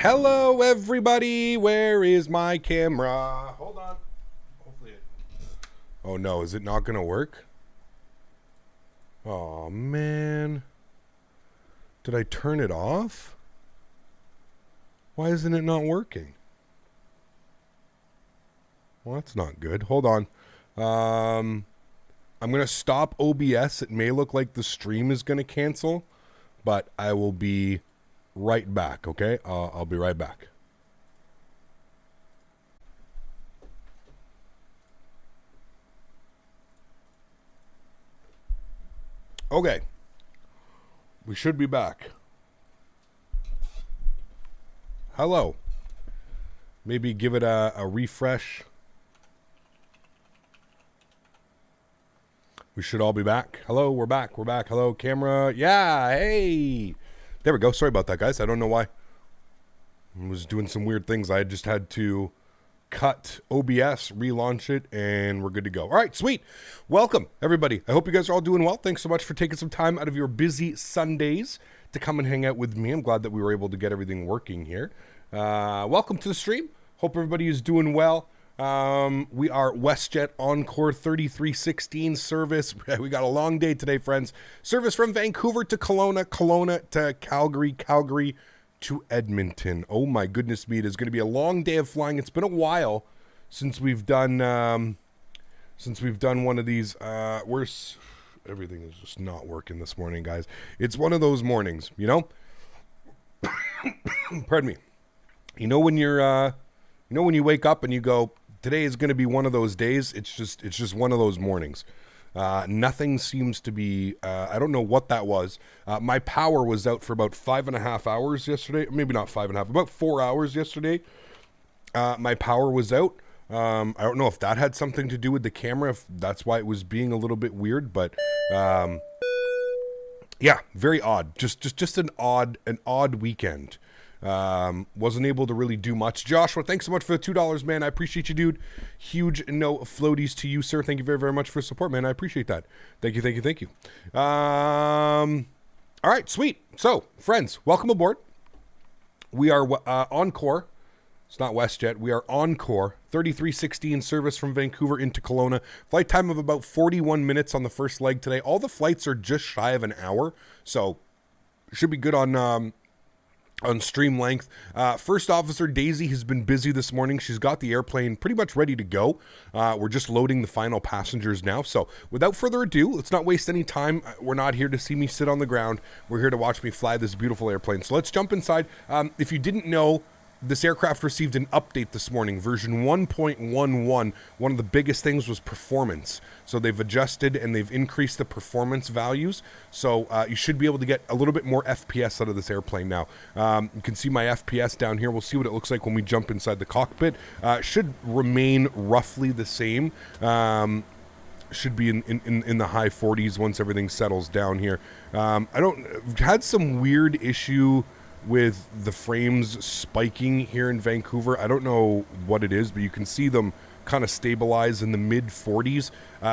Hello, everybody. Where is my camera? Hold on. Hopefully it... Oh, no. Is it not going to work? Oh, man. Did I turn it off? Why isn't it not working? Well, that's not good. Hold on. I'm going to stop OBS. It may look like the stream is going to cancel, but I will be right back, okay? I'll be right back. Okay. We should be back. Hello. Maybe give it a refresh. We should all be back. Hello, we're back. We're back. Hello, camera. Yeah, hey. There we go. Sorry about that, guys. I don't know why. I was doing some weird things. I just had to cut OBS, relaunch it, and we're good to go. All right, sweet. Welcome, everybody. I hope you guys are all doing well. Thanks so much for taking some time out of your busy Sundays to come and hang out with me. I'm glad that we were able to get everything working here. Welcome to the stream. Hope everybody is doing well. We are WestJet Encore 3316 service. We got a long day today, friends. Service from Vancouver to Kelowna, Kelowna to Calgary, Calgary to Edmonton. Oh my goodness me, it is going to be a long day of flying. It's been a while since we've done one of these. Everything is just not working this morning, guys. It's one of those mornings, you know. Pardon me. You know when you're when you wake up and you go, today is going to be one of those days. It's just one of those mornings. Nothing seems to be, I don't know what that was. My power was out for about 5.5 hours yesterday. Maybe not 5.5, about 4 hours yesterday. My power was out. I don't know if that had something to do with the camera, if that's why it was being a little bit weird, but, yeah, very odd. Just an odd weekend. Wasn't able to really do much. Joshua, thanks so much for the $2, man. I appreciate you, dude. Huge no floaties to you, sir. Thank you very, very much for support, man. I appreciate that. Thank you. All right, sweet. So, friends, welcome aboard. We are Encore. It's not WestJet. We are Encore 3316 service from Vancouver into Kelowna. Flight time of about 41 minutes on the first leg today. All the flights are just shy of an hour, so should be good on stream length. First Officer Daisy has been busy this morning. She's got the airplane pretty much ready to go. We're just loading the final passengers now. So without further ado, let's not waste any time. We're not here to see me sit on the ground. We're here to watch me fly this beautiful airplane. So let's jump inside. If you didn't know, this aircraft received an update this morning, version 1.11. One of the biggest things was performance. So they've adjusted and they've increased the performance values. So you should be able to get a little bit more FPS out of this airplane now. You can see my FPS down here. We'll see what it looks like when we jump inside the cockpit. Should remain roughly the same. Should be in the high 40s once everything settles down here. I've had some weird issue with the frames spiking here in Vancouver. I don't know what it is, but you can see them kind of stabilize in the mid 40s,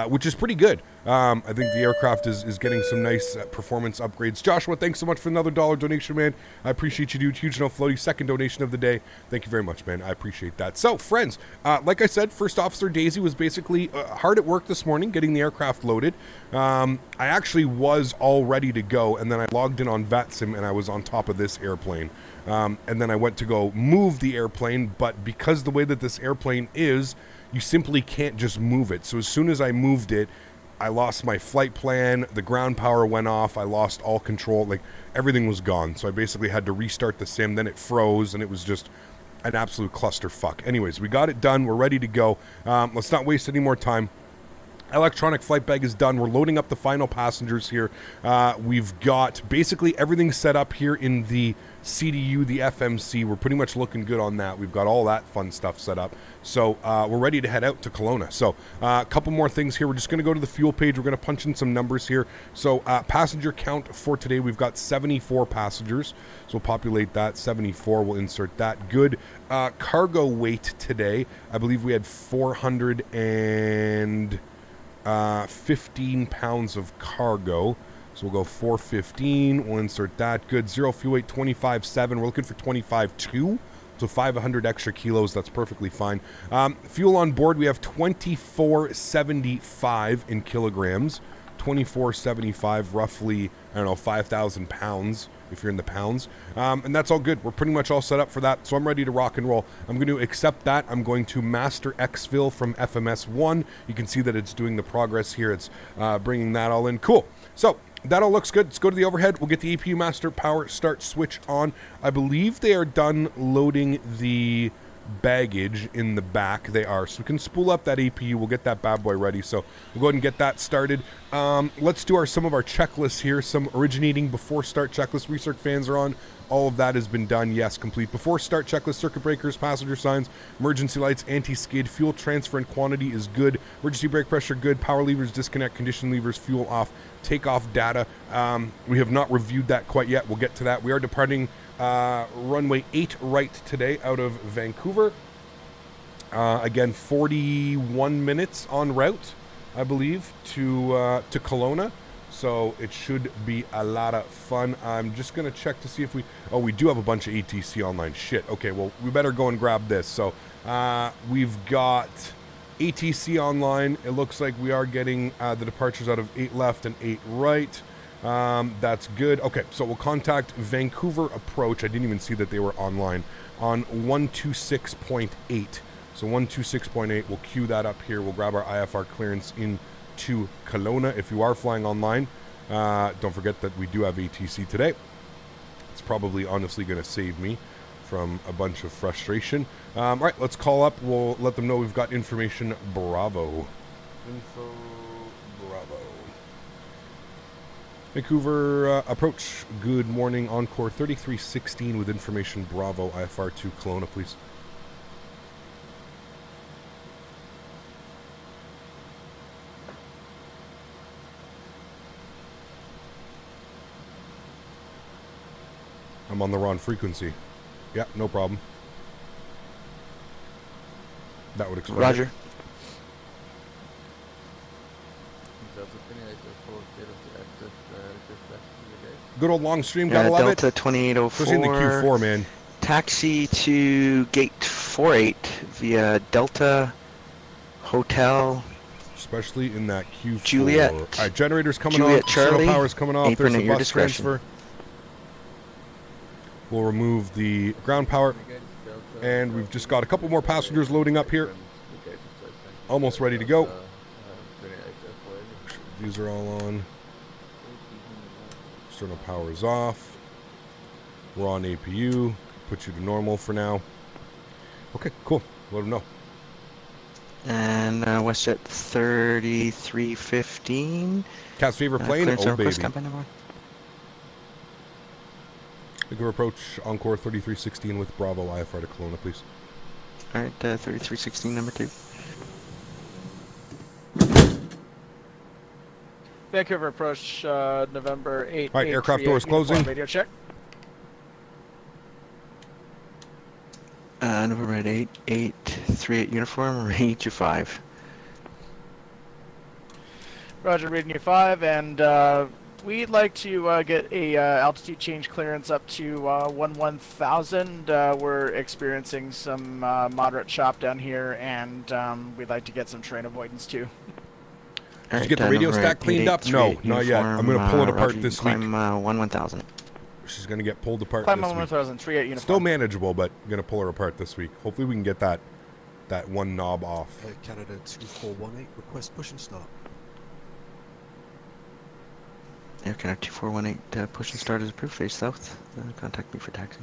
which is pretty good. I think the aircraft is getting some nice performance upgrades. Joshua, thanks so much for another $1 donation, man. I appreciate you, dude. Huge no floaty. Second donation of the day. Thank you very much, man. I appreciate that. So, friends, like I said, First Officer Daisy was basically hard at work this morning getting the aircraft loaded. I actually was all ready to go, and then I logged in on VATSIM, and I was on top of this airplane. And then I went to go move the airplane, but because the way that this airplane is, you simply can't just move it. So as soon as I moved it, I lost my flight plan, the ground power went off, I lost all control, like everything was gone. So I basically had to restart the sim, then it froze, and it was just an absolute clusterfuck. Anyways, we got it done, we're ready to go. Let's not waste any more time. Electronic flight bag is done. We're loading up the final passengers here. We've got basically everything set up here in the CDU, the FMC. We're pretty much looking good on that. We've got all that fun stuff set up. So we're ready to head out to Kelowna. So a couple more things here. We're just going to go to the fuel page. We're going to punch in some numbers here. So passenger count for today, we've got 74 passengers. So we'll populate that. 74, we'll insert that. Good. Cargo weight today, I believe we had 415 pounds of cargo. So we'll go 415. We'll insert that. Good. 0 fuel weight, 25.7. We're looking for 25.2. So 500 extra kilos. That's perfectly fine. Fuel on board, we have 2475 in kilograms. 2475, roughly, I don't know, 5,000 pounds if you're in the pounds. And that's all good. We're pretty much all set up for that. So I'm ready to rock and roll. I'm going to accept that. I'm going to master exfil from FMS1. You can see that it's doing the progress here. It's bringing that all in. Cool. So that all looks good. Let's go to the overhead. We'll get the APU master power start switch on. I believe they are done loading the baggage in the back. They are. So we can spool up that APU. We'll get that bad boy ready. So we'll go ahead and get that started. Let's do some of our checklists here. Some originating before start checklist. Recirc fans are on. All of that has been done. Yes, complete. Before start checklist, circuit breakers, passenger signs, emergency lights, anti-skid, fuel transfer and quantity is good. Emergency brake pressure, good. Power levers, disconnect, condition levers, fuel off. Takeoff data. We have not reviewed that quite yet. We'll get to that. We are departing runway 8 right today out of Vancouver. Again, 41 minutes en route, I believe, to Kelowna. So it should be a lot of fun. I'm just going to check to see if we... Oh, we do have a bunch of ATC online. Shit. Okay, well, we better go and grab this. So we've got ATC online. It looks like we are getting the departures out of 8 left and 8 right. That's good. Okay, so we'll contact Vancouver Approach. I didn't even see that they were online on 126.8. So 126.8, we'll queue that up here. We'll grab our IFR clearance into Kelowna. If you are flying online, don't forget that we do have ATC today. It's probably honestly going to save me from a bunch of frustration. All right, let's call up. We'll let them know we've got information. Bravo. Info Bravo. Vancouver Approach. Good morning. Encore 3316 with information. Bravo. IFR to Kelowna, please. I'm on the wrong frequency. Yeah, no problem. That would explain. Roger. Good old long stream, gotta love Delta it. 2804. Especially in the Q4, man. Taxi to gate 48 via Delta Hotel. Especially in that Q4. Juliet. All right, generators coming Juliet off. Charlie. Power's coming off. Apron There's at the your bus discretion. transfer. We'll remove the ground power. And we've just got a couple more passengers loading up here. Almost ready to go. These are all on. External power is off. We're on APU. Put you to normal for now. Okay, cool. Let them know. And WestJet 3315. Cat's favorite plane? Oh, baby. Vancouver Approach, Encore 3316 with Bravo IFR to Kelowna, please. Alright, 3316, number 2. Vancouver Approach, November 8. All right, aircraft doors closing. Radio check. November 838 uniform, read you 5. Roger, reading you 5, and we'd like to get a altitude change clearance up to 11,000. We're experiencing some moderate chop down here, and we'd like to get some terrain avoidance too. Did you get the radio stack cleaned up? No, not yet. I'm going to pull it apart this week. Climb 1000. She's going to get pulled apart Climb this week. 11,000, 38 uniform. Still manageable, but I'm going to pull her apart this week. Hopefully we can get that one knob off. Canada 2418, request push and start. Air Canada 2418, push and start is approved, face south. Contact me for taxi.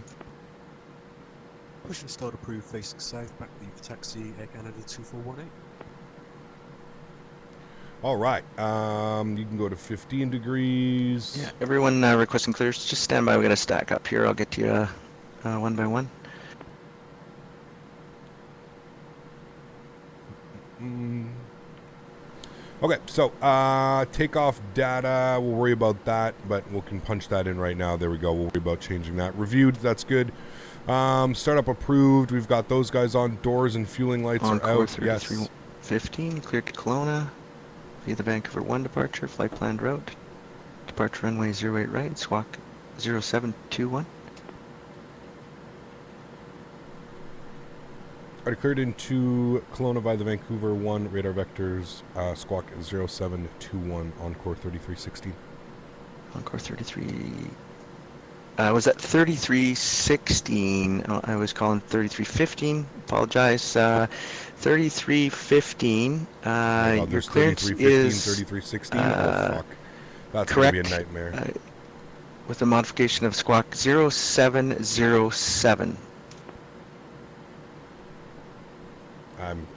Push and start approved, facing south, back leave taxi, Air Canada 2418. All right. You can go to 15 degrees. Yeah, everyone requesting clears, just stand by. We got a stack up here. I'll get you one by one. Okay, so takeoff data, we'll worry about that, but we can punch that in right now. There we go. We'll worry about changing that. Reviewed, that's good. Startup approved. We've got those guys on. Doors and fueling lights are out. Yes. 15, clear to Kelowna via the Vancouver 1 departure, flight planned route departure runway 08 right, squawk 0721. I declared into Kelowna via the Vancouver 1 radar vectors, squawk 0721, Encore 3316. Encore 33. Was that 3316? Oh, I was calling 3315. Apologize. 3315. Your clearance 3315, is 3316. Oh, fuck. That's correct. going to be a nightmare. With a modification of squawk 0707.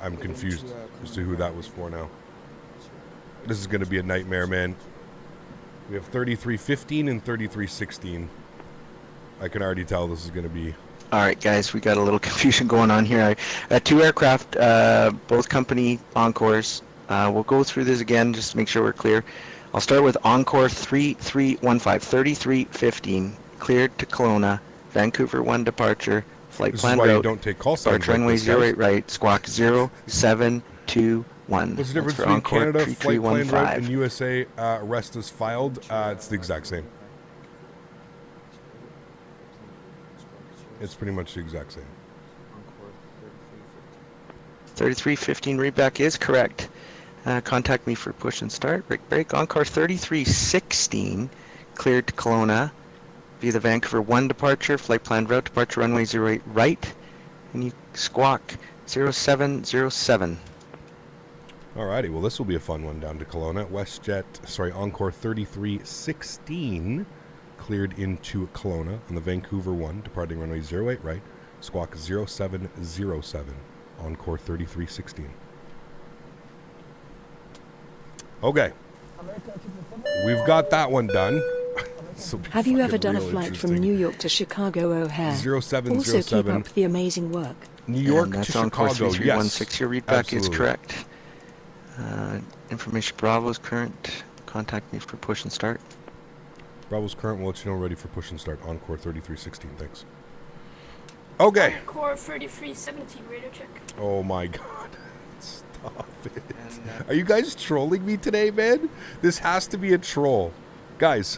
I'm confused as to who that was for now. This is going to be a nightmare, man. We have 3315 and 3316. I can already tell this is going to be... All right, guys, we got a little confusion going on here. Two aircraft, both company Encores. We'll go through this again just to make sure we're clear. I'll start with Encore 3315, 3315, cleared to Kelowna, Vancouver 1 departure, flight plan route. This is why you don't take call signs departure runway like this, guys. 08 right, squawk 0721. What's the difference for between Encore Canada, flight plan route, 3315. and USA arrest is filed? It's the exact same. It's pretty much the exact same. 3315 readback is correct. Contact me for push and start. Break. Encore 3316 cleared to Kelowna via the Vancouver 1 departure, flight plan route, departure runway 08 right, and you squawk 0707. Alrighty, well this will be a fun one down to Kelowna. Encore 3316 cleared into Kelowna on the Vancouver 1, departing runway 08 right, squawk 0707, Encore 3316. Okay, we've got that one done. Have you ever done a flight from New York to Chicago O'Hare? 0707. Also keep up the amazing work. New York and that's to Encore Chicago, 3316. Your yes. readback Absolutely. is correct. Information Bravo is current. Contact me for push and start. Bravo's current, we'll let you know ready for push and start. Encore 3316, thanks. Okay. Encore 3317, radar check. Oh my god. Stop it. Are you guys trolling me today, man? This has to be a troll. Guys,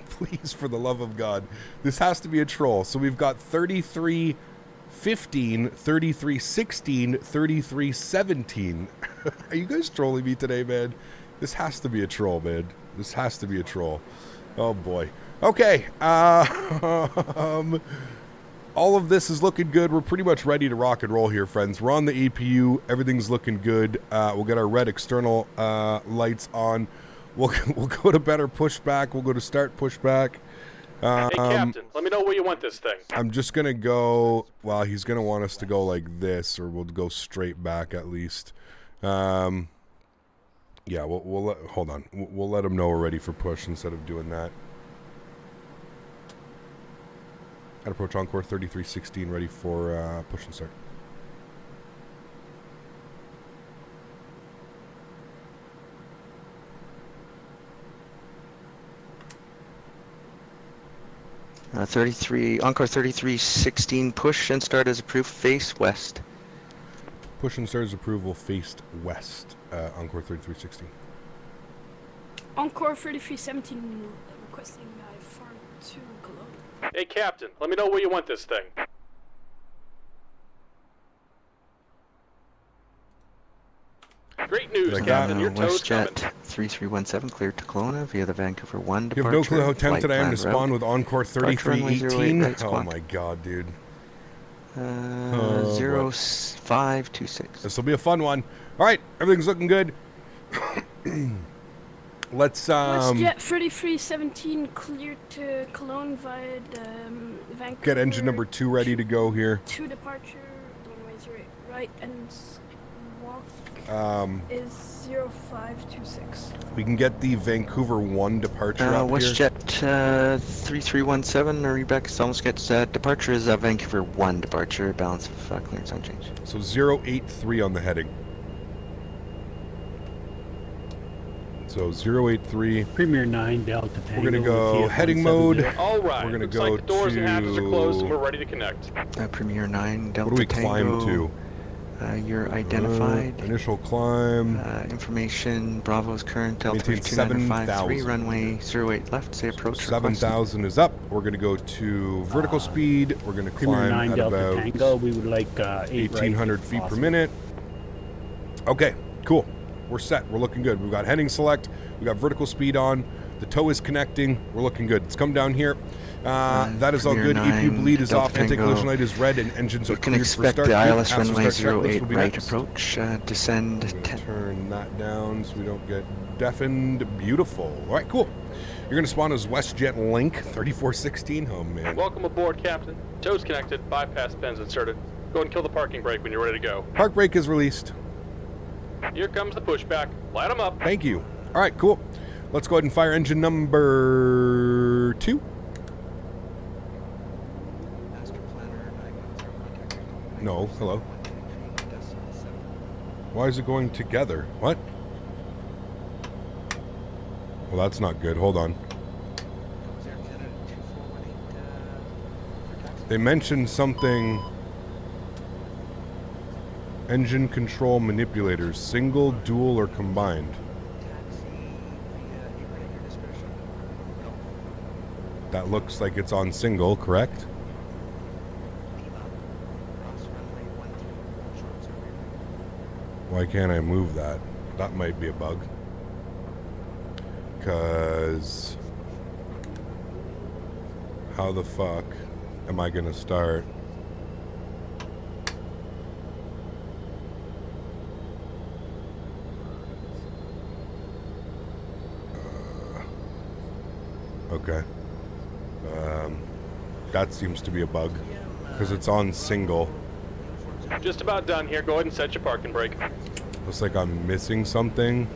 please, for the love of God, this has to be a troll. So we've got 3315, 3316, 3317. Are you guys trolling me today, man? This has to be a troll, man. This has to be a troll. Oh boy. Okay. All of this is looking good. We're pretty much ready to rock and roll here, friends. We're on the EPU. Everything's looking good. We'll get our red external lights on. We'll go to better pushback. We'll go to start pushback. Hey, Captain, let me know where you want this thing. I'm just going to go... Well, he's going to want us to go like this, or we'll go straight back at least. Yeah, hold on. We'll let him know we're ready for push instead of doing that. At approach Encore 3316, ready for push and start. Encore 3316, push and start as approved, face west. Push and start as approval, faced west. Encore 3316. Encore 3317, requesting farm to Kelowna. Hey, Captain, let me know where you want this thing. Great news, Captain. Your tow's coming. WestJet 3317 cleared to Kelowna via the Vancouver 1 You departure. have no clue how tempted flight I am plan to spawn route. with Encore Departure runway 3318. 08 right Oh squawk. my god, dude. Uh, boy. 0526. This will be a fun one. All right, everything's looking good. Let's WestJet 3317 cleared to Kelowna via Vancouver. get engine number 2 ready to go here. 2 departure, runway 08 right, and walk is 0526. We can get the Vancouver 1 departure up here. WestJet 3317, or Rebecca almost gets departure is Vancouver 1 departure, balance of clearance unchanged. So 083 on the heading. So 083. Premier 9 Delta Tango. We're going to go with heading mode. All right. We're gonna Looks go like the doors and hatches are closed, and to- we're ready to connect. Premier 9 Delta What do we Tango. climb to? You're identified. Initial climb. Information, Bravo's current Maintain altitude 2953, 7,000. runway 08 left, say approach. 7,000 is up. We're going to go to vertical speed. We're going to climb 9 at Delta about Tango. We would like 8 1,800 feet per minute. Okay, cool. We're set. We're looking good. We've got heading select. We've got vertical speed on. The tow is connecting. We're looking good. Let's come down here. That is all good. EPU bleed is off. Anti-collision light is red, and engines are You can cleared for expect start. the ILS After runway start checklist 08 will be right next. approach, descend We'll 10. turn that down so we don't get deafened. Beautiful. All right, cool. You're going to spawn as WestJet Link 3416. Oh, man. Welcome aboard, Captain. Tow's connected. Bypass pins inserted. Go and kill the parking brake when you're ready to go. Park brake is released. Here comes the pushback. Light them up. Thank you. All right, cool. Let's go ahead and fire engine number 2. No, hello. Why is it going together? What? Well, that's not good. Hold on. They mentioned something. Engine control manipulators, single, dual, or combined. That looks like it's on single, correct? Why can't I move that? That might be a bug. Because how the fuck am I gonna start? Okay. That seems to be a bug because it's on single. Just about done here. Go ahead and set your parking brake. Looks like I'm missing something.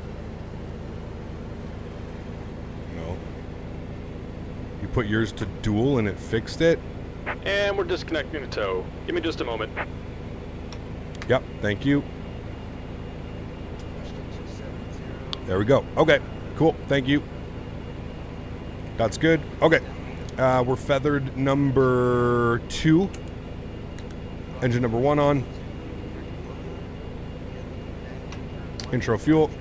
No. You put yours to dual and it fixed it? And we're disconnecting the tow. Give me just a moment. Yep, thank you. There we go. Okay, cool. Thank you. That's good. Okay. We're feathered number 2. Engine number 1 on. Intro fuel.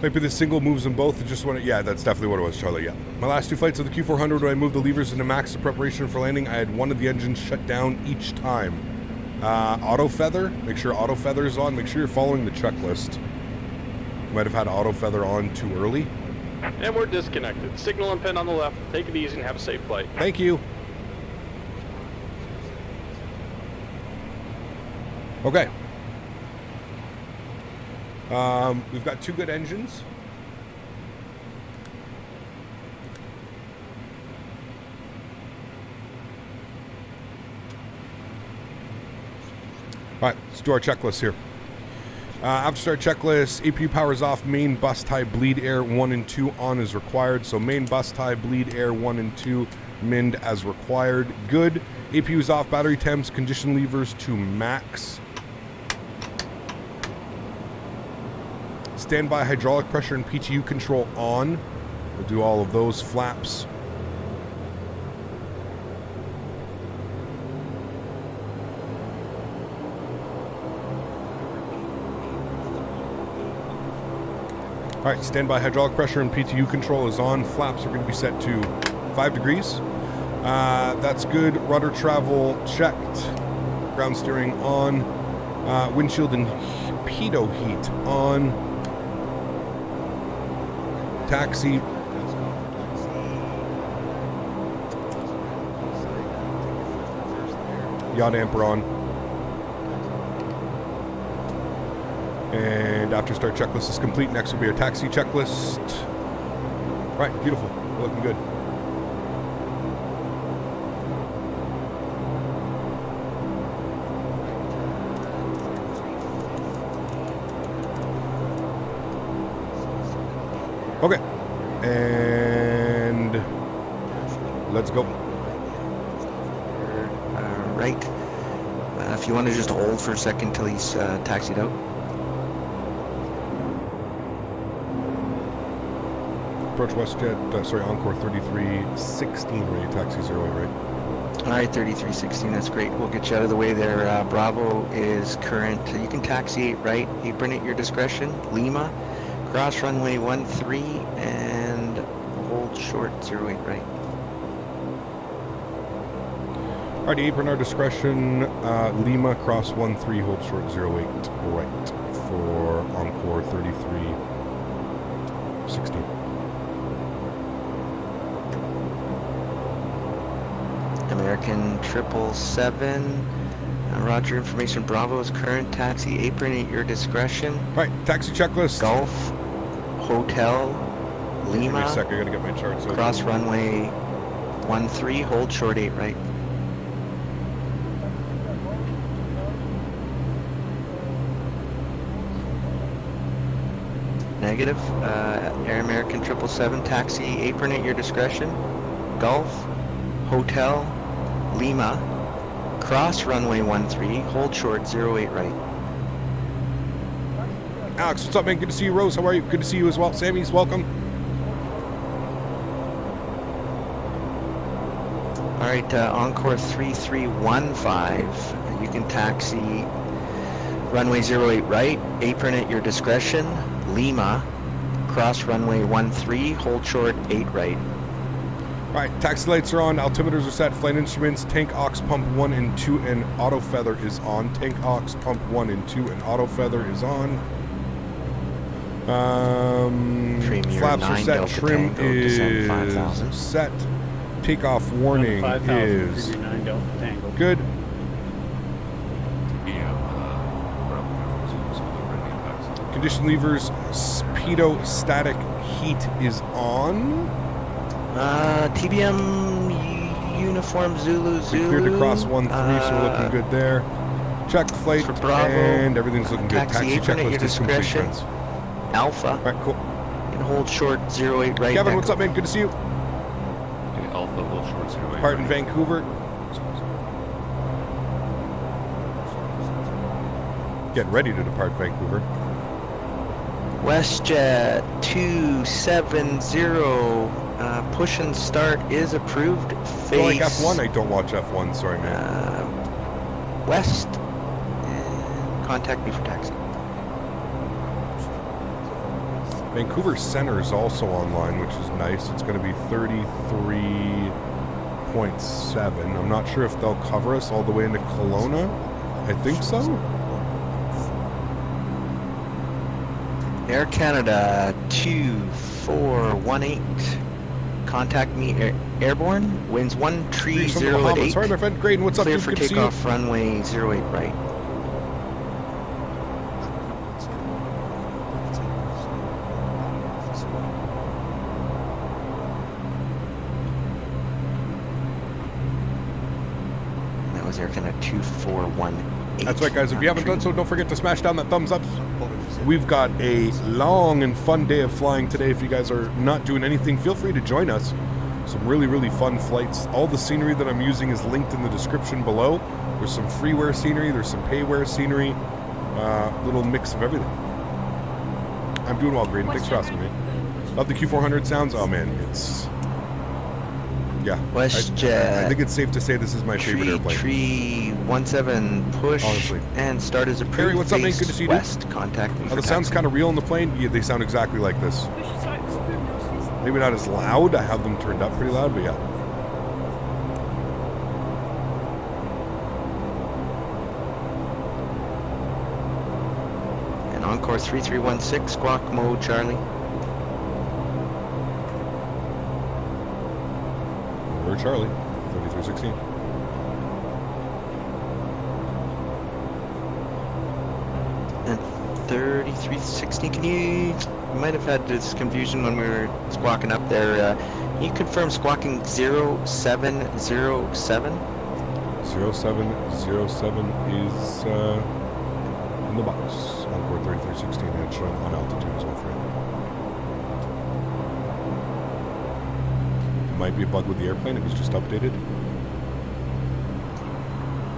Maybe the single moves them both. Just want to, yeah, that's definitely what it was, Charlie. Yeah. My last 2 flights of the Q400, when I moved the levers into max in preparation for landing, I had one of the engines shut down each time. Auto feather. Make sure auto feather is on. Make sure you're following the checklist. You might have had auto feather on too early. And we're disconnected. Signal and pin on the left. Take it easy and have a safe flight. Thank you. Okay. We've got 2 good engines. All right, let's do our checklist here. After start checklist, APU powers off, main bus tie bleed air 1 and 2 on as required. So main bus tie bleed air 1 and 2 mind as required. Good. APU is off, battery temps, condition levers to max. Standby hydraulic pressure and PTU control on. We'll do all of those flaps. All right, standby hydraulic pressure and PTU control is on. Flaps are going to be set to 5 degrees. That's good. Rudder travel checked. Ground steering on. Windshield and pitot heat on. Taxi. Yacht damper on. And after start checklist is complete, next will be our taxi checklist. All right, beautiful. We're looking good. Okay. And let's go. Right. If you want to just hold for a second till he's taxied out. Approach WestJet, sorry, Encore 3316, ready, taxi 08, right? Alright, 3316, that's great. We'll get you out of the way there. Bravo is current. You can taxi 8 right, apron at your discretion. Lima, cross runway 13, and hold short 08 right. Alright, apron our discretion, Lima, cross 13, hold short 08, right, for Encore 3316. American 777. Roger, information. Bravo is current. Taxi apron at your discretion. Right, taxi checklist. Golf, Hotel, Lima. Give me a sec, I gotta get my charts open. Cross runway 13, hold short 8 right. Negative. Air American 777. Taxi apron at your discretion. Golf, Hotel, Lima, cross runway 13, hold short 08 right. Alex, what's up, man? Good to see you. Rose, how are you? Good to see you as well. Sammy's welcome. All right, Encore 3315. You can taxi runway 08 right, apron at your discretion. Lima, cross runway 13, hold short 8 right. All right, taxi lights are on, altimeters are set, flight instruments, tank aux pump 1 and 2, and auto feather is on. Tank aux pump 1 and 2, and auto feather is on. Flaps are set, Delta trim Tango, descend 5,000. is set, takeoff warning 5,000, is 39 Delta Tango. good. Condition levers, speedo static heat is on. TBM uniform Zulu. We cleared to cross 13, so we're looking good there. Check flight, for Bravo, and everything's looking good. taxi Taxi apron at your checklist is complete, discretion. friends. Alpha, All right, cool. and hold short 08 right. Kevin, back. what's up, man? Good to see you. Alpha, hold short 08. Part in Vancouver. Get ready to depart Vancouver. WestJet 270. Push and start is approved. I like Face F1. I don't watch F1. Sorry, man. west. And contact me for taxi. Vancouver Center is also online, which is nice. It's going to be 33.7. I'm not sure if they'll cover us all the way into Kelowna. I think so. Air Canada 2418. Contact me airborne. Winds 130 From the at Bahamas. 8. Sorry, my friend. Great. What's up, Clear dude? for Good to see you. takeoff runway 08 right. That was Air Canada 2418. That's right, guys. If you haven't done so, don't forget to smash down that thumbs up. We've got a long and fun day of flying today. If you guys are not doing anything, feel free to join us. Some really, really fun flights. All the scenery that I'm using is linked in the description below. There's some freeware scenery. There's some payware scenery. Little mix of everything. I'm doing well, Graydon. Thanks for asking me. Love the Q400 sounds. Oh, man. It's... Yeah. WestJet. I think it's safe to say this is my favorite airplane. 317 push. Honestly. And start is approved. Harry, what's up, man? Face Good to see you, dude. west. Contact me Oh, for the sound's taxi. kind of real on the plane. Yeah, they sound exactly like this. Maybe not as loud. I have them turned up pretty loud, but yeah. And Encore 3316, squawk mode, Charlie. We're Charlie, 3316. And 3316, can you might have had this confusion when we were squawking up there. Can you confirm squawking 0707? 0707 is in the box. Encore 3316 and showing on altitude as well, friend. It might be a bug with the airplane. It was just updated.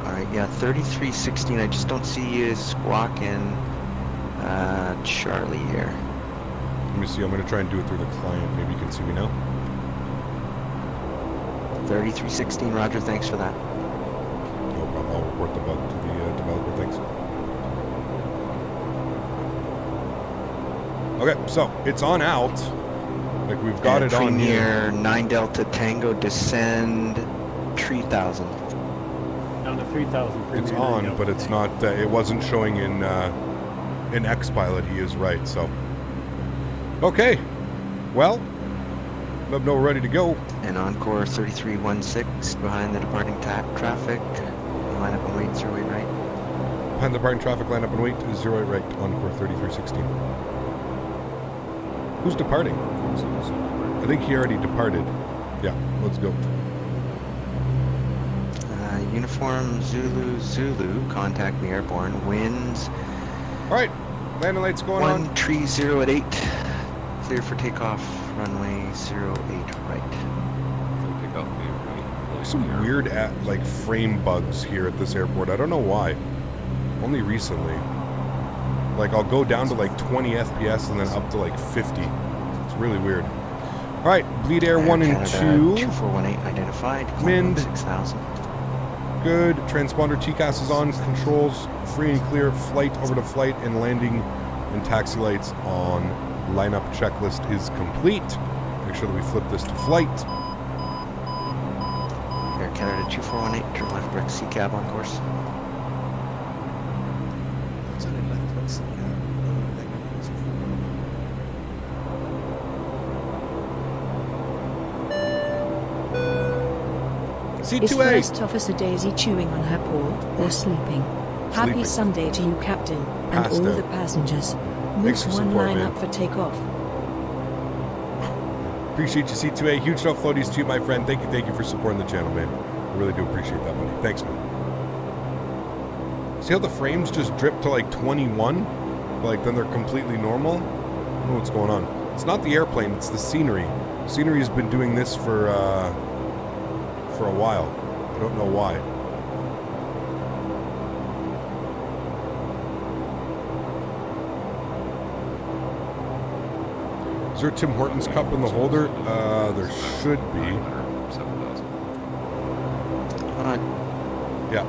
Alright, yeah, 3316. I just don't see you squawking Charlie here. Let me see. I'm going to try and do it through the client. Maybe you can see me now. 3316, Roger. Thanks for that. No problem. I'll report the bug to the developer. Thanks. Okay, so it's on out. Like we've got it on here. Premier 9 Delta Tango descend 3000. Down to 3,000. It's on, but it's not. It wasn't showing in X-Pilot. He is right. So, okay. Well, let them know we're ready to go. And Encore 3316 behind the departing traffic. Line up and wait, 08 right. Behind the departing traffic, line up and wait. 08 right. Encore 3316. Who's departing? I think he already departed. Yeah, let's go. Uniform Zulu, contact me airborne. Winds. All right, landing lights going on. 130 at 8. Clear for takeoff. Runway 08 right. Some weird like frame bugs here at this airport. I don't know why. Only recently. Like I'll go down to like 20 FPS and then up to like 50. It's really weird. All right, bleed air 1 and 2. 2418 identified. Wind 6000. Good. Transponder TCAS is on. Controls free and clear. Flight over to Flite and landing and taxi lights on. Lineup checklist is complete. Make sure that we flip this to Flite. Air Canada 2418. Turn left direct C cab on course. Is C2A. First Officer Daisy chewing on her paw or sleeping? Happy Sleeping. Sunday to you, Captain, and Passed all out. the passengers. Thanks Moose for 1 support, line man. up for takeoff. Appreciate you, C2A. Huge shout floaties to you, my friend. Thank you for supporting the channel, man. I really do appreciate that, buddy. Thanks, man. See how the frames just drip to like 21? Like then they're completely normal? I don't know what's going on. It's not the airplane, it's the scenery. Scenery has been doing this for a while. I don't know why. Is there a Tim Hortons cup in the holder? There should be. Yeah.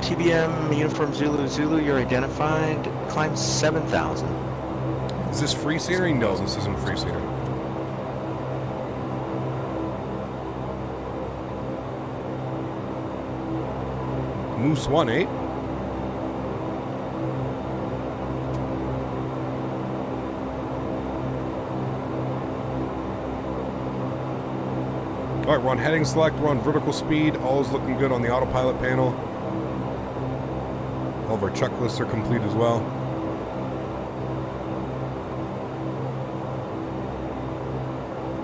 TBM Uniform Zulu, you're identified. Climb 7000. Is this free scenery? No, this isn't free scenery. Moose 1-8. All right, we're on heading select. We're on vertical speed. All is looking good on the autopilot panel. All of our checklists are complete as well.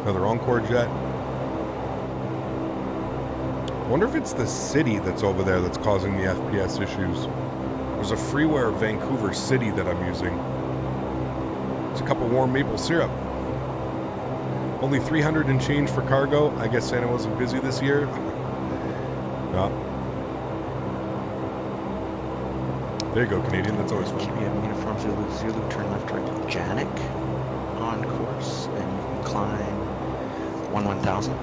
Another Encore jet. I wonder if it's the city that's over there that's causing the FPS issues. There's a freeware Vancouver City that I'm using. It's a cup of warm maple syrup. Only 300 and change for cargo. I guess Santa wasn't busy this year. No. There you go, Canadian. That's always fun. TBM Uniform Zulu, turn left right Janik on course, and you can climb 1000.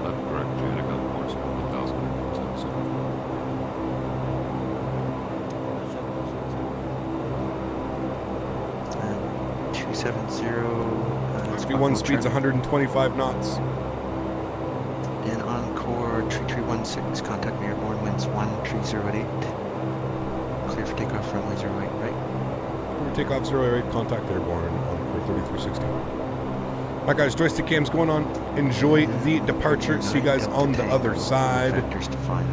Left direct Janik on course, 1000. 270. V1 speed's 125 knots. And Encore 3316, contact me airborne, winds 130 at 8. Clear for takeoff, runway 08 right. Takeoff 08, contact airborne on 3316. All right, guys, joystick cam's going on. Enjoy the departure. See you guys on the other side. Factors to final.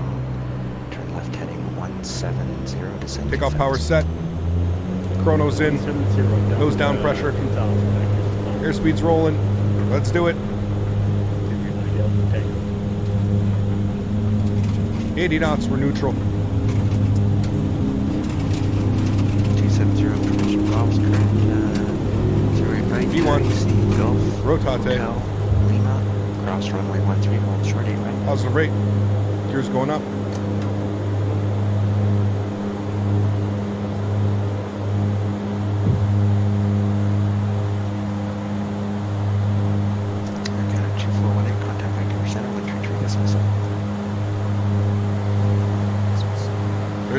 Turn left heading 170, descend. Takeoff power set. Chrono's in. Nose down pressure. Airspeed's rolling. Let's do it. 80 knots, we're neutral. 270, information Golf's current. 08 right. V1. Steve Golf. Rotate. Hotel, Lima. Cross runway 13, hold short 8 right. Positive rate. Gears going up.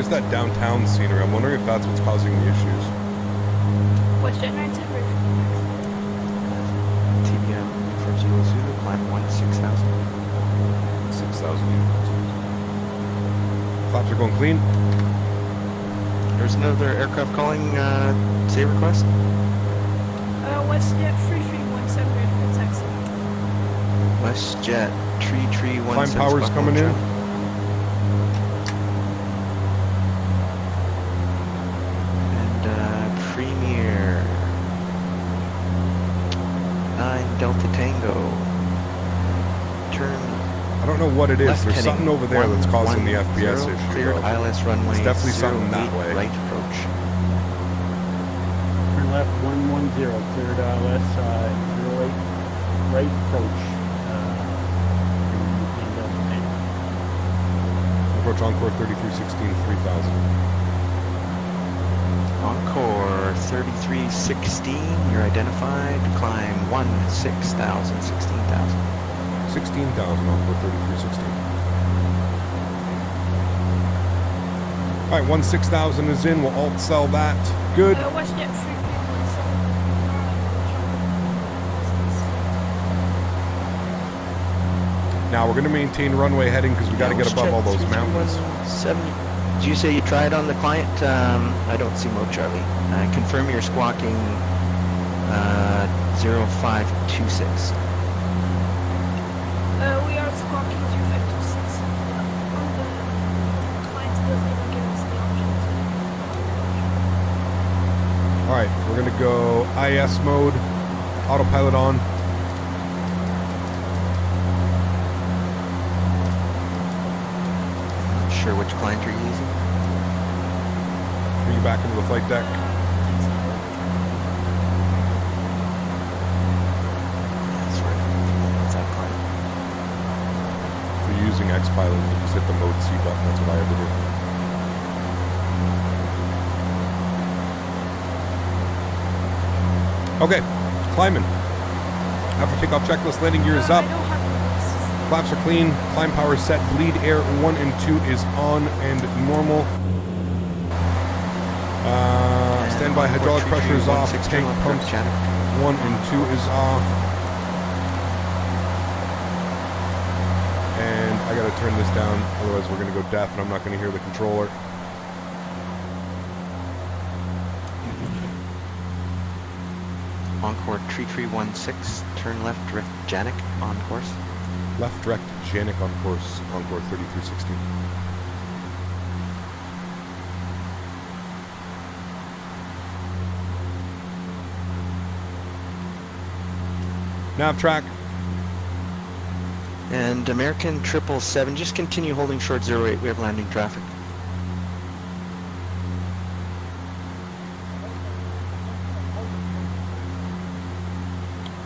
just that downtown scenery. I'm wondering if that's what's causing the issues. What's jet 910 bridge? TBM from Zulu Zulu, climb 16,000. 6,000. Flaps are going clean. There's another aircraft calling, say request. WestJet 3317 ready for taxi. WestJet 3317. Climb power's coming in. And Premier 9 Delta Tango. Turn. I don't know what it is. Left There's heading something over there that's causing the 110, FPS issue. Cleared though. ILS runway. It's definitely something that 08 way. Right approach. Turn left 110, cleared ILS 08, right approach. Approach Encore 3316 3000. Encore 3316. You're identified. Climb 16,000, 16,000. 16,000 Encore 3316. All right, 16,000 is in. We'll alt sell that. Good. WestJet 3317. Now we're going to maintain runway heading because we got to get above all those mountains. 70. Did you say you tried on the client? I don't see Mo Charlie. Confirm you're squawking 0526. We are squawking 0526. On the client doesn't even give us the option to. All right, we're going to go IS mode, autopilot on. Not sure which client you're using. Bring you back into the flight deck. That's right. What's that client? If you're using X-Pilot, you just hit the mode C button. That's what I had to do. Okay, climbing. After takeoff checklist, landing gear is up. I don't have the list. Flaps are clean. Climb power is set. Bleed air 1 and 2 is on and normal. Standby hydraulic pressure is off. Tank pumps 1 and 2 is off. And I gotta turn this down, otherwise we're gonna go deaf and I'm not gonna hear the controller. Encore 3316. Turn left, direct Janik on course. Left direct Janik on course, Encore 3316. Nav track. And American 777, just continue holding short 08. We have landing traffic.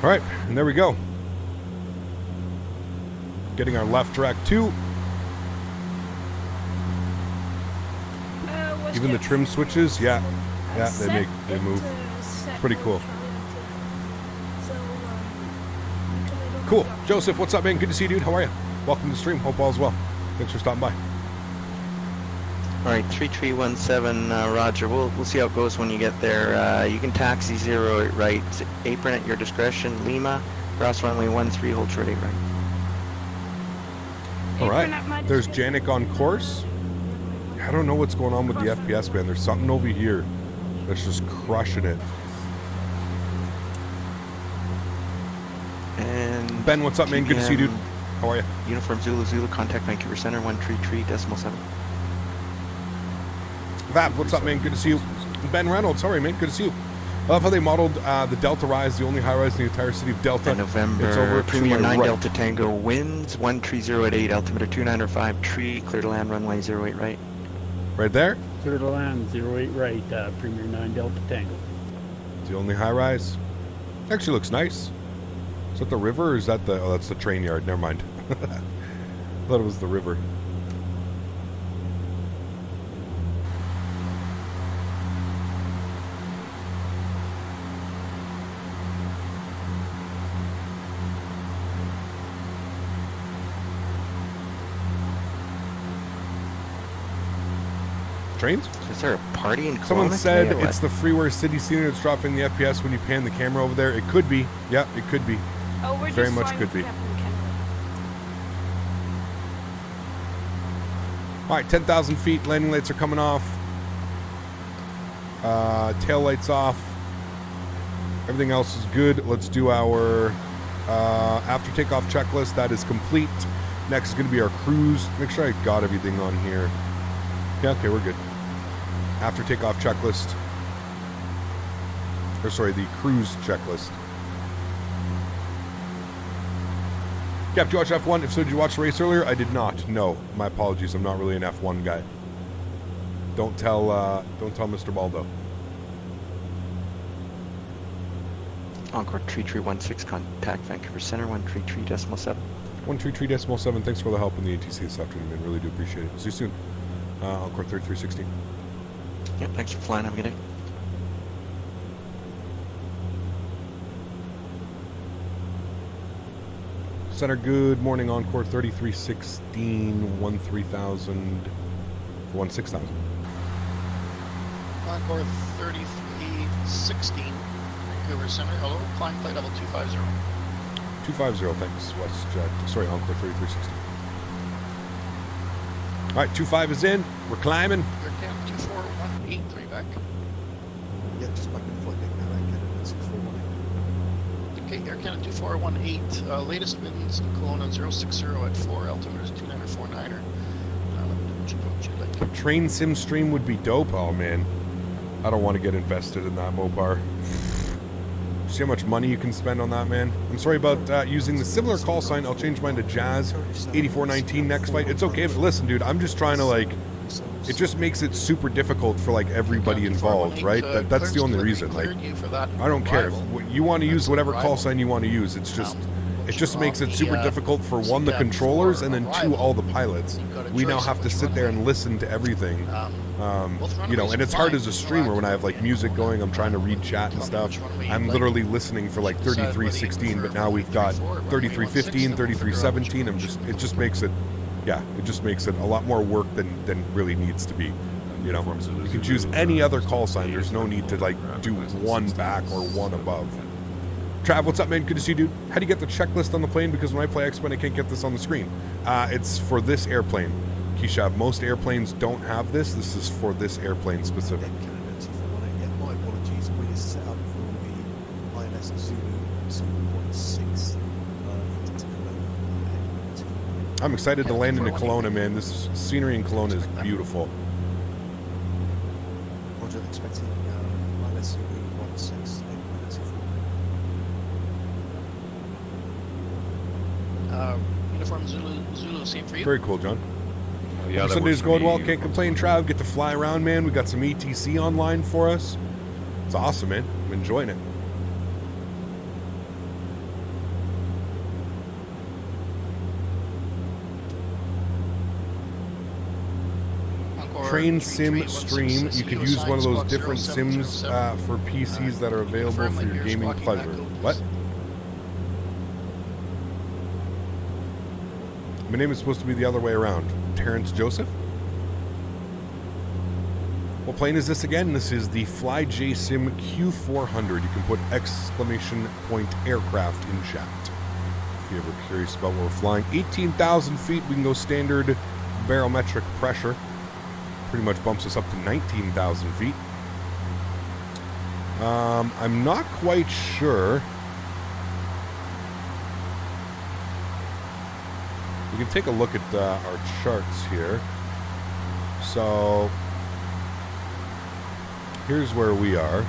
All right, and there we go. Getting our left direct 2. Even the trim switches, yeah, they move. It's pretty cool. Cool. Joseph, what's up, man? Good to see you, dude. How are you? Welcome to the stream. Hope all's well. Thanks for stopping by. All right, 3317, Roger. We'll see how it goes when you get there. You can taxi 08 right, apron at your discretion. Lima, cross runway 13, hold short 8 right. All right. There's Janik on course. I don't know what's going on with the FPS, man. There's something over here that's just crushing it. And Ben, what's up, man? Good to see you, dude. How are you? Uniform Zulu Zulu, contact Vancouver Center 133.7. Vab, what's up, man? Good to see you. Ben Reynolds, sorry, man. Good to see you. I love how they modeled the Delta Rise, the only high rise in the entire city of Delta. And November, it's over Premier to my 9 right. Delta Tango, winds 130 at 8, altimeter 2905, tree, clear to land, runway 08 right. Right there? Clear to land, 08 right, Premier 9 Delta Tango. It's the only high rise. Actually looks nice. Is that the river or is that the... Oh, that's the train yard. Never mind. I thought it was the river. Trains? Is there a party in Kelowna? Someone said today or it's what? the freeware city scenery that's dropping the FPS when you pan the camera over there. It could be. Yeah, it could be. Oh, we're Very just much flying could be. Captain Canada. All right, 10,000 feet. Landing lights are coming off. Tail lights off. Everything else is good. Let's do our after takeoff checklist. That is complete. Next is going to be our cruise. Make sure I got everything on here. Yeah, okay, we're good. After takeoff checklist. Or sorry, the cruise checklist. Cap, did you watch F1? If so, did you watch the race earlier? I did not. No, my apologies. I'm not really an F1 guy. Don't tell Mr. Baldo. Encore 3316, contact Vancouver Center 133.7. 133.7. Thanks for the help in the ATC this afternoon, man. Really do appreciate it. See you soon. Encore 3316. Yep, thanks for flying. Have a good day. Center, good morning. Encore 3316, 13,000, 16,000. Encore 3316, Vancouver Center. Hello, climb flight level 250. 250, thanks. WestJet. Sorry, Encore 3316. All right, 25 is in. We're climbing. Air Cam 2418, 3 back. Yeah, just back in flight deck now, Air Canada 6418. Okay, Air Canada 2418. Latest winds in Kelowna 060 at 4, altimeter is 29 or 49er. Train sim stream would be dope. Oh, man. I don't want to get invested in that Mopar. See how much money you can spend on that, man? I'm sorry about using the similar call sign. I'll change mine to Jazz 8419 next fight. It's okay, but listen, dude, I'm just trying to, like, it just makes it super difficult for, like, everybody involved, right? That's the only reason. Like, I don't care. If you want to use whatever call sign you want to use. It's just, it just makes it super difficult for, one, the controllers, and then two, all the pilots. We now have to sit there and listen to everything. You know, and it's hard as a streamer when I have, like, music going, I'm trying to read chat and stuff. I'm literally listening for, like, 3316, but now we've got 3315, 3317. It just makes it, yeah, it just makes it a lot more work than really needs to be. You know, you can choose any other call sign. There's no need to, like, do one back or one above. Trav, what's up, man? Good to see you, dude. How do you get the checklist on the plane? Because when I play X-Men, I can't get this on the screen. It's for this airplane. Keisha, most airplanes don't have this. This is for this airplane specific. Air Canada 2418. Yeah, my apologies. We is set up for the ILS Zulu 7.6. I'm excited to land into Kelowna, man. This scenery in Kelowna is beautiful. Roger, expecting ILS Zulu 16. Uniform Zulu, same for you. Very cool, John. Yeah, that Sunday's works for going me. well. Can't complain, Trav. Get to fly around, man. We got some ETC online for us. It's awesome, man. I'm enjoying it. Train sim stream. You could use one of those different sims for PCs that are available for your gaming pleasure. What? My name is supposed to be the other way around. Terrence Joseph? What plane is this again? This is the FlyJsim Q400. You can put exclamation point aircraft in chat if you're ever curious about where we're flying. 18,000 feet. We can go standard barometric pressure. Pretty much bumps us up to 19,000 feet. I'm not quite sure. We can take a look at our charts here. So here's where we are.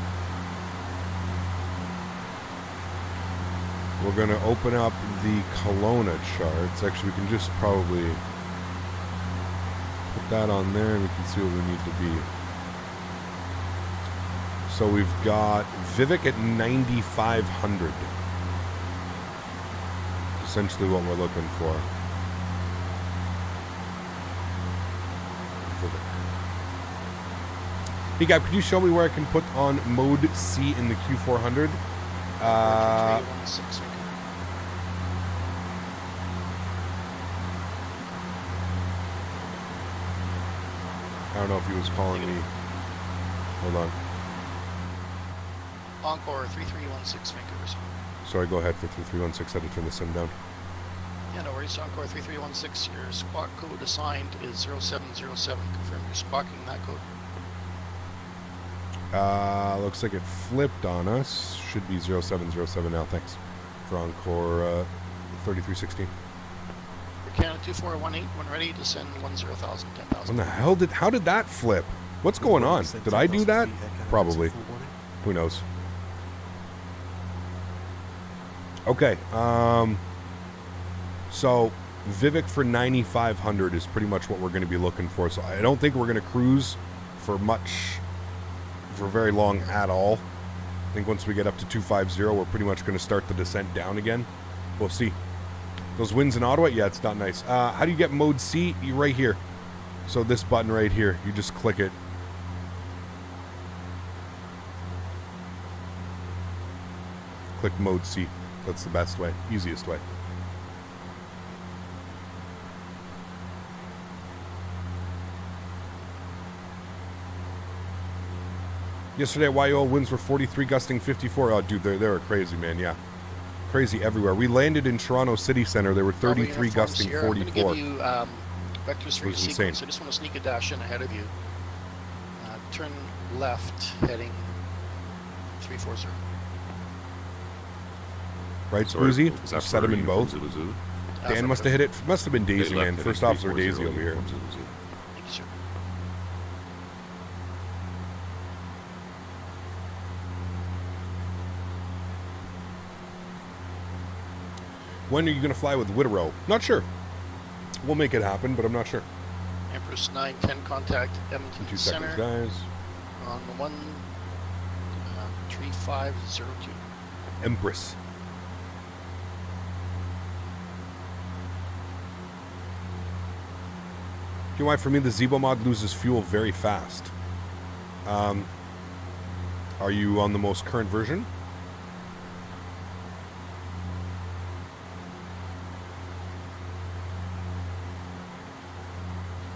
We're going to open up the Kelowna charts. Actually, we can just probably put that on there and we can see what we need to be. So we've got Vivek at 9,500. Essentially what we're looking for. Hey, Gab, could you show me where I can put on Mode C in the Q400? don't know if he was calling me. Hold on. Encore 3316 Vancouver. Sorry, go ahead for 3316. I had to turn the sim down. Yeah, no worries. Encore 3316. Your squawk code assigned is 0707. Confirm you're squawking that code. Looks like it flipped on us. Should be 0707 now. Thanks for Encore 3316. Canada 2418, when ready to send 10,000, 10,000. When the hell how did that flip? What's going on? Did I do that? Probably. Who knows? Okay. So Vivek for 9,500 is pretty much what we're going to be looking for. So I don't think we're going to cruise for very long at all. I think once we get up to 250, we're pretty much going to start the descent down again. We'll see. Those winds in Ottawa, yeah, it's not nice. How do you get mode C? You right here. So this button right here, you just click it. Click mode C. That's the best way, easiest way. Yesterday, YO winds were 43, gusting 54. Oh, dude, they were crazy, man. Yeah, crazy everywhere. We landed in Toronto City Center. There were 33, gusting 44. I'm going to give you vectors for your sequence. I just want to sneak a dash in ahead of you. Turn left, heading 340. Right, Uzi? Set him in both. Dan must have hit it. Must have been Daisy, man. First officer Daisy over here. Thank you, sir. When are you going to fly with Wittero? Not sure. We'll make it happen, but I'm not sure. Empress 910, contact Edmonton 2 Center. seconds, guys. On 13502. Empress. You know why for me the Zebo mod loses fuel very fast? Are you on the most current version?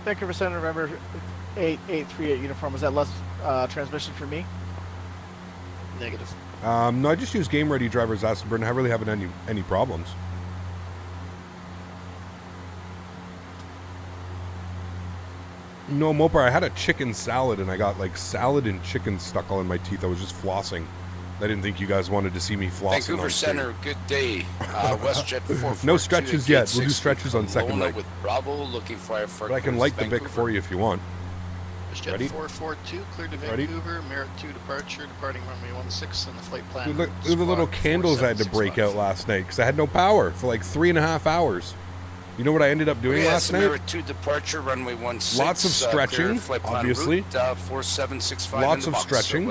Vancouver Center, November 8838 uniform. Was that less transmission for me? Negative. No, I just use game ready drivers Aspenburn. I really haven't any problems. No, Mopar, I had a chicken salad and I got like salad and chicken stuck all in my teeth. I was just flossing. I didn't think you guys wanted to see me flossing. Vancouver Center, good day. WestJet 442. No stretches yet. We'll do stretches on second leg. With Bravo, looking for but I can light the Vic for you if you want. WestJet 442, cleared to Vancouver. Merit 2 departure, departing runway 16 on the flight plan. Dude, look at the little candles I had to break out last night because I had no power for like 3.5 hours. You know what I ended up doing last night? Merit 2 departure, runway 16. Lots of stretching, obviously. Route, 4765 lots of stretching.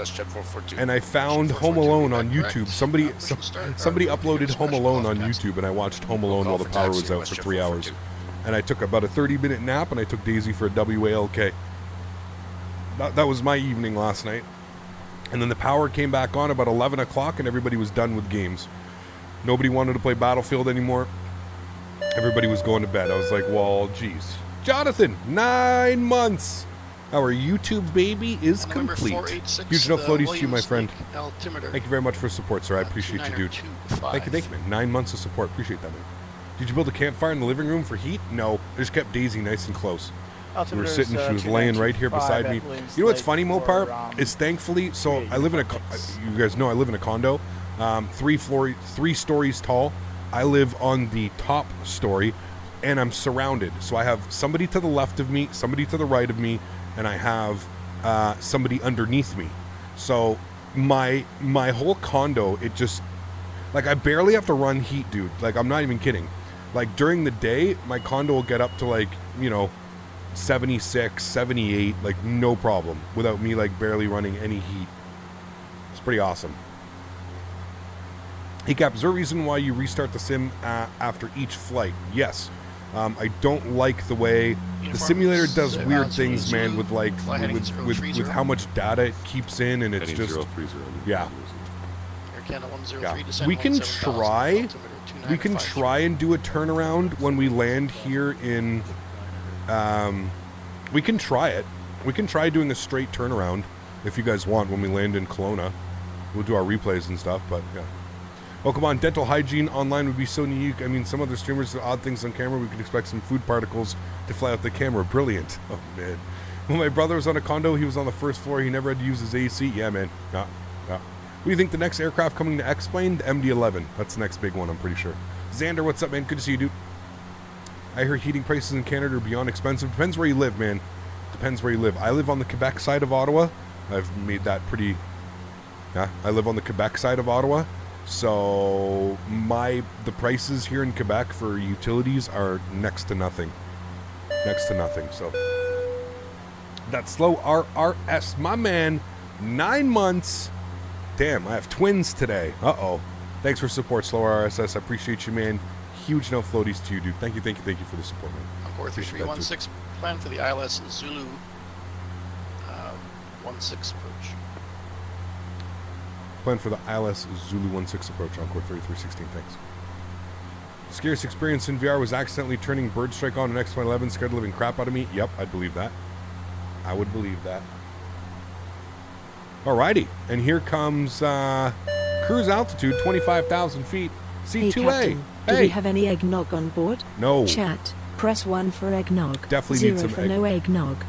And I found Home Alone on YouTube. Somebody uploaded Home Alone on YouTube, and I watched Home Alone while the power was out for 3 hours. And I took about a 30-minute nap, and I took Daisy for a WALK. That was my evening last night. And then the power came back on about 11 o'clock, and everybody was done with games. Nobody wanted to play Battlefield anymore. Everybody was going to bed. I was like, well, geez. Jonathan, 9 months. Our YouTube baby is complete. Huge enough floaties to you, my friend. Thank you very much for support, sir. I appreciate you, dude. Thank you, man. 9 months of support. Appreciate that, man. Did you build a campfire in the living room for heat? No. I just kept Daisy nice and close. We were sitting, she was laying right here beside me. You know what's funny, Mopar? Is thankfully, so I live in you guys know I live in a condo, 3 stories tall. I live on the top story, and I'm surrounded. So I have somebody to the left of me, somebody to the right of me, and I have somebody underneath me. So my whole condo, it just, like, I barely have to run heat, dude. Like, I'm not even kidding. Like, during the day, my condo will get up to, like, 76, 78, like, no problem, without me, like, barely running any heat. It's pretty awesome. Hey Cap, is there a reason why you restart the sim after each flight? Yes. I don't like the way the simulator does weird things, man, with like with how much data it keeps in, and it's just yeah. We can try and do a turnaround when we land here in. We can try it. We can try doing a straight turnaround if you guys want when we land in Kelowna. We'll do our replays and stuff, but yeah. Oh, come on. Dental hygiene online would be so unique. I mean, some other streamers do odd things on camera. We could expect some food particles to fly out the camera. Brilliant. Oh, man. When my brother was on a condo, he was on the first floor. He never had to use his AC. Yeah, man. No. What do you think the next aircraft coming to X-Plane? The MD-11. That's the next big one, I'm pretty sure. Xander, what's up, man? Good to see you, dude. I hear heating prices in Canada are beyond expensive. Depends where you live, man. Depends where you live. I live on the Quebec side of Ottawa. I've made that pretty... Yeah, I live on the Quebec side of Ottawa. So the prices here in Quebec for utilities are next to nothing. Next to nothing. So that's slow RRS, my man. 9 months. Damn, I have twins today. Uh-oh. Thanks for support, Slow RSS. I appreciate you, man. Huge no floaties to you, dude. Thank you for the support, man. Encore 3316, plan for the AlexSiu 16 approach. Plan for the AlexSiu 16 approach, Encore 3316, thanks. Scariest experience in VR was accidentally turning bird strike on an X-11, scared the living crap out of me. Yep, I'd believe that. I would believe that. Alrighty, and here comes cruise altitude, 25,000 feet, C2A. Hey, Captain, do we have any eggnog on board? No. Chat, press 1 for eggnog. Definitely 0 need some for no eggnog.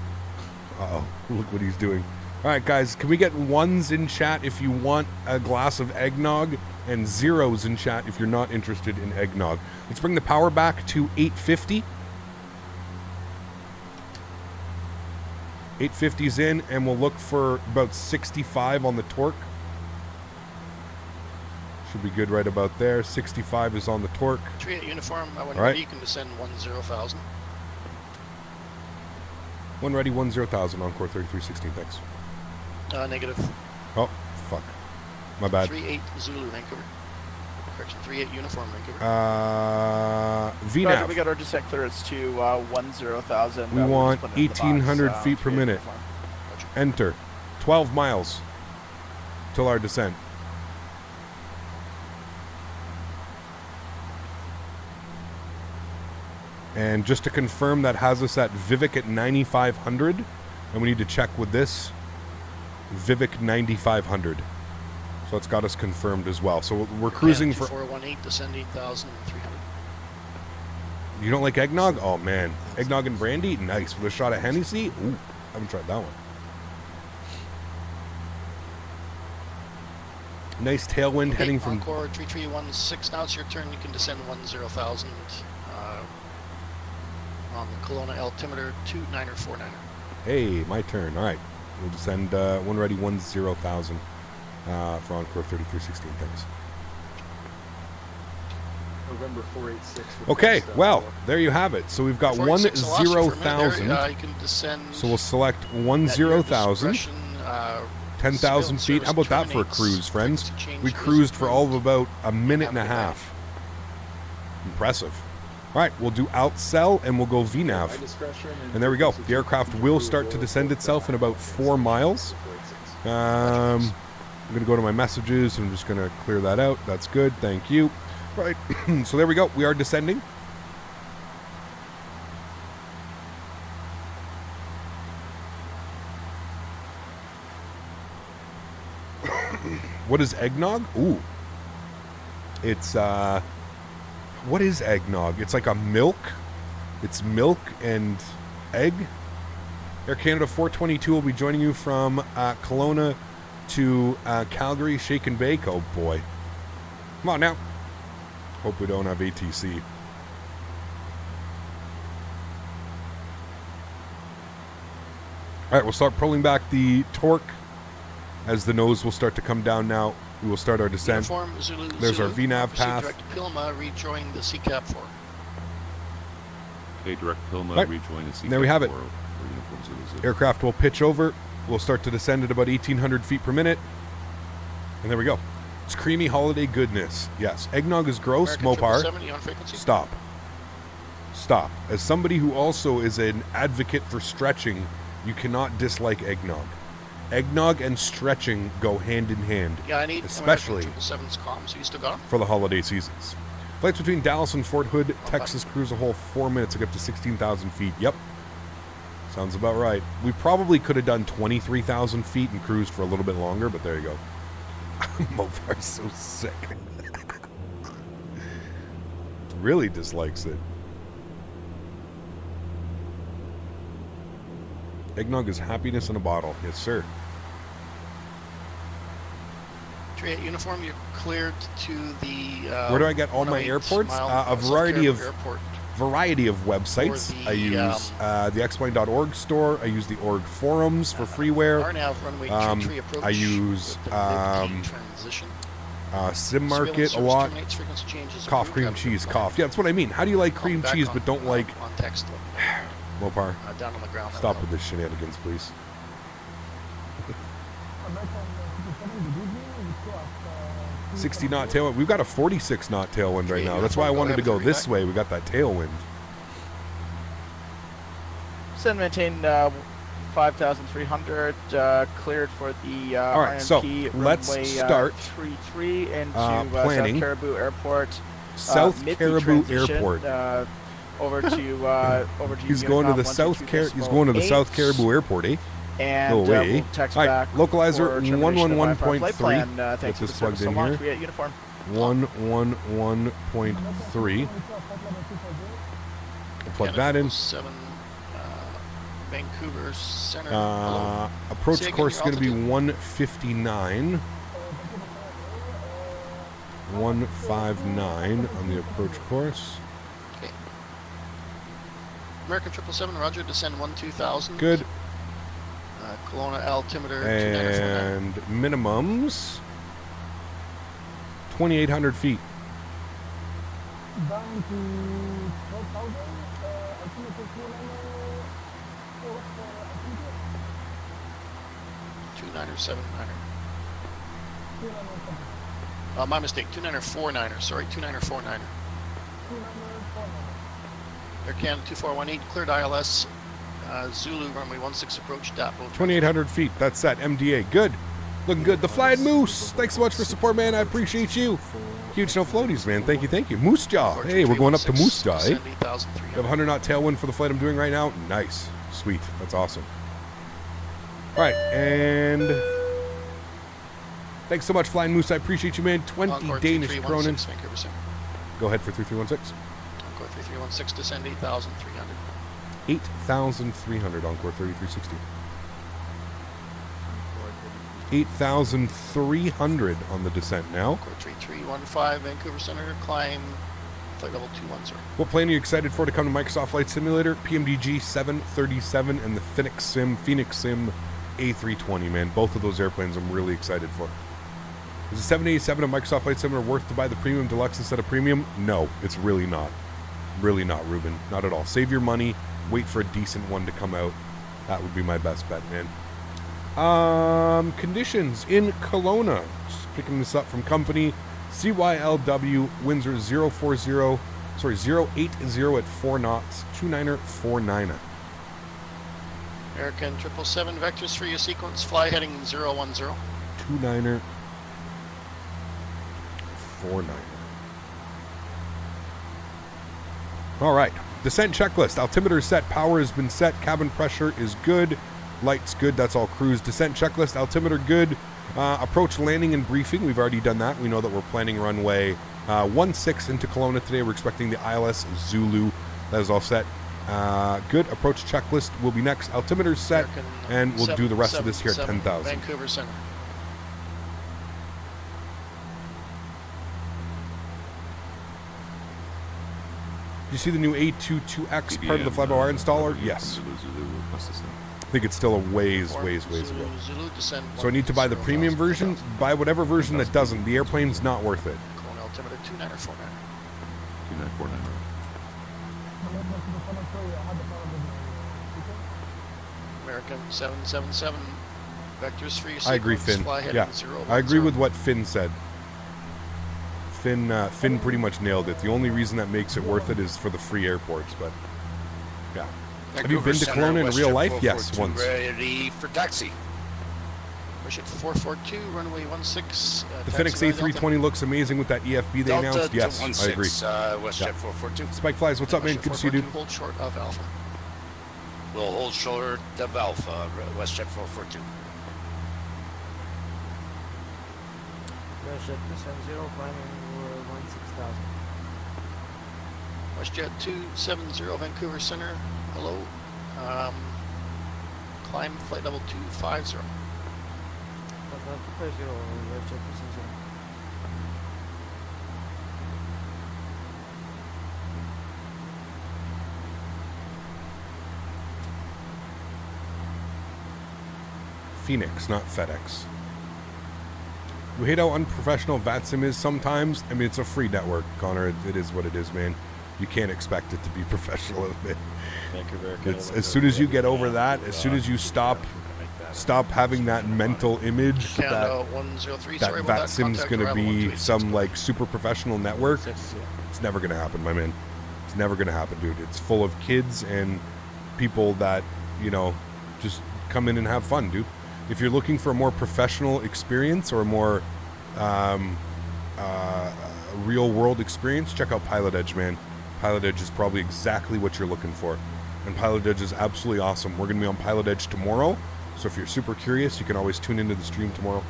Uh-oh, look what he's doing. All right, guys, can we get 1s in chat if you want a glass of eggnog, and 0s in chat if you're not interested in eggnog? Let's bring the power back to 850. 850's in, and we'll look for about 65 on the torque. Should be good right about there. 65 is on the torque. 3 uniform, when right. you can descend 10,000. 1 ready, 10,000, Encore 3316, thanks. Negative. Oh, fuck. My bad. 38 Zulu, Vancouver. Correction, 38 uniform, Vancouver. VNAV. We got our descent clearance to 10,000. We want 1,800 feet per minute. Enter. 12 miles till our descent. And just to confirm, that has us at Vivek at 9,500. And we need to check with this. Vivek 9,500. So it's got us confirmed as well. So we're cruising for... 418, descend 8,300. You don't like eggnog? Oh, man. Eggnog and brandy? Nice. With a shot of Hennessy? Ooh, I haven't tried that one. Nice tailwind heading from... Encore 3316, now it's your turn. You can descend 10,000 on the Kelowna altimeter 2949er. Hey, my turn. All right. We'll descend 1 ready, 10,000 for Encore 3316. Thanks. November 486. Okay, well, there you have it. So we've got 10,000. You can descend. So we'll select 10,000. 10,000 feet. How about that for a cruise, friends? We cruised for all of about a minute and a half. Impressive. All right, we'll do outsell and we'll go VNAV. And there we go. The aircraft will start to descend itself in about 4 miles. I'm going to go to my messages. I'm just going to clear that out. That's good. Thank you. Right. So there we go. We are descending. What is eggnog? Ooh. It's, what is eggnog? It's like a milk. It's milk and egg. Air Canada 422 will be joining you from Kelowna to Calgary, Shake and Bake. Oh boy. Come on now. Hope we don't have ATC. Alright, we'll start pulling back the torque as the nose will start to come down now. We will start our descent. Uniform, Zulu, There's Zulu. our VNAV path. Direct Pilma, rejoin the CCAP 4. Okay, direct Pilma, Right. rejoin the CCAP There we have it. 4 for Uniform Zulu, Zulu. Aircraft will pitch over. We'll start to descend at about 1,800 feet per minute. And there we go. It's creamy holiday goodness. Yes. Eggnog is gross. American Mopar. 770 on frequency. Stop. Stop. As somebody who also is an advocate for stretching, you cannot dislike eggnog. Eggnog and stretching go hand in hand. Yeah, I need especially 7's comms. So you still got 'em? for the holiday seasons. Flights between Dallas and Fort Hood, Texas cruise a whole 4 minutes to get up to 16,000 feet. Yep. Sounds about right. We probably could have done 23,000 feet and cruised for a little bit longer, but there you go. Mofar's so sick. Really dislikes it. Eggnog is happiness in a bottle. Yes, sir. Trey, at uniform, you're cleared to the... Where do I get all my airports? A variety of websites. The, I use the xplane.org store. I use the org forums for freeware. I use Sim Market a lot. Cough, cream cheese, cough. Yeah, that's what I mean. How do you like cream cheese but don't like... Mopar, down on the ground. stop with this shenanigans, please. 60 knot tailwind. We've got a 46 knot tailwind right now. That's why I wanted to go this way. We got that tailwind. Send maintain 5,300 cleared for the all right, so let's start 33 into planning. South Caribou Airport. South Caribou Airport. Over to He's going to the South Caribou Airport, eh? And no way. We'll text all right, back localizer 111.3. Get this plugged in here. 111.3. Plug that in. 7, Vancouver Center. Approach course is going to be 159. 159 on the approach course. Okay. American 777, roger, descend 12,000. Good. Kelowna altimeter and minimums 2,800 feet. Down to 12,000. 29er, 79er. My mistake. 29er, 49er. Sorry, 29er, 49er. Air Canada 2418, cleared ILS. Zulu runway 16 approach. DAP. 2,800 feet. That's set. MDA. Good. Looking good. The Flying Moose. Thanks so much for support, man. I appreciate you. Huge no floaties, man. Thank you. Thank you. Moose Jaw. Hey, we're going up to Moose Jaw, eh? We have a 100 knot tailwind for the flight I'm doing right now. Nice. Sweet. That's awesome. All right. And thanks so much, Flying Moose. I appreciate you, man. 20 Danish Cronin. Go ahead for 3316. Encore 3316, descend 8,300. 8,300, Encore 3360. 8,300 on the descent now. Encore 3315, Vancouver Center, climb flight level 210. What plane are you excited for to come to Microsoft Flight Simulator? PMDG 737 and the Phoenix Sim A320, man. Both of those airplanes I'm really excited for. Is the 787 of Microsoft Flight Simulator worth to buy the Premium Deluxe instead of Premium? No, it's really not. Really not, Ruben. Not at all. Save your money. Wait for a decent one to come out. That would be my best bet, man. Conditions in Kelowna. Just picking this up from company. CYLW, Windsor 080 at 4 knots. 29er, 49er. American 777, vectors for your sequence. Fly heading 010. 29er, 49er. All right. Descent checklist. Altimeter is set. Power has been set. Cabin pressure is good. Lights good. That's all cruise. Descent checklist. Altimeter good. Approach landing and briefing. We've already done that. We know that we're planning runway 16 into Kelowna today. We're expecting the ILS Zulu. That is all set. Good. Approach checklist will be next. Altimeter is set. And we'll do the rest of this here at 10,000. Vancouver Center. You see the new A22X part of the fly-by-wire installer? Yes. I think it's still a ways ago. So I need to buy the premium version. Buy whatever version that doesn't. The airplane's not worth it. Altimeter 29er, 49er. 2949. American 777, vectors for your sequence. I agree, Finn. Yeah, I agree with what Finn said. Finn pretty much nailed it. The only reason that makes it worth it is for the free airports, but yeah. Have you been to Kelowna in real life? Yes, once. Ready for taxi. Push it 442, runway 16. The Phoenix A320 looks amazing with that EFB they announced. Yes, I agree. WestJet 442. Spike Flies, what's up, man? Good to see you, dude. Hold short of Alpha. We'll hold shoulder to Alpha, WestJet 442. WestJet 270, climbing over 16,000. WestJet 270, Vancouver Center, hello. Climb flight level 250. WestJet 270. Phoenix, not FedEx. We hate how unprofessional VATSIM is sometimes. I mean, it's a free network, Connor. It is what it is, man. You can't expect it to be professional. It's, as soon as you get over that, as soon as you stop having that mental image that VATSIM's going to be some like super professional network, it's never going to happen, my man. It's never going to happen, dude. It's full of kids and people that, you know, just come in and have fun, dude. If you're looking for a more professional experience or a more real world experience, check out Pilot Edge, man. Pilot Edge is probably exactly what you're looking for. And Pilot Edge is absolutely awesome. We're going to be on Pilot Edge tomorrow. So if you're super curious, you can always tune into the stream tomorrow.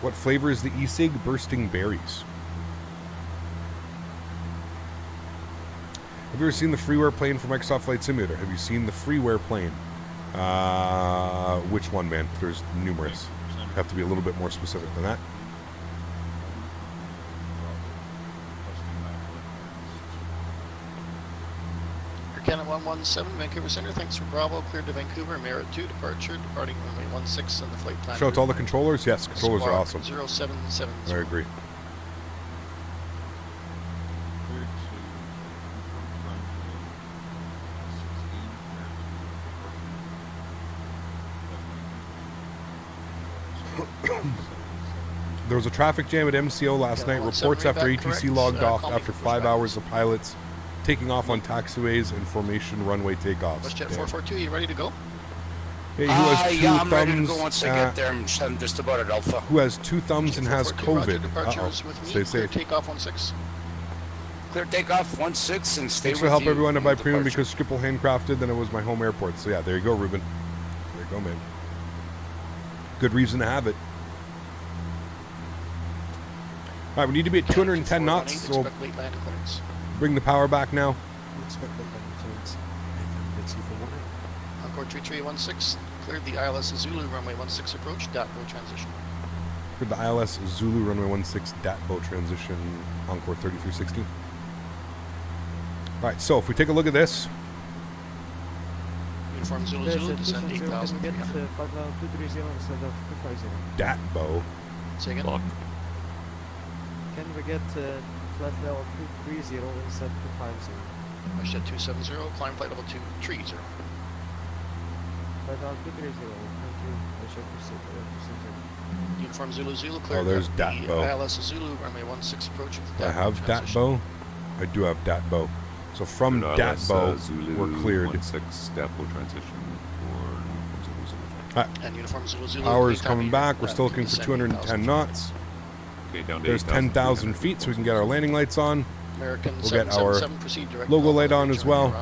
What flavor is the e-cig? Bursting berries. Have you ever seen the freeware plane from Microsoft Flight Simulator? Have you seen the freeware plane? Which one, man? There's numerous. Have to be a little bit more specific than that. Canada 117, Vancouver Center, thanks for Bravo, cleared to Vancouver, Merit 2, departure, departing runway 16 on the flight plan. Shout out to all the controllers. Yes, controllers are awesome. 0770. I agree. There was a traffic jam at MCO last night. Reports after ATC logged off after 5 hours of pilots taking off on taxiways and formation runway takeoffs. WestJet 442, you ready to go? Hey, who has two I'm thumbs? ready to go once I get there. I'm just about at Alpha. Who has two thumbs and has COVID? Stay safe. Takeoff 16. Clear takeoff 16 and stay Thanks with for help you everyone to buy premium departure. because Schiphol handcrafted, then it was my home airport. So yeah, there you go, Ruben. There you go, man. Good reason to have it. All right, we need to be at 210 knots. So bring the power back now. Encore 3316, cleared the ILS Zulu runway 16 approach, DATBO transition. For the ILS Zulu runway 16 DATBO transition, Encore 3316. All right, so if we take a look at this. Uniform Zulu Zulu, descend 8,000. DATBO. Say again? Can we get flight level 230 instead of 250? WestJet 270, climb flight level 230. Flight level 230, thank you. WestJet 270. Uniform Zulu Zulu, clear. Oh, there's DATBO. ILS Zulu, runway 16 approach. I have DATBO. I do have DATBO. So from DATBO, we're cleared. 16 DATBO transition for and Uniform Zulu Zulu. Power's coming back. We're still looking for 210 knots. Okay, down to There's 10,000 feet, so we can get our landing lights on. American We'll get our 777, proceed logo light on as well.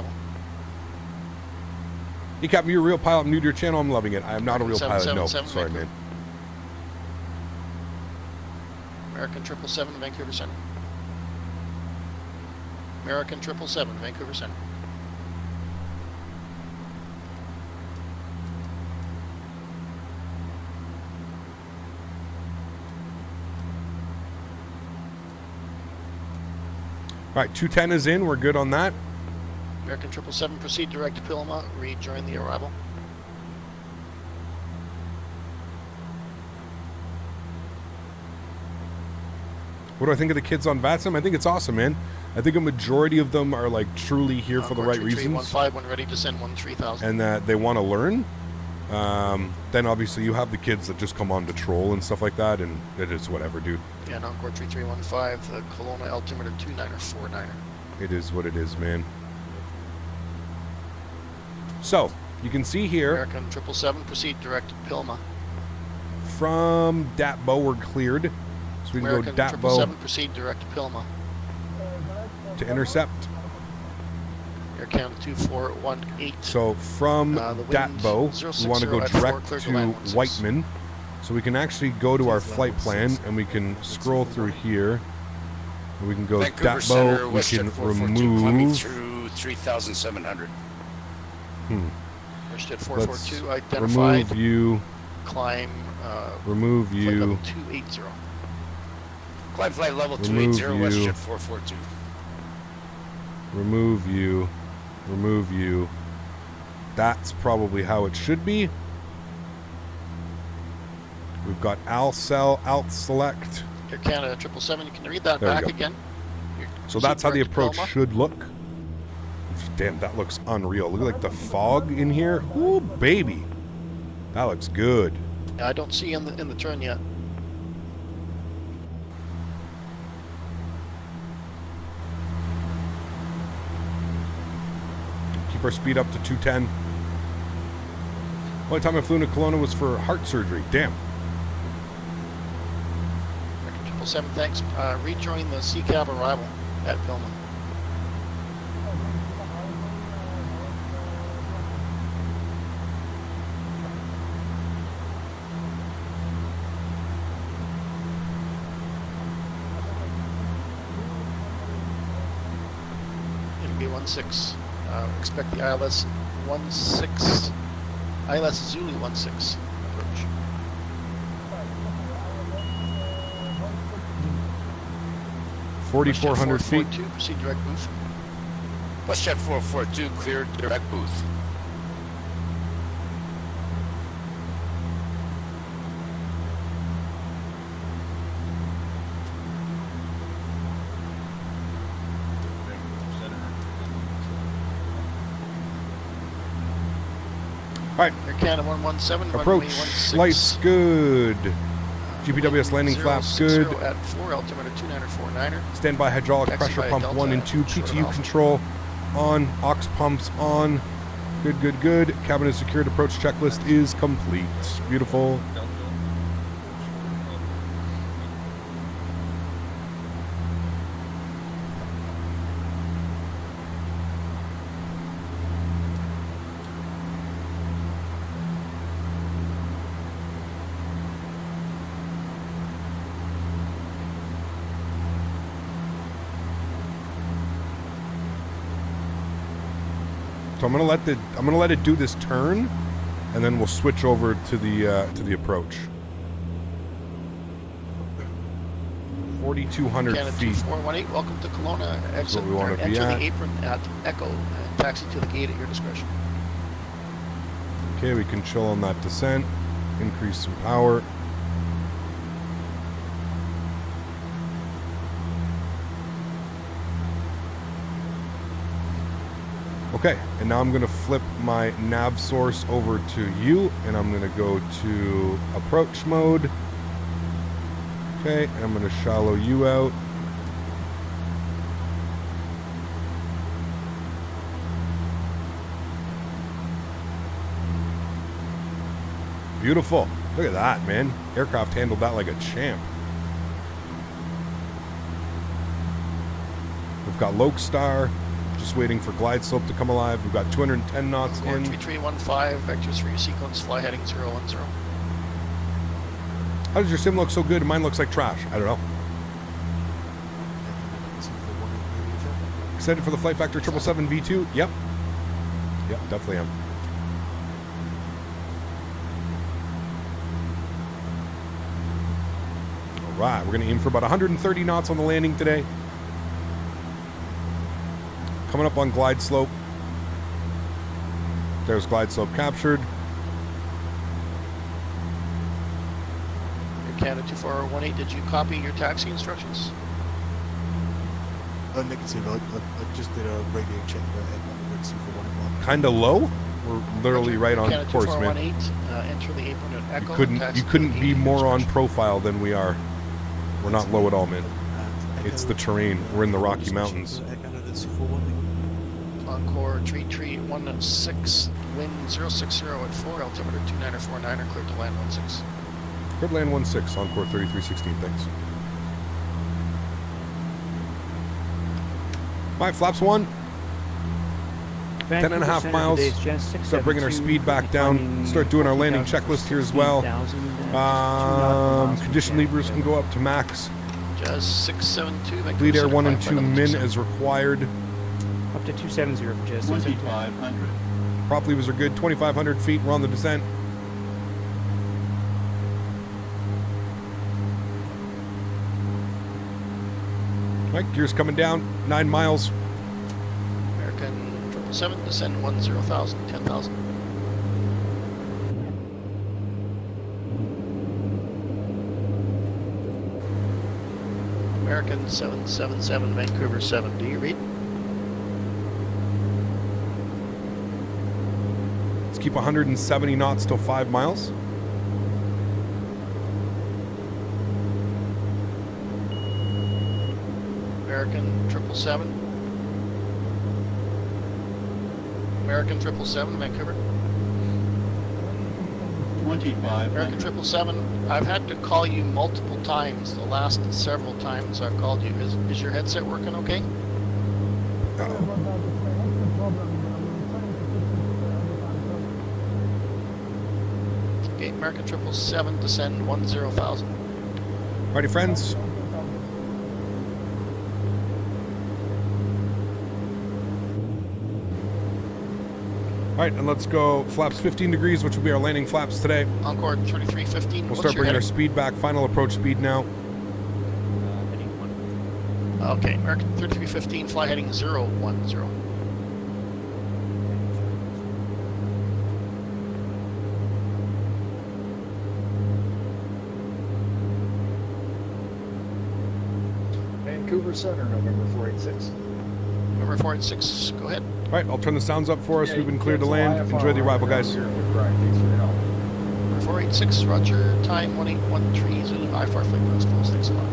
Hey, Captain, you're a real pilot. I'm new to your channel. I'm loving it. I am not a real pilot. No, sorry, man. American 777, Vancouver Center. American 777, Vancouver Center. All right, 210 is in. We're good on that. American 777, proceed direct to Pilma. Rejoin the arrival. What do I think of the kids on VATSIM? I think it's awesome, man. I think a majority of them are like truly here for the right reasons. 15 when ready to send 3000. And that they want to learn. Then obviously you have the kids that just come on to troll and stuff like that, and it is whatever, dude. Yeah, Encore 3315, the Kelowna altimeter 29er 49er. It is what it is, man. So, you can see here. American 777, proceed direct to Pilma. From DATBO, we're cleared. So we can American go DATBO 777, proceed direct to Pilma. to intercept. Air Canada 2418. So from Datbo, we want to go direct to Whiteman. So we can actually go to our flight plan and we can scroll through here. And we can go Vancouver Center, Datbo, we can climbing remove. through 3,700. WestJet Let's 442 identified. remove you. Climb. Remove flight you. level 280. Climb flight level Remove 280, you. WestJet 442. Remove you. Remove you. That's probably how it should be. We've got alt select. Air Canada 777, you can read that There we back go. again. So that's how the Direct to approach Kelowna. should look. Damn, that looks unreal. Look at like the fog in here. Ooh, baby. That looks good. Yeah, I don't see in the turn yet. Keep our speed up to 210. Only time I flew into Kelowna was for heart surgery. Damn. 777, thanks. Rejoin the C-Cab arrival at Pillman. MB16. Expect the ILS 16. ILS Zulu 16 approach. – 4,400 feet. 442, proceed direct booth. WestJet 442 cleared direct booth. All right. Air Canada 117, Approach. runway 16. Lights good. GPWS landing flaps good. At 4, altimeter 2949er. Standby hydraulic Taxi pressure by pump Delta 1 and 2. short PTU off. control on. Aux pumps on. Good, good, good. Cabin is secured. Approach checklist is complete. Beautiful. So I'm gonna let it do this turn, and then we'll switch over to the approach. 4,200 Canada feet. 2418, welcome to Kelowna. Exit what we wanna or be enter at. the apron at Echo and taxi to the gate at your discretion. Okay, we can chill on that descent. Increase some power. Okay, and now I'm going to flip my nav source over to you, and I'm going to go to approach mode. Okay, I'm going to shallow you out. Beautiful. Look at that, man. Aircraft handled that like a champ. We've got Lokestar. Just waiting for glide slope to come alive. We've got 210 knots in. 3315, vectors for your sequence, fly heading 010. How does your sim look so good and mine looks like trash? I don't know. Excited for the Flight Factor 777 V2? Yep. Yep, definitely am. All right, we're going to aim for about 130 knots on the landing today. Coming up on glide slope. There's glide slope captured. Canada 2418, did you copy your taxi instructions? Negative. I just did a radio check for Edmonton at Super 1. Kind of low. We're literally right on Canada course, man. 2418, enter the apron at Echo. You couldn't be more on profile than we are. We're not low at all, man. It's the terrain. We're in the Rocky Mountains. Encore, tree 16, wind 060 at 4, altimeter 2949er, cleared to land 16. Cleared land 16, Encore 3316, thanks. All right, flaps 1. 10.5 miles. Start bringing our speed back down. Start doing our landing checklist here as well. Condition levers can go up to max. Just 672. Bleed air 1 and 2 min as required. Up to 270 for just 2,500. Prop levers are good. 2,500 feet. We're on the descent. Right, gears coming down. 9 miles. American 777, descend 10,000, 10,000. American 777, Vancouver 7. Do you read? Let's keep 170 knots till 5 miles. American 777. American 777, Vancouver. 25. American 777. I've had to call you multiple times. The last several times I've called you. Is your headset working okay? Okay, American 777, descend 10,000. Alrighty, friends. All right, and let's go flaps 15 degrees, which will be our landing flaps today. Encore 3315. We'll start bringing our speed back. Final approach speed now. Okay, American 3315, fly heading 010. Vancouver Center, November 486. November 486, go ahead. All right, I'll turn the sounds up for us. We've been cleared to land. Enjoy the arrival, guys. Number 486, roger, time 1813, Zulu, I-4 flight grounds close, thanks a lot.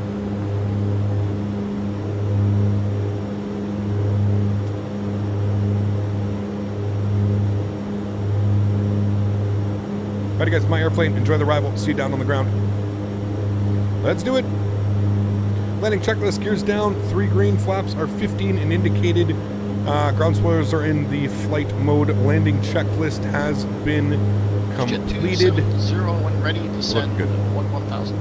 Alrighty, guys, my airplane. Enjoy the arrival. See you down on the ground. Let's do it. Landing checklist, gears down. 3 green, flaps are 15 and indicated. Ground spoilers are in the flight mode. Landing checklist has been completed. 0 when ready to send 1,000.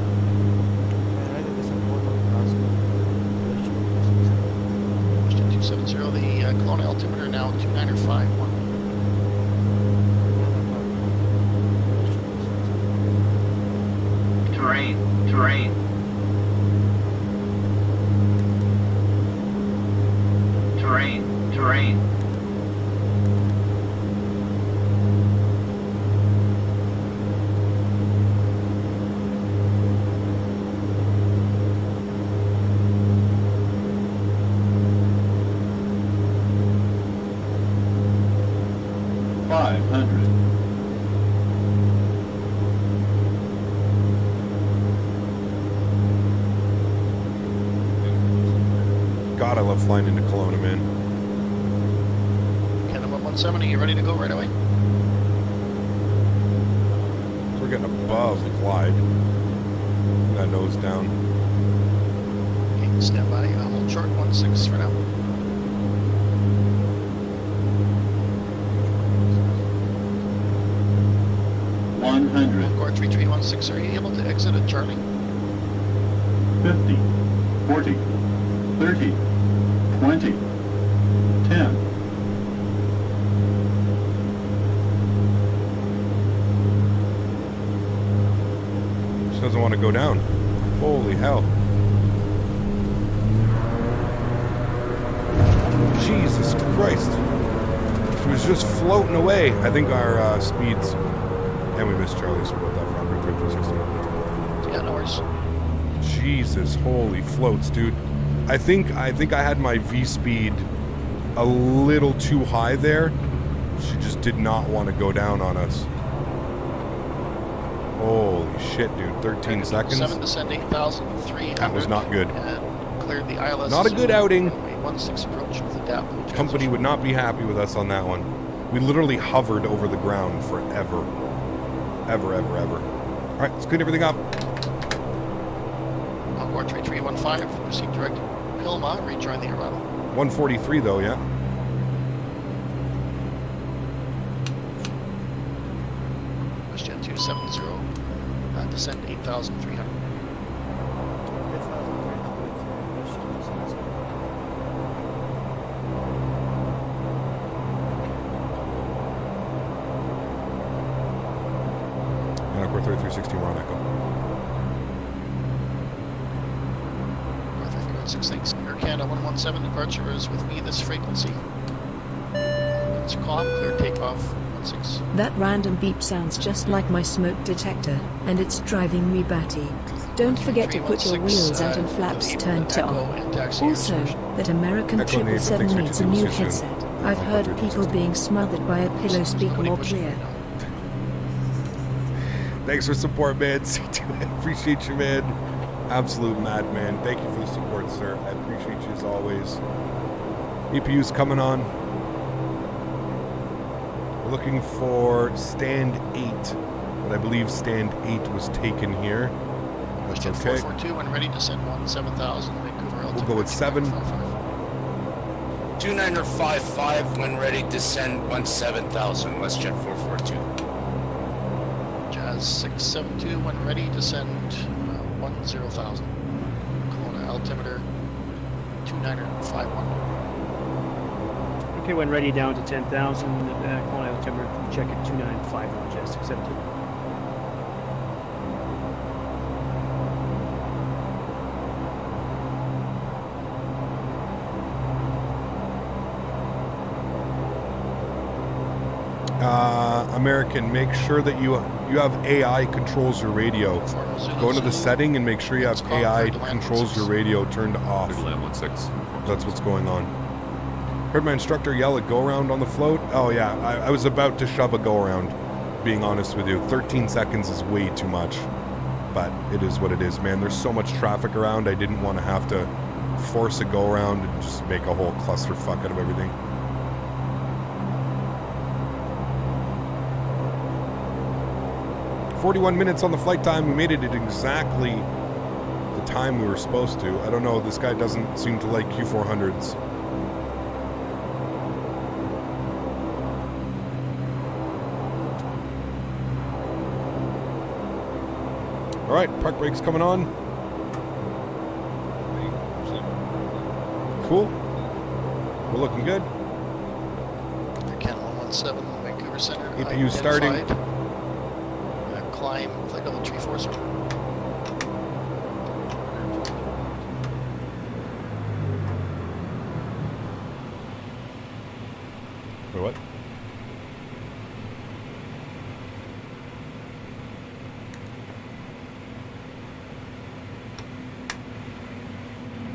Question 270, the Kelowna altimeter now 2951. Terrain. Terrain. God, I love flying into Kelowna, man. 170, you ready to go right away? We're getting above Clyde. That nose down. Okay, stand by. Hold short 16 for now. 100. Encore 3316, are you able to exit at Charlie? 50, 40, 30, 20, 10. Doesn't want to go down. Holy hell. Jesus Christ. She was just floating away. I think our speeds. And we missed Charlie, so about that front 360. Yeah, no worries. Jesus, holy floats, dude. I think I had my V speed a little too high there. She just did not want to go down on us. Holy shit, dude. 13 seconds. 7 descend 8,300. That was not good. And cleared the ILS. Not a good outing. 16 approach with the DAP. Company would not be happy with us on that one. We literally hovered over the ground forever. Ever. All right, let's clean everything up. Encore 3315, proceed direct to Pilma, rejoin the arrival. 143 though, yeah. 270, descend 8,300. And we're 3360, we're on Echo. North Vancouver 66, Air Canada 117, departure is with me this frequency. It's calm, clear takeoff, 16. That random beep sounds just like my smoke detector, and it's driving me batty. Don't forget to put your wheels out and flaps turned to off. Also, that American 777 needs a new headset. I've heard people being smothered by a pillow speak more clear. Thanks for support, man. I appreciate you, man. Absolute madman. Thank you for the support, sir. I appreciate you as always. EPU's coming on. We're looking for stand 8, but I believe stand 8 was taken here. That's okay. 442 when ready to send 7,000 Vancouver. We'll go with 7. 2955 when ready to send 17,000. WestJet 442. Jazz 672 when ready to send 10,000. Kelowna altimeter 2951. Okay, when ready down to 10,000. Kelowna altimeter check at 2951. Jazz 672. American, make sure that you have AI controls your radio. Go into the setting and make sure you have AI controls your radio turned off. That's what's going on. Heard my instructor yell at go around on the float. Oh yeah, I was about to shove a go around, being honest with you. 13 seconds is way too much, but it is what it is, man. There's so much traffic around, I didn't want to have to force a go around and just make a whole clusterfuck out of everything. "41 minutes on the flight time." We made it at exactly the time we were supposed to. I don't know, this guy doesn't seem to like Q400s. All right, park brake's coming on. Cool. We're looking good. Ken 117, Vancouver Center. EPU starting. Climb flight level 340. Wait, what?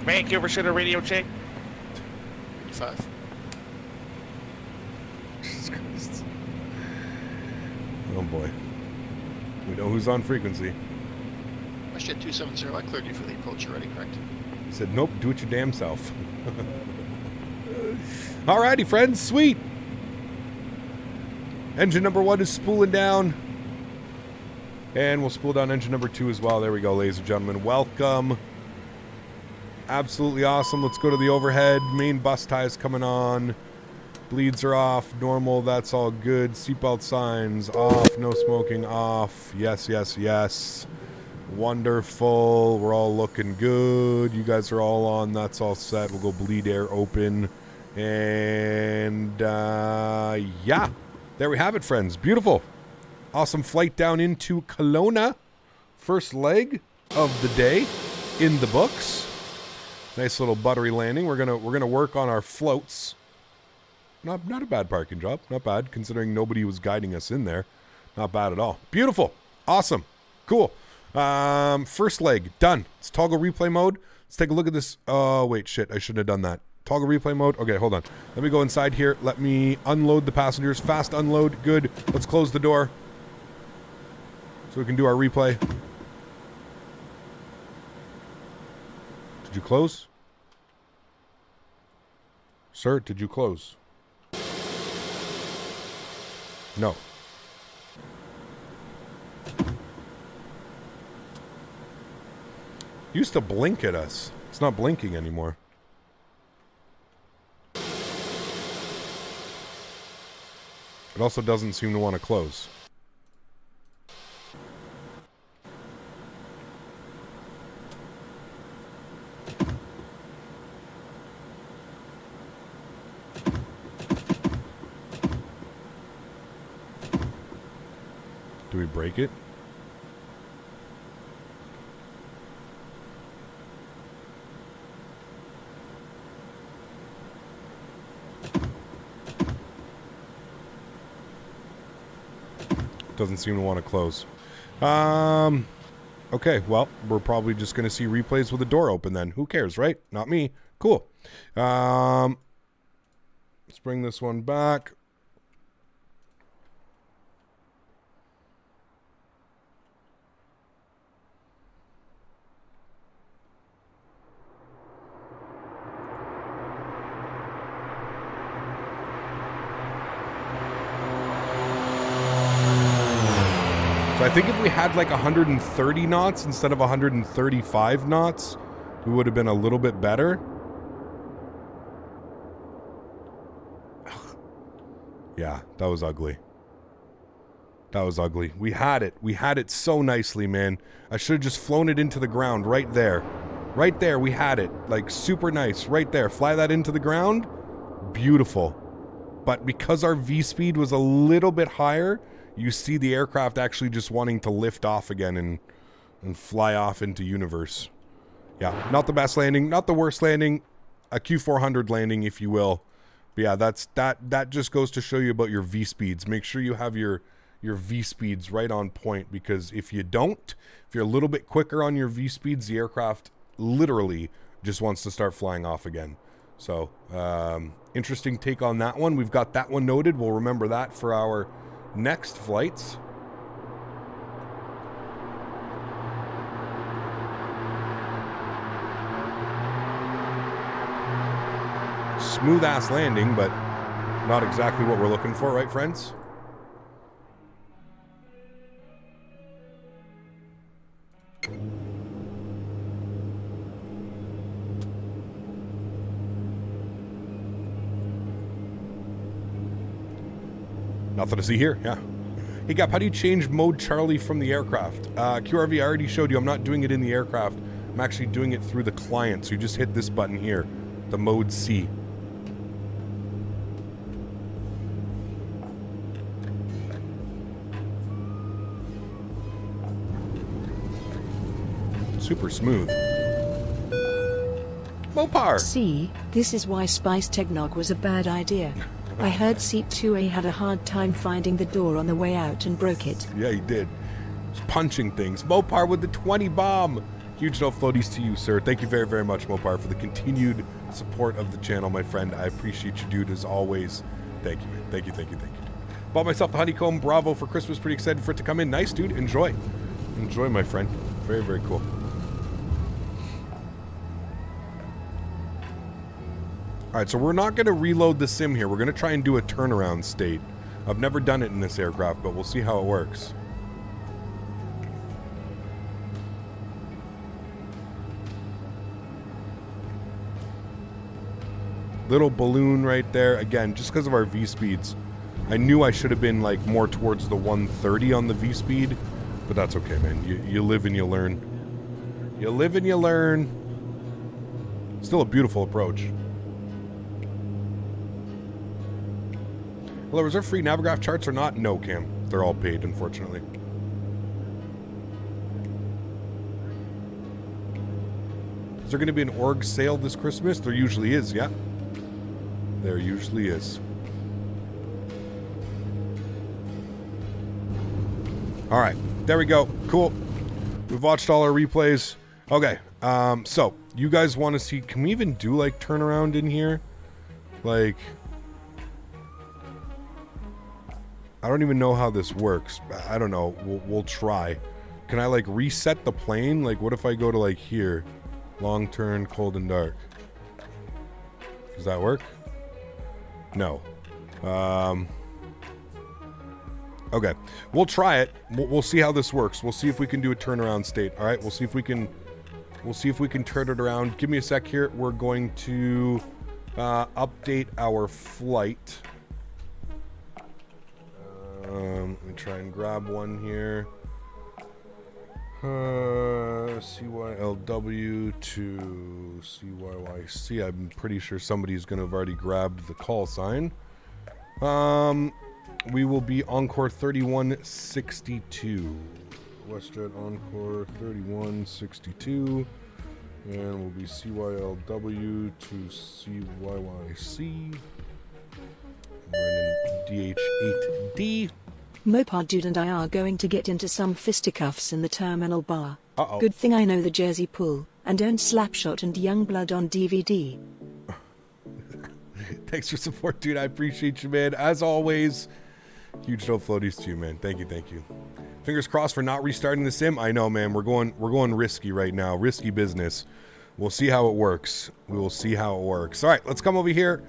Vancouver Center radio check. 55. Jesus Christ. Oh boy. We know who's on frequency. WestJet 270, I cleared you for the approach already, correct? He said, nope, do it your damn self. Alrighty, friends, sweet. Engine number 1 is spooling down. And we'll spool down engine number 2 as well. There we go, ladies and gentlemen. Welcome. Absolutely awesome. Let's go to the overhead. Main bus ties coming on. Bleeds are off. Normal, that's all good. Seatbelt signs off. No smoking off. Yes, yes, yes. Wonderful. We're all looking good. You guys are all on. That's all set. We'll go bleed air open. And, yeah. There we have it, friends. Beautiful. Awesome flight down into Kelowna. First leg of the day in the books. Nice little buttery landing. We're gonna work on our floats. Not a bad parking job. Not bad, considering nobody was guiding us in there. Not bad at all. Beautiful. Awesome. Cool. First leg, done. Let's toggle replay mode. Let's take a look at this. Oh, wait, shit. I shouldn't have done that. Toggle replay mode. Okay, hold on. Let me go inside here. Let me unload the passengers. Fast unload. Good. Let's close the door so we can do our replay. Did you close? Sir, did you close? No. Used to blink at us. It's not blinking anymore. It also doesn't seem to want to close. Do we break it? Doesn't seem to want to close. Okay, well, we're probably just going to see replays with the door open then. Who cares, right? Not me. Cool. Let's bring this one back. So I think if we had like 130 knots instead of 135 knots, we would have been a little bit better. Yeah, that was ugly. That was ugly. We had it. We had it so nicely, man. I should have just flown it into the ground right there. Right there, we had it. Like, super nice. Right there. Fly that into the ground. Beautiful. But because our V-speed was a little bit higher, you see the aircraft actually just wanting to lift off again and fly off into universe. Yeah, not the best landing, not the worst landing. A Q400 landing, if you will. But yeah, that just goes to show you about your V-speeds. Make sure you have your V-speeds right on point, because if you don't, if you're a little bit quicker on your V-speeds, the aircraft literally just wants to start flying off again. So, interesting take on that one. We've got that one noted. We'll remember that for our next flights. Smooth ass landing, but not exactly what we're looking for, right, friends? Nothing to see here, yeah. Hey Gap, how do you change mode Charlie from the aircraft? QRV, I already showed you, I'm not doing it in the aircraft. I'm actually doing it through the client, so you just hit this button here, the mode C. Super smooth. Mopar! See, this is why Spice Technog was a bad idea. I heard Seat 2A had a hard time finding the door on the way out and broke it. Yeah, he did. He's punching things. Mopar with the 20 bomb. Huge no floaties to you, sir. Thank you very, very much, Mopar, for the continued support of the channel, my friend. I appreciate you, dude, as always. Thank you, man. Thank you, thank you, thank you. Bought myself the Honeycomb Bravo for Christmas. Pretty excited for it to come in. Nice, dude. Enjoy. Enjoy, my friend. Very, very cool. Alright, so we're not going to reload the sim here. We're going to try and do a turnaround state. I've never done it in this aircraft, but we'll see how it works. Little balloon right there. Again, just because of our V-speeds. I knew I should have been like more towards the 130 on the V-speed, but that's okay, man. You live and you learn. You live and you learn. Still a beautiful approach. Hello, is there free Navigraph charts or not? No, Cam. They're all paid, unfortunately. Is there going to be an org sale this Christmas? There usually is, yeah. There usually is. All right, there we go. Cool. We've watched all our replays. Okay, so you guys want to see, can we even do like turnaround in here? Like, I don't even know how this works. I don't know. We'll try. Can I like reset the plane? Like, what if I go to like here? Long turn, cold and dark. Does that work? No. Okay. We'll try it. We'll see how this works. We'll see if we can do a turnaround state. All right. We'll see if we can turn it around. Give me a sec here. We're going to update our flight. Let me try and grab one here. CYLW to CYYC. I'm pretty sure somebody's going to have already grabbed the call sign. we will be Encore 3162. WestJet Encore 3162. And we'll be CYLW to CYYC. We're in DH8D. Mopar Dude and I are going to get into some fisticuffs in the terminal bar. Uh-oh. Good thing I know the Jersey pool, and own Slapshot and Youngblood on DVD. Thanks for support, dude. I appreciate you, man. As always, huge no floaties to you, man. Thank you, thank you. Fingers crossed for not restarting the sim. I know, man. We're going risky right now. Risky business. We'll see how it works. We will see how it works. All right, let's come over here.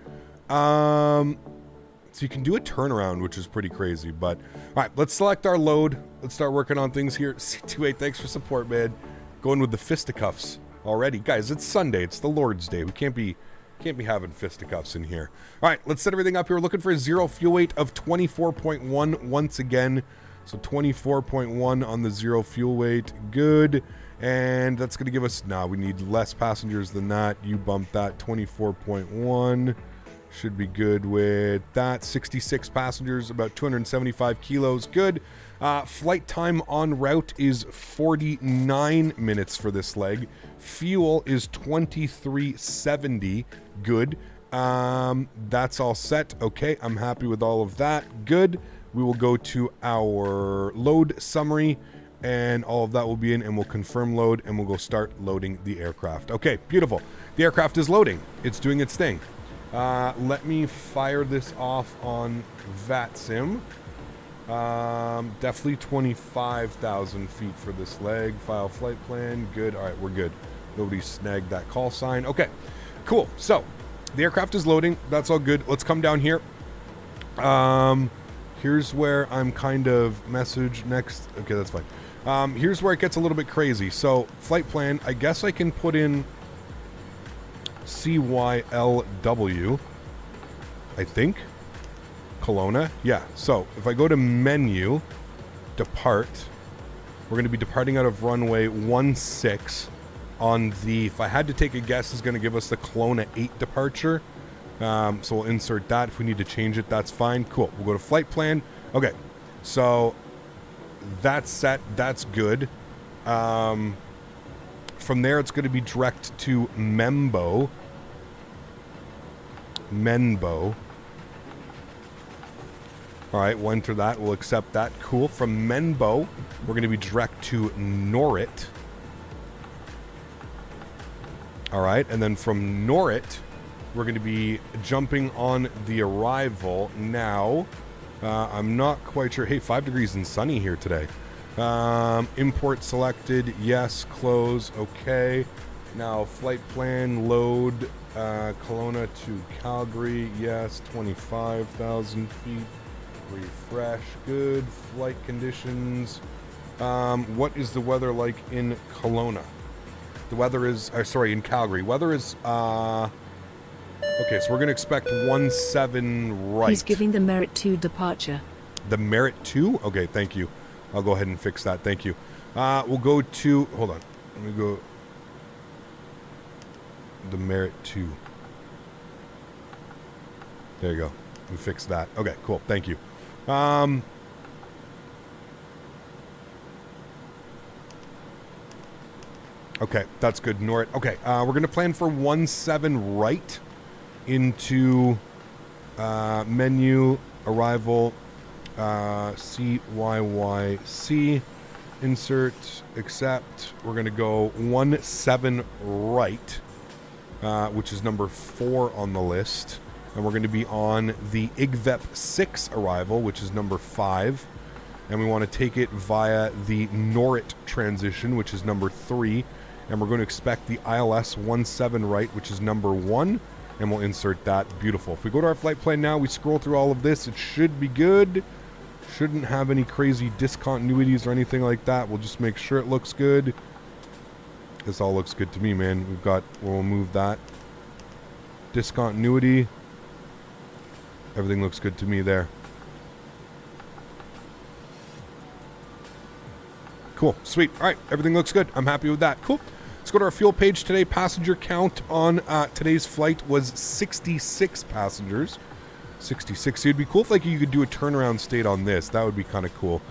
So you can do a turnaround, which is pretty crazy. But all right, let's select our load. Let's start working on things here. C28, thanks for support, man. Going with the fisticuffs already, guys. It's Sunday. It's the Lord's Day. We can't be having fisticuffs in here. All right, let's set everything up here. We're looking for a zero fuel weight of 24.1 once again. So 24.1 on the zero fuel weight. Good. And that's going to give us, we need less passengers than that. You bump that. 24.1. Should be good with that. 66 passengers, about 275 kilos. Good. Flight time en route is 49 minutes for this leg. Fuel is 2370. Good. That's all set. Okay, I'm happy with all of that. Good. We will go to our load summary, and all of that will be in, and we'll confirm load, and we'll go start loading the aircraft. Okay, beautiful. The aircraft is loading. It's doing its thing. Let me fire this off on VATSIM. Definitely 25,000 feet for this leg. File flight plan. Good. All right, we're good. Nobody snagged that call sign. Okay, cool. So the aircraft is loading. That's all good. Let's come down here. Here's where I'm kind of message next. Okay, that's fine. Here's where it gets a little bit crazy. So flight plan, I guess I can put in CYLW, I think. Kelowna. Yeah, so if I go to menu, depart, we're going to be departing out of runway 16 on the, if I had to take a guess, is going to give us the Kelowna 8 departure. So we'll insert that. If we need to change it, that's fine. Cool. We'll go to flight plan. Okay, so that's set. That's good. From there, it's going to be direct to Menbo. All right, we'll enter that. We'll accept that. Cool. From Menbo, we're going to be direct to Norrit. All right, and then from Norrit, we're going to be jumping on the arrival now. I'm not quite sure. Hey, 5 degrees and sunny here today. Import selected. Yes. Close. Okay. Now flight plan. Load. Kelowna to Calgary. Yes. 25,000 feet. Refresh. Good. Flight conditions. What is the weather like in Kelowna? The weather is, in Calgary. Weather is, okay, so we're going to expect 17 right. He's giving the Merit 2 departure. The Merit 2? Okay, thank you. I'll go ahead and fix that. Thank you. We'll go to, hold on. Let me go. The Merit 2. There you go. We fixed that. Okay, cool. Thank you. Okay, that's good. Norrit. Okay, we're going to plan for 17 right into menu, arrival, CYYC, insert, accept. We're going to go 17 right, which is number 4 on the list. And we're going to be on the IGVEP 6 arrival, which is number 5. And we want to take it via the Norrit transition, which is number 3. And we're going to expect the ILS 17 right, which is number 1. And we'll insert that. Beautiful. If we go to our flight plan now, we scroll through all of this. It should be good. Shouldn't have any crazy discontinuities or anything like that. We'll just make sure it looks good. This all looks good to me, man. We'll move that. Discontinuity. Everything looks good to me there. Cool. Sweet. All right. Everything looks good. I'm happy with that. Cool. Let's go to our fuel page today. Passenger count on today's flight was 66 passengers. 66. It'd be cool if like you could do a turnaround state on this. That would be kind of cool.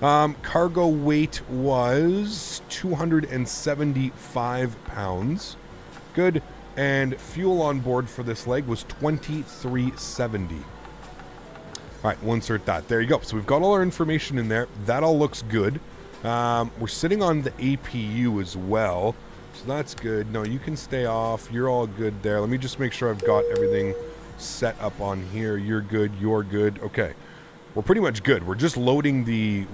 Cargo weight was 275 pounds. Good. And fuel on board for this leg was 2370. All right, we'll insert that. There you go. So we've got all our information in there. That all looks good. We're sitting on the APU as well. So that's good. No, you can stay off. You're all good there. Let me just make sure I've got everything set up on here. You're good. You're good. Okay. We're pretty much good. We're just loading the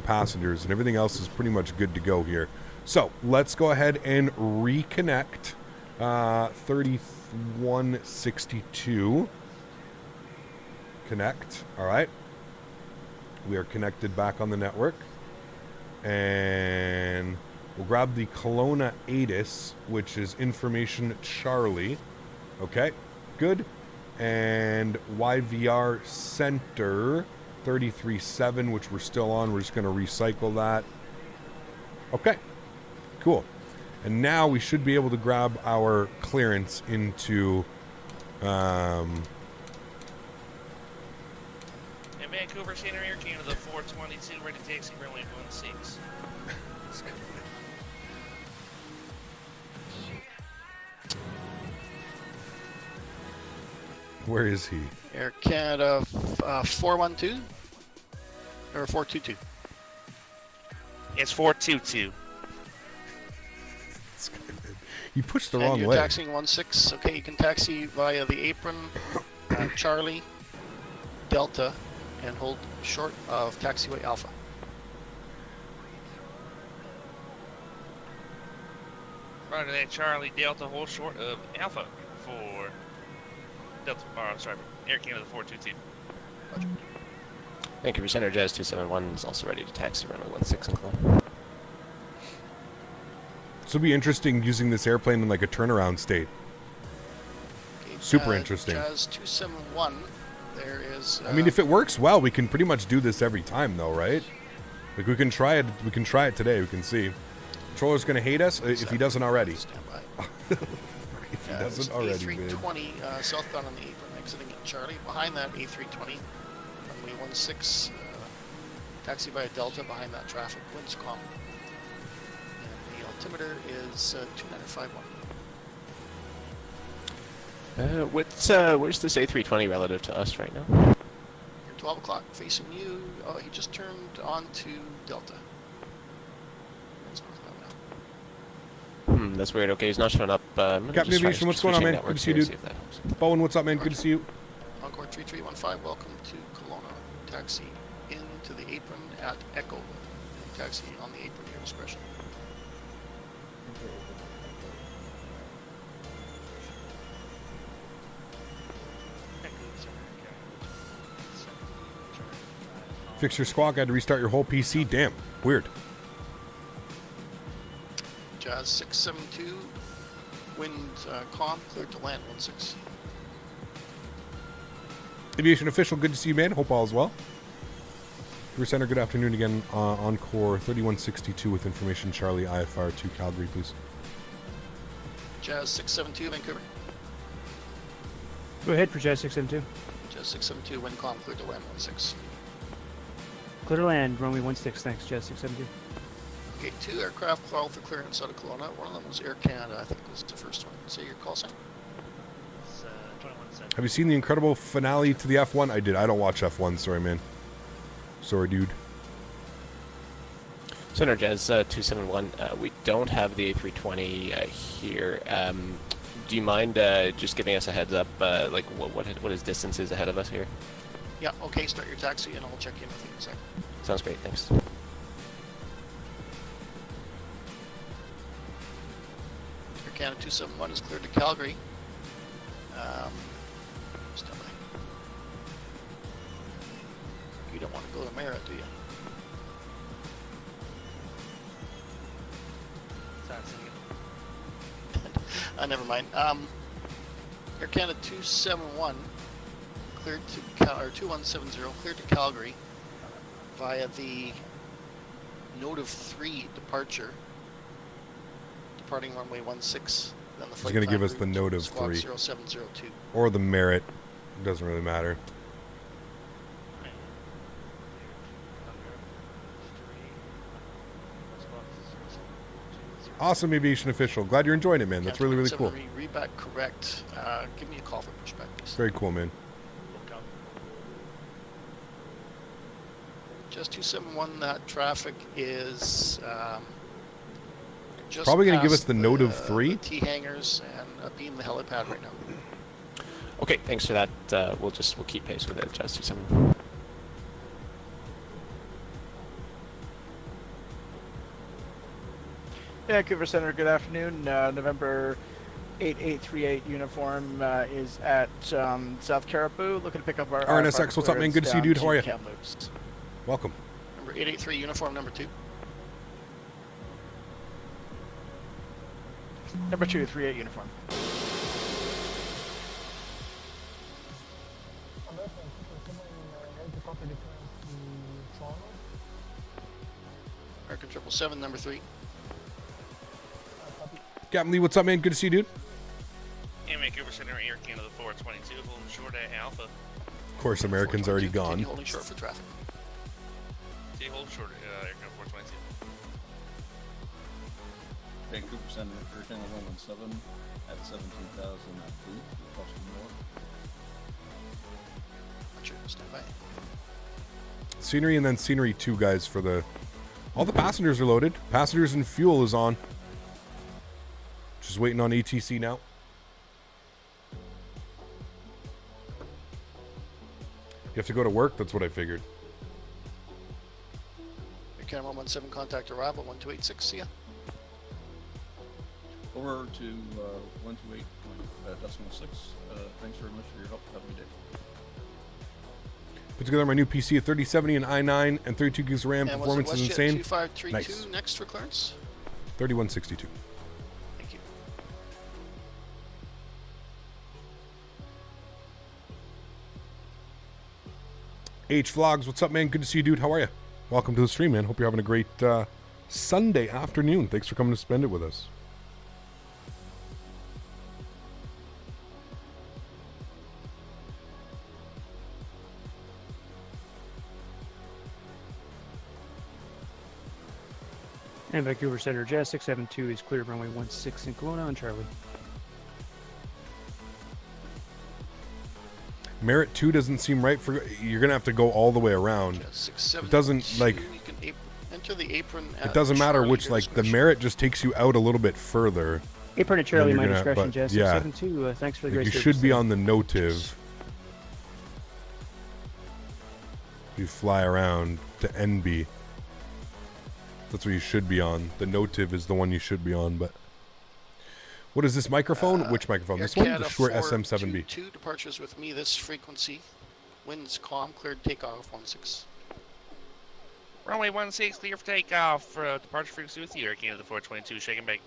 passengers, and everything else is pretty much good to go here. So let's go ahead and reconnect. 3162. Connect. All right. We are connected back on the network, and we'll grab the Kelowna ATIS, which is information Charlie. Okay. Good. And YVR Center 33.7, which we're still on. We're just going to recycle that. Okay, cool. And now we should be able to grab our clearance into... In Vancouver, Center Air Canada, the 422, ready to taxi, runway 16. Where is he? Air Canada 412 or 422? It's 422. You pushed the and wrong you're way. Taxiing 16. Okay, you can taxi via the apron, Charlie, Delta, and hold short of taxiway Alpha. Roger that, Charlie, Delta, hold short of Alpha for Delta, sorry, Air Canada 422. Roger. Vancouver Center, Jazz 271 is also ready to taxi runway 16 in Kelowna. So it'll be interesting using this airplane in like a turnaround state. Okay, Super interesting. Jazz 271, there is... I mean, if it works well, we can pretty much do this every time, though, right? Like, we can try it. We can try it today. We can see. Controller's going to hate us if he doesn't already. Stand by. If he doesn't already, man. A320 southbound on the apron exiting at Charlie. Behind that, A320, runway 16, taxi via Delta behind that traffic, winds calm. And the altimeter is 2951. Where's this A320 relative to us right now? You're 12 o'clock, facing you. Oh, he just turned on to Delta. That's weird. Okay, he's not showing up. Captain Aviation, what's going on, man? Good to see you, dude. Bowen, what's up, man? Good to see you. Encore 3315, welcome to Kelowna. Taxi into the apron at Echo. Taxi on the apron, your discretion. Fix your squawk. I had to restart your whole PC. Damn. Weird. Jazz 672, wind calm, cleared to land 16. Aviation official, good to see you, man. Hope all is well. Vancouver Center, good afternoon again. Encore 3162 with information Charlie, IFR to Calgary, please. Jazz 672, Vancouver. Go ahead for Jazz 672. Jazz 672, wind calm, cleared to land 16. Clear to land, runway 16, thanks, Jazz 672. Okay, 2 aircraft call for clearance out of Kelowna. One of them was Air Canada, I think was the first one. Say your call sign. It's 21-7. Have you seen the incredible finale to the F1? I did. I don't watch F1. Sorry, man. Sorry, dude. Center Jazz 271. We don't have the A320 here. Do you mind just giving us a heads up, like what his distance is ahead of us here? Yeah, okay, start your taxi and I'll check in with you in a second. Sounds great, thanks. Air Canada 271 is cleared to Calgary. Stand by. You don't want to go to Merritt, do you? Never mind. Air Canada 271 cleared to 2170 cleared to Calgary via the Note of 3 departure, departing runway 16. Then the He's flight going to give plan us the route Note of squawk 3 0702. or the Merit. It doesn't really matter. Awesome aviation official. Glad you're enjoying it, man. That's really, really cool. Read back correct. Give me a call for pushback, please. Very cool, man. Just 271, that traffic is just probably going to give us past the note of 3. The T-hangers and being the helipad right now. Okay, thanks for that. We'll keep pace with it. Just 271. Vancouver Center, good afternoon. November 8838 uniform is at South Caribou. Looking to pick up our RNSX, what's up, man? Good to see you, dude. How are you? Kamloops. Welcome. Number 883, uniform number 2. Number 238 uniform. American 777, number 3. Captain Lee, what's up, man? Good to see you, dude. And Vancouver Center, Air Canada 422, holding short at Alpha. Of course, American's already gone. Holding short for traffic. Hold short, Air Canada 422. Vancouver Center, Air Canada 117 at 17,000 at feet. Costing more. Roger, stand by. Scenery and then scenery 2, guys, for the... All the passengers are loaded. Passengers and fuel is on. Just waiting on ATC now. You have to go to work? That's what I figured. Air Canada 117, contact arrival 1286, see ya. Over to 128.6. Thanks very much for your help. Have a good day. Put together my new PC at 3070 and i9 and 32 gigs of RAM. And Performance is insane. 2532 Nice. next for clearance. 3162. Thank you. H Vlogs, what's up, man? Good to see you, dude. How are you? Welcome to the stream, man. Hope you're having a great Sunday afternoon. Thanks for coming to spend it with us. And Vancouver Center, Jazz 672 is clear of runway 16 in Kelowna on Charlie. Merit 2 doesn't seem right for... You're going to have to go all the way around. It doesn't, like... You can enter the apron It doesn't matter which, like, the Merit just takes you out a little bit further. Apron at Charlie, my discretion, but, Jazz yeah, 672. Thanks for the like great you service should be today. on the notive. You fly around to NB. That's what you should be on. The notive is the one you should be on, but... What is this microphone? Which microphone? This one? The Shure SM7B. 2 departures with me this frequency. Winds calm, cleared takeoff 16. Runway 16, clear for takeoff for departure frequency with you, Air Canada 422, shake and bake.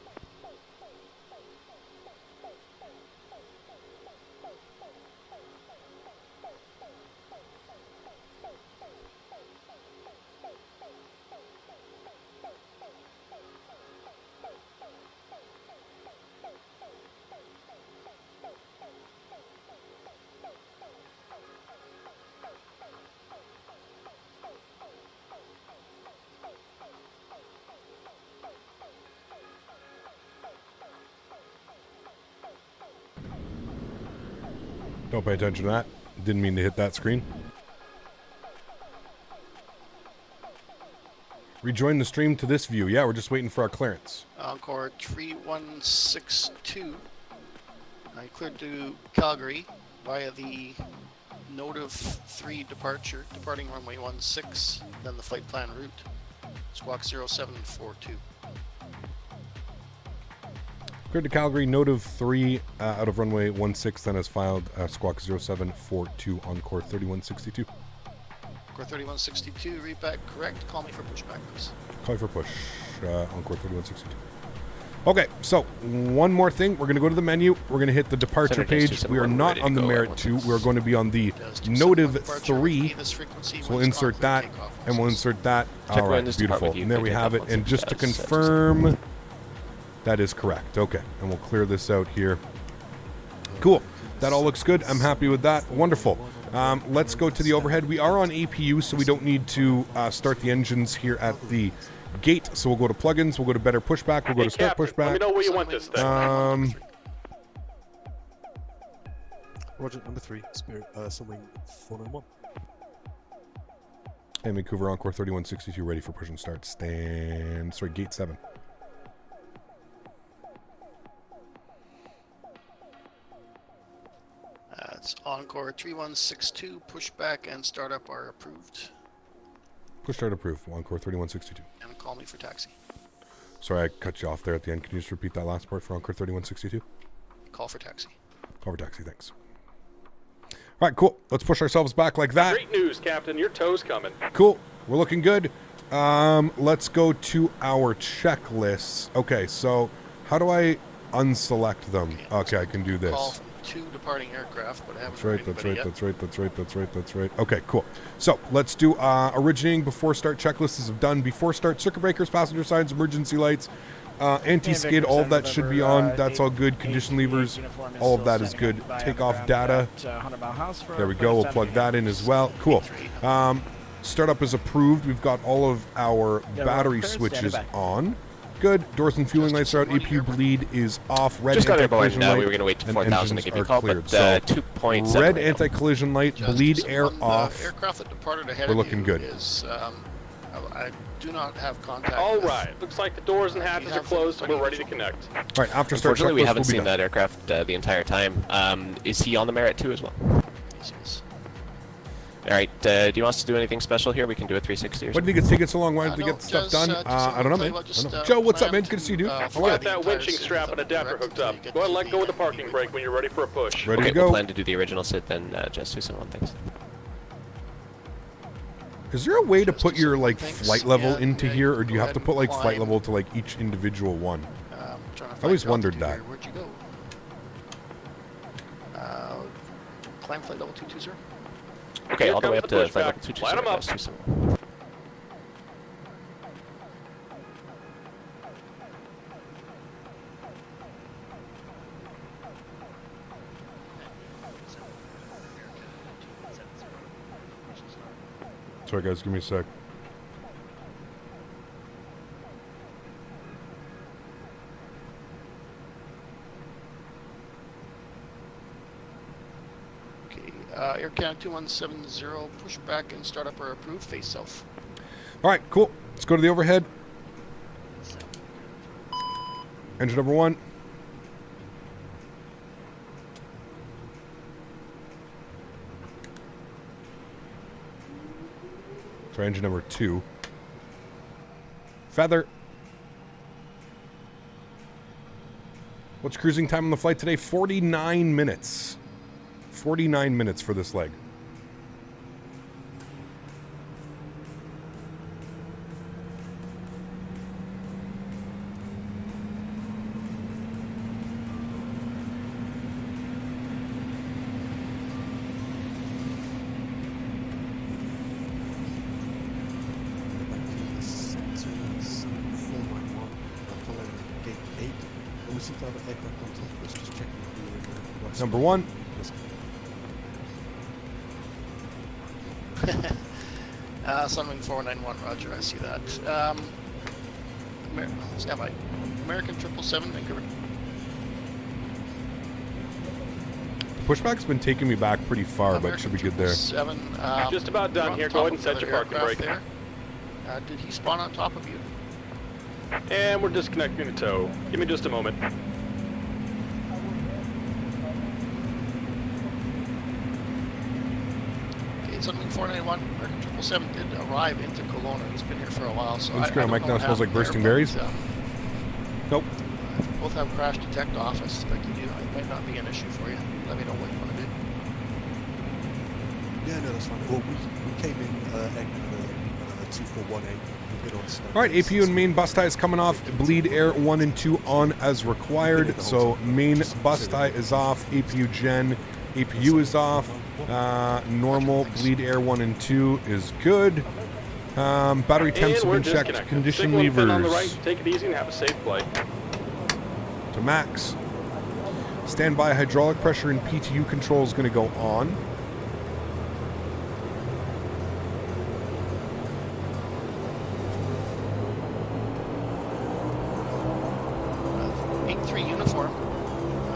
Don't pay attention to that. Didn't mean to hit that screen. Rejoin the stream to this view. Yeah, we're just waiting for our clearance. Encore 3162. I cleared to Calgary via the Notive 3 departure, departing runway 16, then the flight plan route. Squawk 0742. Cleared to Calgary, Notive 3 out of runway 16, then has filed squawk 0742 Encore 3162. Encore 3162, read back correct. Call me for pushback, please. Call for push, Encore 3162. Okay, so one more thing. We're going to go to the menu. We're going to hit the departure page. We are not on the Merit 2. We're going to be on the Notive 3. So we'll insert that, and we'll insert that. All right, beautiful. And there we have it. And just to confirm, that is correct. Okay, and we'll clear this out here. Cool. That all looks good. I'm happy with that. Wonderful. Let's go to the overhead. We are on APU, so we don't need to start the engines here at the gate. So we'll go to plugins. We'll go to better pushback. We'll go to start Captain, pushback. Let me know where you want this thing. Roger, number 3, Spirit, Sunwing 491. And Vancouver Encore 3162 ready for push and start. Gate 7. It's Encore 3162, pushback and startup are approved. Push start approved. Encore 3162. And call me for taxi. Sorry, I cut you off there at the end. Can you just repeat that last part for Encore 3162? Call for taxi. Call for taxi, thanks. All right, cool. Let's push ourselves back like that. Great news, Captain. Your tow's coming. Cool. We're looking good. Let's go to our checklists. Okay, so how do I unselect them? Okay, I can do this. Call from 2 departing aircraft, but I haven't That's right, heard that's anybody right, yet. that's right, that's right, that's right, that's right. Okay, cool. So let's do originating before start checklists have done before start. Circuit breakers, passenger signs, emergency lights, anti-skid, all of that should be on. That's all good. Condition levers, all of that is good. Takeoff data. There we go. We'll plug that in as well. Cool. Startup is approved. We've got all of our battery switches on. Good. Doors and fueling lights are out. APU bleed is off. Red Just got anti-collision airborne. light. We were going to wait to and 4,000 to engines give you a are call, cleared. but So 2.7. red anti-collision light, bleed air off. Aircraft that departed ahead We're of looking you good. Is, I do not have contact. All with- right. Looks like the doors and hatches are closed, and we're ready to connect. All right, after start Unfortunately, we checklist haven't will be seen done. that aircraft the entire time. Is he on the Merit too as well? Yes. All right. Do you want us to do anything special here? We can do a 360 or Why something. do you think it's taking so long? Why did they no, get stuff just, done? just I don't know, man. just, I don't know. Joe, what's up, man? Good to see you, dude. plan How We are got you? that winching strap and adapter hooked up. Go ahead and let go of the parking brake when you're ready for a push. Ready Okay, to go. we'll plan to do the original sit then, just 271, thanks. Is there a way to put your like Thanks. flight level Yeah, into yeah, here, you or do you go have to ahead put and like flight climb. level to like each individual one? Trying to I always find wondered altitude that. here. Where'd you go? Climb flight level 220. Okay, Here all the way comes up the to flight level pushback. Light 'em up. 271. Sorry, guys, give me a sec. Okay, Air Canada 2170, pushback and startup are approved, face south. All right, cool. Let's go to the overhead. Engine number 1. Try engine number 2. Feather. What's cruising time on the flight today? 49 minutes. 49 minutes for this leg. Number 1. Sunwing 491, roger, I see that. Stand by. American 777, Vancouver. Pushback's been taking me back pretty far, but it should be good there. 777, Just about done on here. top Go ahead of and set the your parking aircraft brake. there. Did he spawn on top of you? And we're disconnecting the tow. Give me just a moment. Okay, Sunwing 491, American 777 did arrive into Kelowna. He's been here for a while, so Instagram I don't mic know now what smells like happened bursting there, berries. but, Nope. both have crash detect off. I suspect you do. It might not be an issue for you. Let me know what you want to do. Yeah, no, that's fine. Well, we came in Edmonton 2418. We've been on All right, APU and main bus tie is coming off. Bleed air 1 and 2 on as required. So main bus tie is off. APU gen, APU is off. Normal bleed air 1 and 2 is good. Battery temps have And we're been checked. disconnected. Condition Signal and fin on the levers right. Take it easy and have a safe flight. to max. Standby hydraulic pressure and PTU control is going to go on.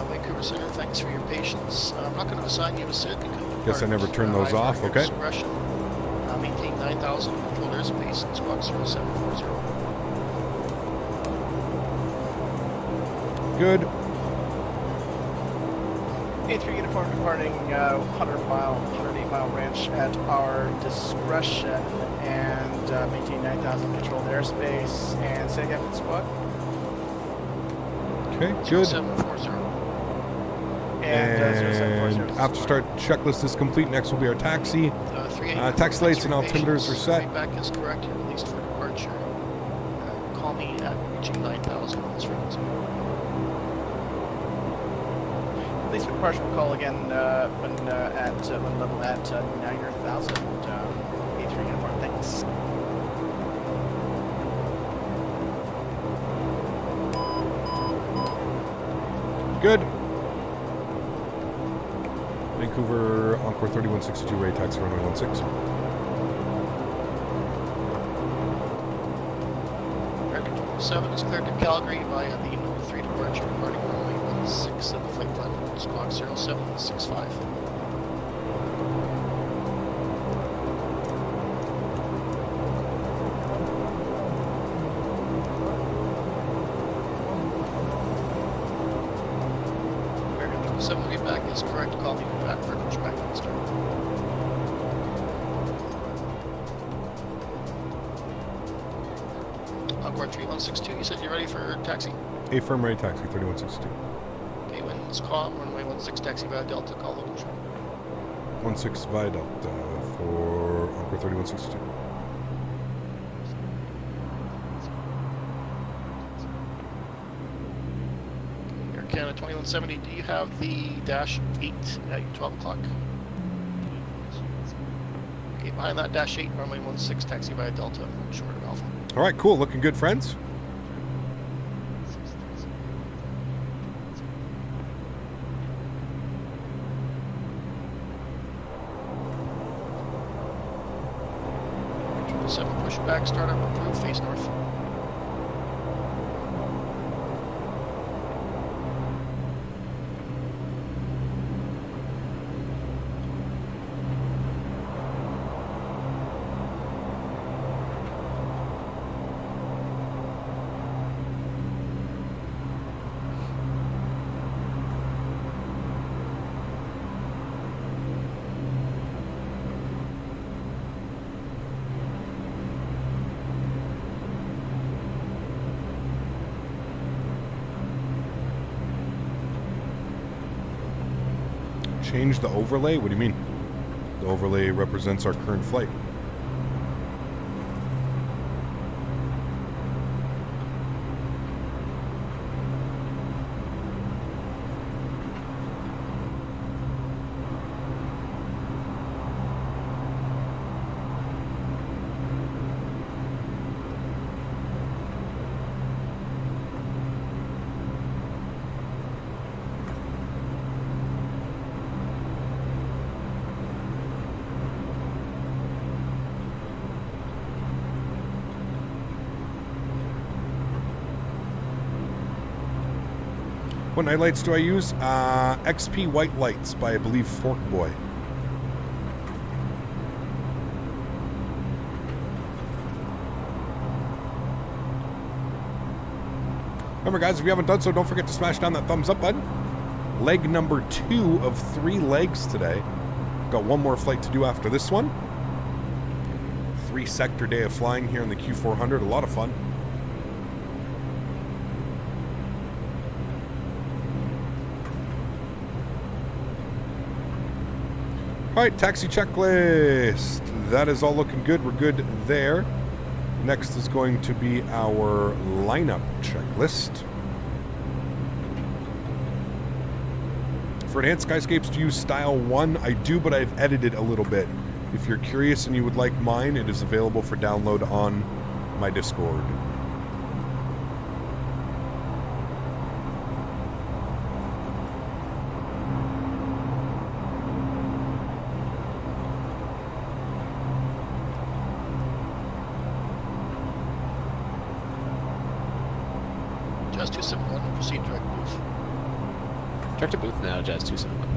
Vancouver Center, thanks for your patience. I'm not going to assign you a SID. Guess I never turned those off, okay. Discretion. Maintain 9,000, control airspace, and squawk 0740. Good. A3 uniform departing 108 mile range at our discretion, and maintain 9,000 controlled airspace, and say again for the squad. Okay, good. 0740. And after start checklist is complete. Next will be our taxi. Taxi lights and altimeters are set. Feedback is correct. You're released for departure. Call me at reaching 9,000 on this frequency. Release for departure. We'll call again when level at 9,000. A3 uniform. Thanks. Good. Vancouver, Encore 3162 Ray, taxi runway 16. American 7 is cleared to Calgary via the 3 departure departing runway 16 at the flight platform, squawk 0765. Feedback is correct. Call me back for pushback on start. Encore 3162, you said you're ready for taxi? Affirm ready taxi, 3162. Okay, winds calm, runway 16 taxi via Delta, call local show. 16 via Delta for Encore 3162. Canada 2170, do you have the dash 8 at 12 o'clock? Okay, behind that dash 8, runway 16 taxi via Delta, short of Alpha. All right, cool. Looking good, friends. Control 7, pushback, startup approved, face north. Change the overlay? What do you mean? The overlay represents our current flight. What night lights do I use? XP white lights by, I believe, Fork Boy. Remember, guys, if you haven't done so, don't forget to smash down that thumbs up button. Leg number 2 of 3 legs today. Got one more flight to do after this one. 3-sector day of flying here in the Q400. A lot of fun. All right, taxi checklist. That is all looking good. We're good there. Next is going to be our lineup checklist. For enhanced skyscapes, do you use style 1? I do, but I've edited a little bit. If you're curious and you would like mine, it is available for download on my Discord. Jazz 271, proceed direct move. Direct to booth now, Jazz 271.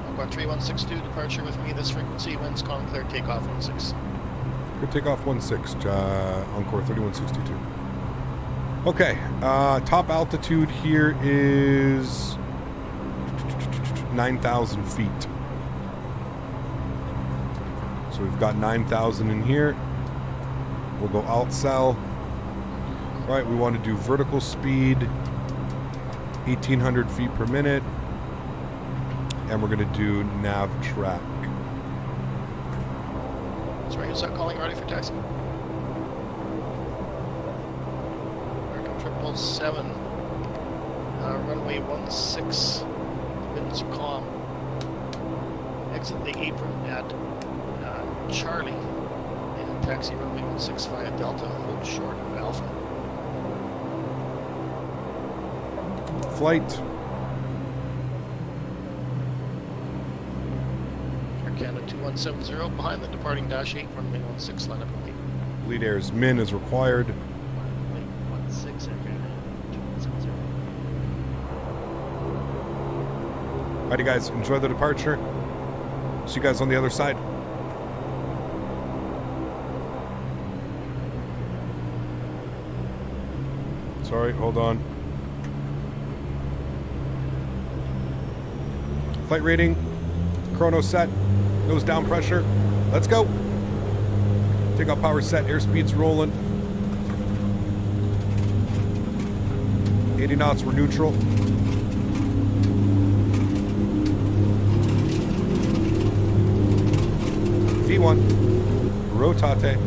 Encore 3162, departure with me, this frequency, winds calm clear, takeoff 16. Good takeoff 16, Encore 3162. Okay, top altitude here is 9,000 feet. So we've got 9,000 in here. We'll go alt cell. All right, we want to do vertical speed, 1,800 feet per minute. And we're going to do nav track. Sorry, is that calling ready for taxi? American 777, runway 16, winds calm. Exit the apron at Charlie, and taxi runway 16 via Delta, hold short of Alpha. Flight. Air Canada 2170, behind the departing Dash 8, runway 16, line up and wait. Lead air's min is required. Runway 16, Air Canada 2170. Alrighty guys, enjoy the departure. See you guys on the other side. Sorry, hold on. Flight rating, chrono set, nose down pressure. Let's go. Takeoff power set, airspeed's rolling. 80 knots, we're neutral. V1, rotate.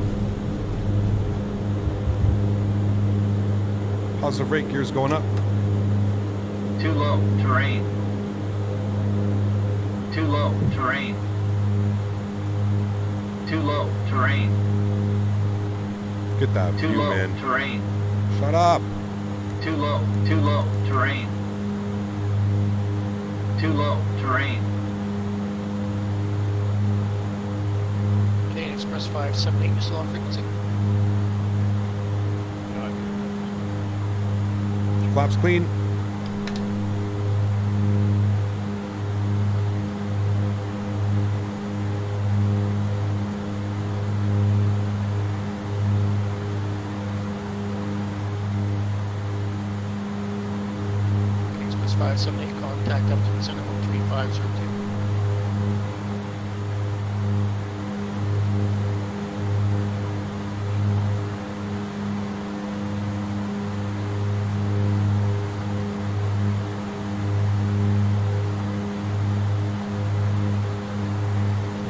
Positive rate, gears going up. Too low, terrain. Too low, terrain. Too low, terrain. Get that Too view, low, man. terrain. Shut up. Too low, terrain. Too low, terrain. Canadian Express 578, you're still on frequency. Flaps clean. Canadian Express 578, contact Edmonton Center 13502.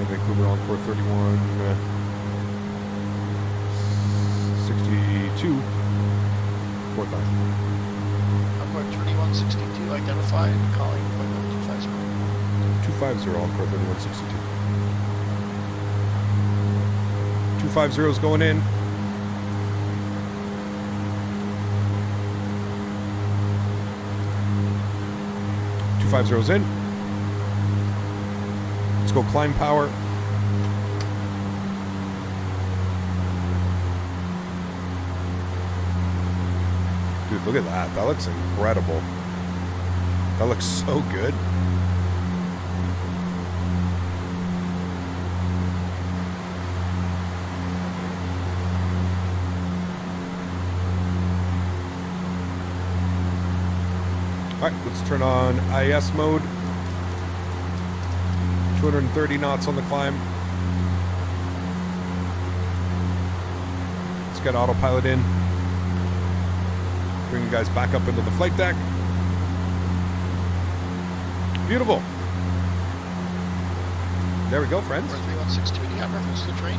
Vancouver Encore 31, 62, 4,000. Encore 3162, identified, calling appointment 250. 250 Encore 3162. 250 is going in. .250's in. Let's go climb power. Dude, look at that. That looks incredible. That looks so good. All right, let's turn on IS mode. 230 knots on the climb. Let's get autopilot in. Bring you guys back up into the flight deck. Beautiful. There we go, friends. 3162, do you have reference to the train?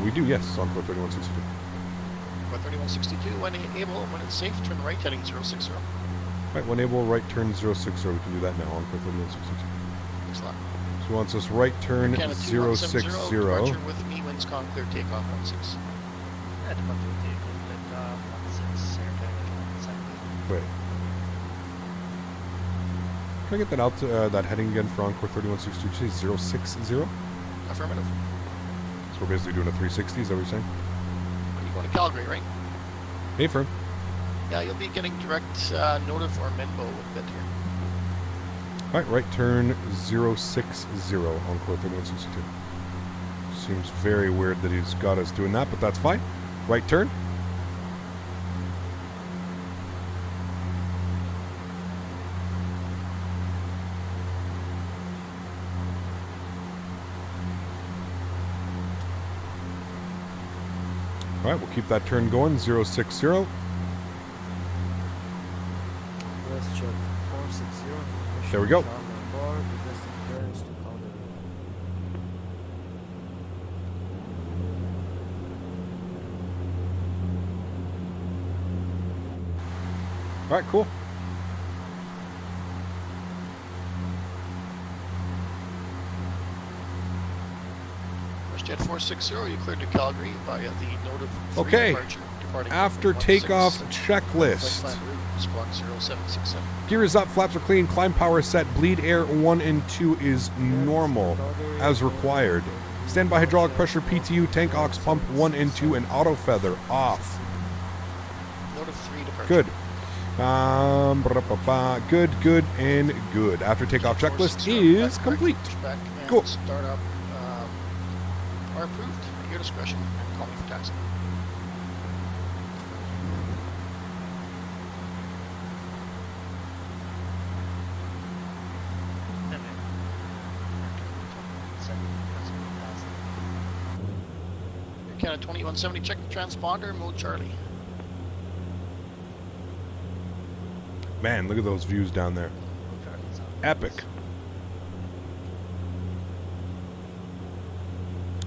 We do, yes. Encore 3162. 3162, when able, when it's safe, turn right heading 060. Right, when able, right turn 060. We can do that now. Encore 3162. Thanks a lot. So he wants us right turn Canada 060. Departure with me, winds calm, clear, takeoff 16. Wait. Can I get that out that heading again for Encore 3162? 060? Affirmative. So we're basically doing a 360, is that what you're saying? You're going to Calgary, right? Hey, firm. Yeah, you'll be getting direct notif or Minbo with bit here. All right, right turn 060 Encore 3162. Seems very weird that he's got us doing that, but that's fine. Right turn. All right, we'll keep that turn going, 060. Let's check 460. There we go. All right, cool. Jet 460, you cleared to Calgary via the note of Okay. departure, departing After from takeoff 16, checklist. Flight plan route, squawk 0767. Gear is up, flaps are clean, climb power is set, bleed air 1 and 2 is normal, as required. Standby hydraulic pressure PTU, tank aux pump 1 and 2, and auto feather off. Note of 3 departure. Good. Good, good, and good. After takeoff checklist is complete. Back and Cool. start up are approved at your discretion. Call me for taxi. Canada 2170, check the transponder, mode Charlie. Man, look at those views down there. Epic.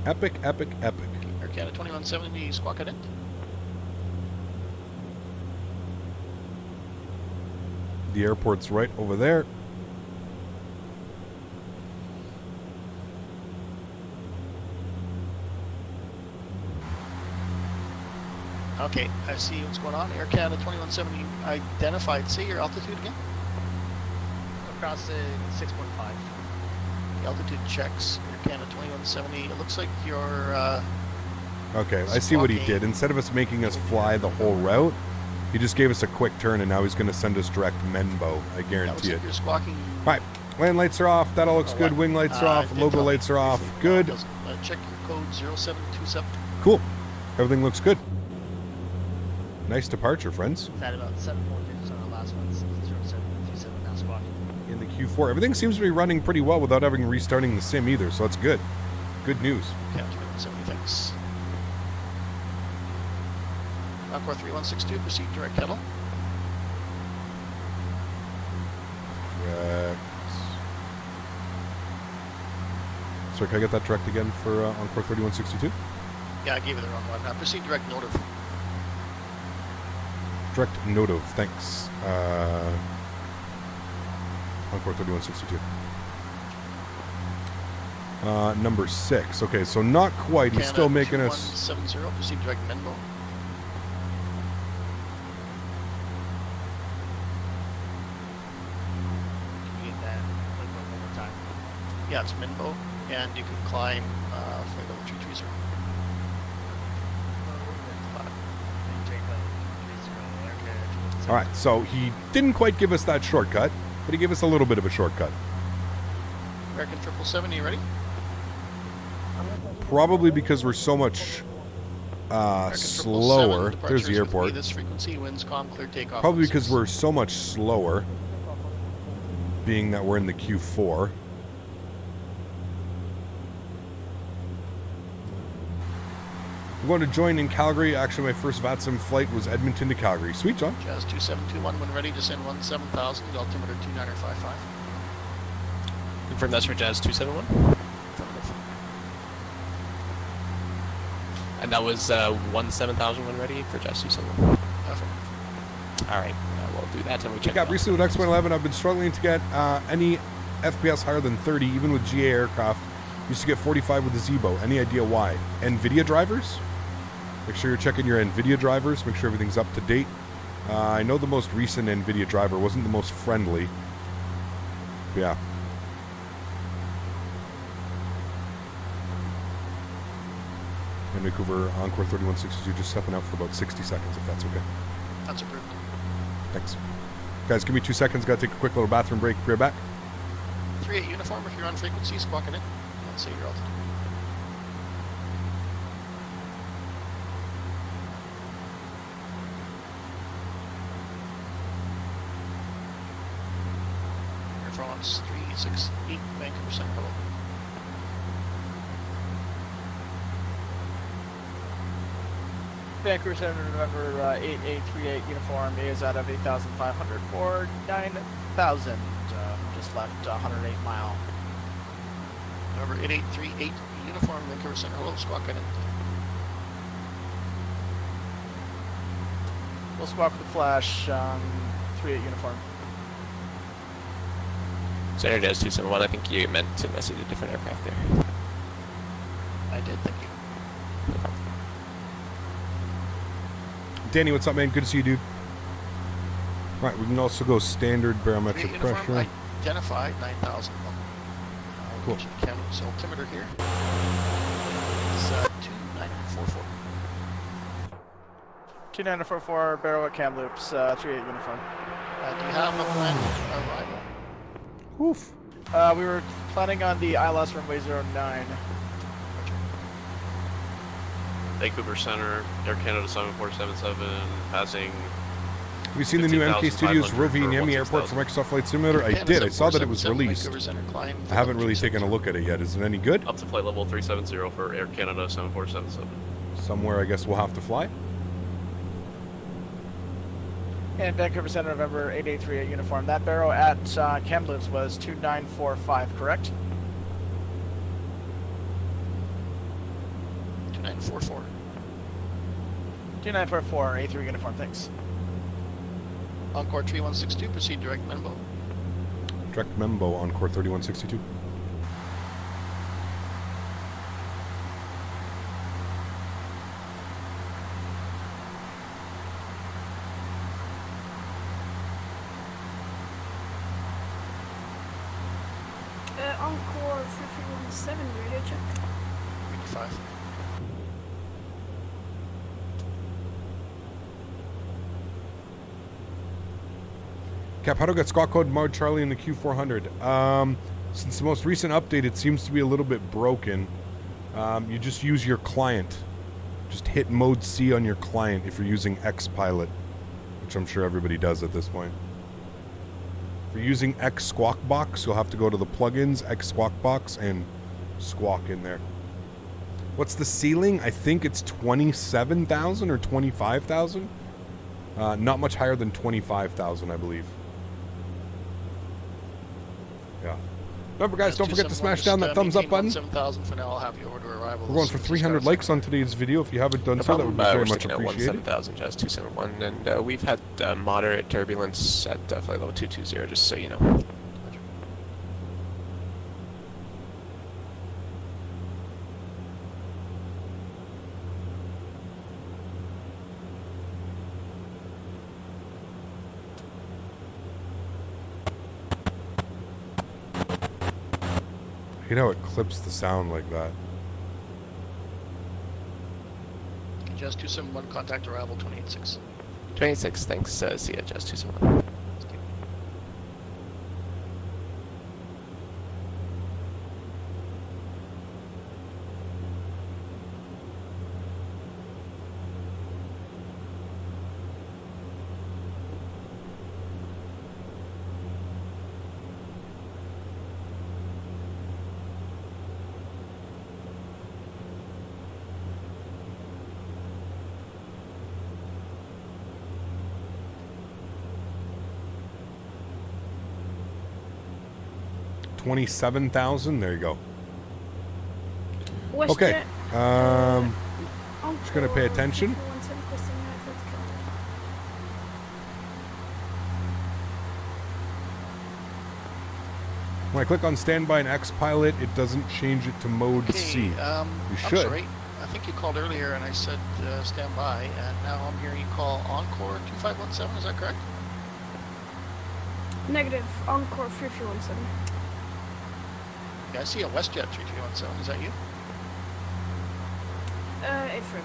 Epic, epic, epic. Air Canada 2170, squawk it in. The airport's right over there. Okay, I see what's going on. Air Canada 2170 identified. Say your altitude again. Across the 6.5. The altitude checks. Air Canada 2170. It looks like you're. Okay, I see what he did. Instead of us making us fly the whole route, he just gave us a quick turn, and now he's going to send us direct Menbo. I guarantee it. You're squawking. All right, land lights are off. That all looks good. Wing lights are off. Logo lights are off. Good. Check your code 0727. Cool. Everything looks good. Nice departure, friends. Had about 7 more digits on the last one. 0727 now squawking. In the Q4, everything seems to be running pretty well without having restarting the sim either, so that's good. Good news. Yeah, 2170, thanks. Encore 3162, proceed direct kettle. Direct. Sorry, can I get that direct again for Encore 3162? Yeah, I gave you the wrong one. Proceed direct notive. Direct notive, thanks. Encore 3162. Number 6. Okay, so not quite. He's still making us. 2170, proceed direct Menbo. Yeah, it's Minbo, and you can climb flight level 330. All right, so he didn't quite give us that shortcut, but he gave us a little bit of a shortcut. American 777, you ready? Probably because we're so much slower. There's the airport. This frequency, winds calm, clear takeoff. Probably because we're so much slower, being that we're in the Q4. I'm going to join in Calgary. Actually, my first VATSIM flight was Edmonton to Calgary. Sweet, John. Jazz 2721, when ready, descend 17,000, altimeter 2955. Confirm that's for Jazz 271. And that was 17,000 when ready for Jazz 271. All right, we'll do that and we check. Got recently with X111. I've been struggling to get any FPS higher than 30, even with GA aircraft. Used to get 45 with the Zebo. Any idea why? NVIDIA drivers? Make sure you're checking your NVIDIA drivers. Make sure everything's up to date. I know the most recent NVIDIA driver wasn't the most friendly. Yeah. And Vancouver Encore 3162 just stepping out for about 60 seconds, if that's okay. That's approved. Thanks. Guys, give me 2 seconds. Got to take a quick little bathroom break. Be right back. 3-8 uniform, if you're on frequency, squawking in. Let's say your altitude. Air France 368, Vancouver Center, hello. Vancouver Center, November 8838 uniform is out of 8,500 for 9,000. Just left 108 mile. November 8838 uniform, Vancouver Center, hello, squawking in. We'll squawk with the flash, 38 uniform. Center Jazz 271, I think you meant to message a different aircraft there. I did, thank you. Danny, what's up, man? Good to see you, dude. Right, we can also go standard barometric pressure. Identified 9,000. Cool. Cam's altimeter here. It's 2944. 2944, barrel at cam loops, 38 uniform. Do you have a planned arrival? Oof. We were planning on the ILS runway 09. Vancouver Center, Air Canada 7477, passing. Have you seen the new MK Studios Rovaniemi Airport for Microsoft Flight Simulator? I did. I saw that it was released. I haven't really taken a look at it yet. Is it any good? Up to flight level 370 for Air Canada 7477. Somewhere I guess we'll have to fly. And Vancouver Center, November 8838 uniform. That barrel at Kamloops was 2945, correct? 2944. 2944, A3 uniform, thanks. Encore 3162, proceed direct Membo. Direct Membo, Encore 3162. Encore 3317, radio check. 85. Cap, how do I get squawk code Marge Charlie in the Q400? Since the most recent update, it seems to be a little bit broken. You just use your client. Just hit mode C on your client if you're using Xpilot, which I'm sure everybody does at this point. If you're using X Squawk Box, you'll have to go to the plugins, X Squawk Box, and squawk in there. What's the ceiling? I think it's 27,000 or 25,000. Not much higher than 25,000, I believe. Yeah. Remember, guys, don't forget to smash down that thumbs up button. 7,000 for now. I'll have you over to arrival. We're going for 300 likes on today's video. If you haven't done so, that would be very much appreciated. 7,000, just 271, and we've had moderate turbulence at flight level 220, just so you know. You know, it clips the sound like that. Just 271, contact arrival 286. 286, thanks. See ya, just 271. $27,000. There you go. West Okay. Jet, Just gonna pay attention. When I click on standby and Xpilot, it doesn't change it to mode C. You should. I'm sorry. I think you called earlier and I said stand by, and now I'm hearing you call Encore 2517. Is that correct? Negative. Encore 3317. Yeah, I see a WestJet 3317. Is that you? A-frame.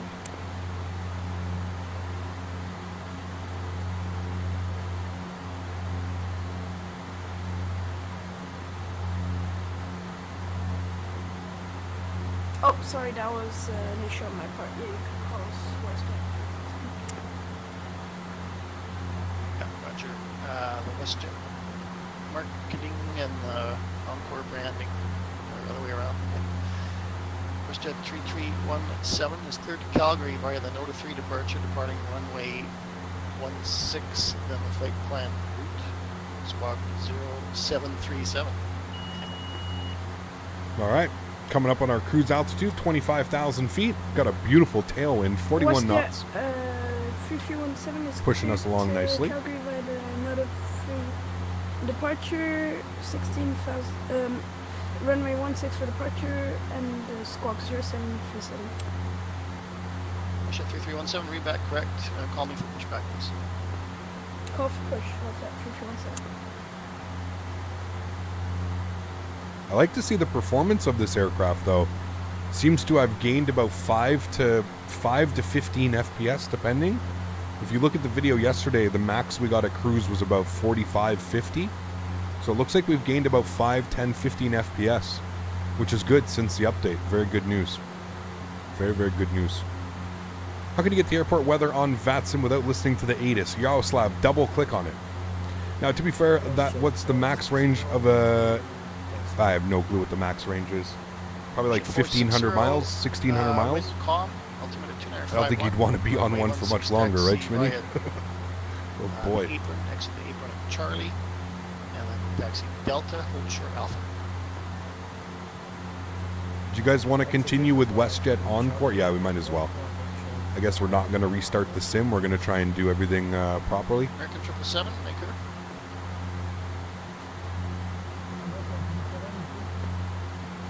Oh, sorry, that was an issue on my part. Yeah, you can call us WestJet. Yeah, roger. The WestJet marketing and the Encore branding, or the other way around. WestJet 3317 is cleared to Calgary via the Nota 3 departure, departing runway 16, then the flight plan route, squawk 0737. All right. Coming up on our cruise altitude, 25,000 feet. Got a beautiful tailwind, 41 knots. 3317 is pushing us along nicely. Calgary via the Nota 3 departure, 16,000. Runway 16 for departure and squawk 0737. WestJet 3317, read back correct. Call me for pushback, please. Call for push. What's that? 3317. I like to see the performance of this aircraft, though. Seems to have gained about 5 to 15 FPS, depending. If you look at the video yesterday, the max we got at cruise was about 45, 50. So it looks like we've gained about 5, 10, 15 FPS, which is good since the update. Very good news. Very, very good news. How can you get the airport weather on VATSIM without listening to the ATIS? Yaroslav, double click on it. Now, to be fair, what's the max range of a... I have no clue what the max range is. Probably like 1,500 miles, 1,600 miles. I don't think you'd want to be on one for much longer, right, Smitty? Oh boy. Apron next to the apron of Charlie, and then taxi Delta, hold short Alpha. Do you guys want to continue with WestJet Encore? Yeah, we might as well. I guess we're not going to restart the sim. We're going to try and do everything properly. American 777, Vancouver.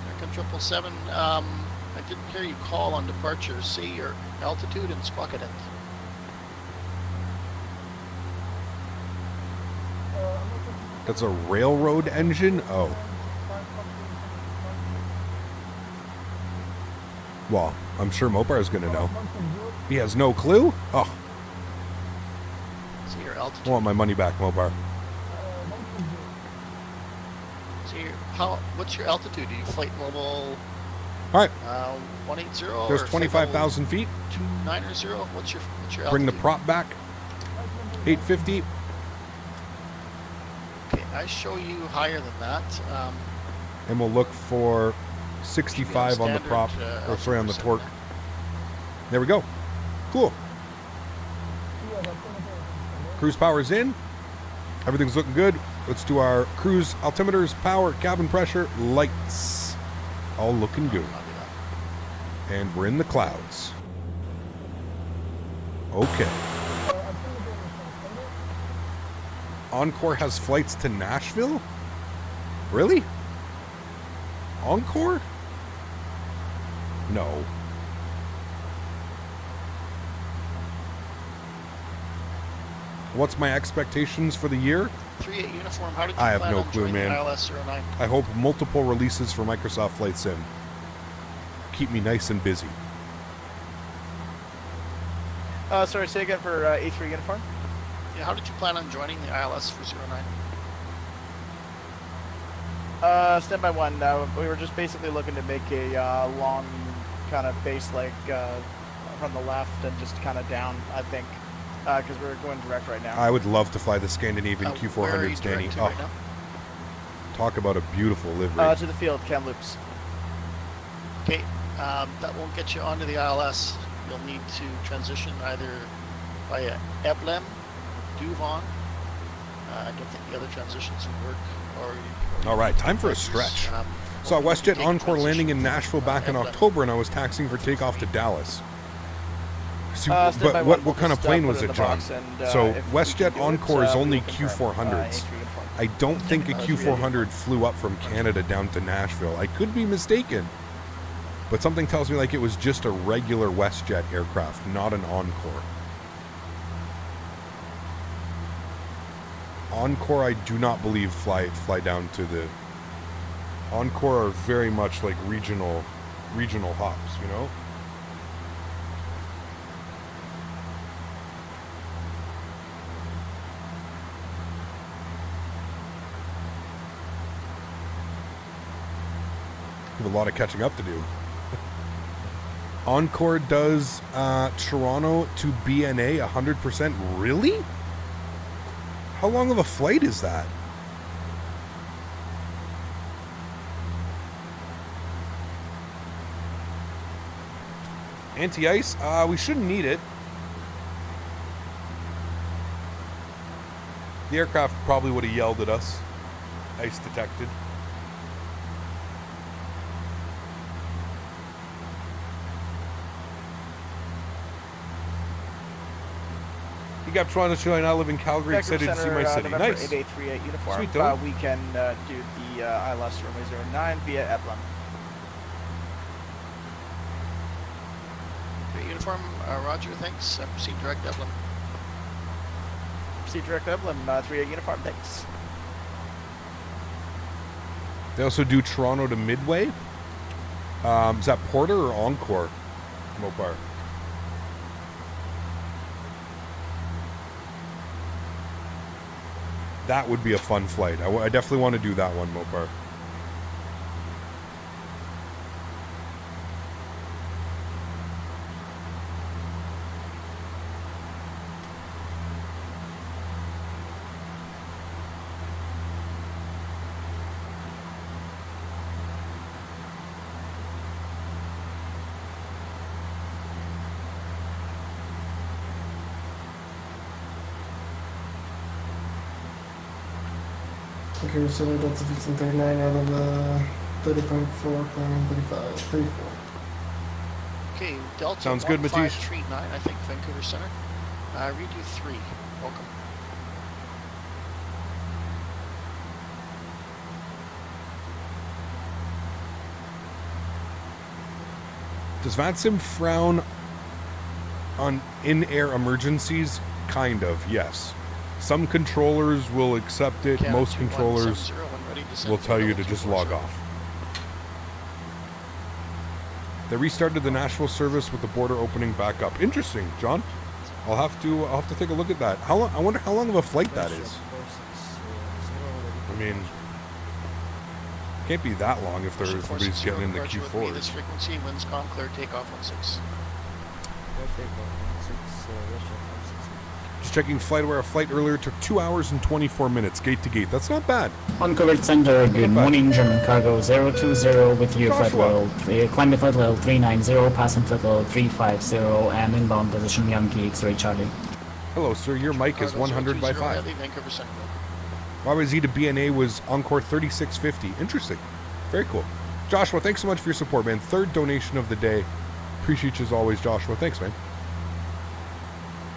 American 777, I didn't hear you call on departure. Say your altitude and squawk it in. That's a railroad engine? Oh. Well, I'm sure Mopar is going to know. He has no clue? Oh. Say your altitude. I want my money back, Mopar. What's your altitude? Do you flight level? All right. 180. There's 25,000 feet. 290. What's your altitude? Bring the prop back. 850. Okay, I show you higher than that. And we'll look for 65 on the prop, or sorry, on the torque. There we go. Cool. Cruise power's in. Everything's looking good. Let's do our cruise altimeters, power, cabin pressure, lights. All looking good. And we're in the clouds. Okay. Encore has flights to Nashville? Really? Encore? No. What's my expectations for the year? 38 uniform. How did you I have plan no on clue, joining man. ILS 09? I hope multiple releases for Microsoft Flight Sim. Keep me nice and busy. Sorry, say again for A3 uniform? Yeah, how did you plan on joining the ILS for 09? Standby 1. We were just basically looking to make a long kind of base leg from the left and just kind of down, I think, because we're going direct right now. I would love to fly the Scandinavian Q400s, Danny. Oh, right now? Talk about a beautiful livery. To the field, Kamloops. Okay, that won't get you onto the ILS. You'll need to transition either via Eblem, Duvon. I don't think the other transitions will work. All right, time for a stretch. Saw WestJet Encore landing in Nashville back in October, and I was taxing for takeoff to Dallas. So, but what kind of plane was it, John? So WestJet Encore is only Q400s. I don't think a Q400 flew up from Canada down to Nashville. I could be mistaken, but something tells me like it was just a regular WestJet aircraft, not an Encore. Encore, I do not believe fly down to the... Encore are very much like regional hops, you know? We have a lot of catching up to do. Encore does Toronto to BNA 100%. Really? How long of a flight is that? Anti-ice? We shouldn't need it. The aircraft probably would have yelled at us. Ice detected. You got Toronto Chile, and I live in Calgary. Excited to see my city. November Nice. 8838 uniform. Sweet, though. We can do the ILS runway 09 via Eblum. Great uniform, Roger, thanks. Proceed direct Eblum. Proceed direct Eblum, 38 uniform, thanks. They also do Toronto to Midway. Is that Porter or Encore? Mopar. That would be a fun flight. I definitely want to do that one, Mopar. Okay, so that's a 1539 out of 30.4, climbing 34. Okay, Delta Sounds good, Matisse. 1539, I think, Vancouver Center. Read you 3. Welcome. Does VATSIM frown on in-air emergencies? Kind of, yes. Some controllers will accept it. Most controllers will tell you to just log off. They restarted the national service with the border opening back up. Interesting, John. I'll have to take a look at that. How long? I wonder how long of a flight that is. I mean, can't be that long if everybody's getting in the Q4. This frequency, winds calm, clear, takeoff 16. Just checking FlightAware. A flight earlier took 2 hours and 24 minutes, gate to gate. That's not bad. Uncovered Center, good morning, German cargo 020 with you, flight level, climb flight level 390, passing flight level 350, and inbound position Yankee X-ray Charlie. Hello, sir. Your mic is 100 by 5. Vancouver Center. Robert Z to BNA was Encore 3650. Interesting. Very cool. Joshua, thanks so much for your support, man. Third donation of the day. Appreciate you as always, Joshua. Thanks, man.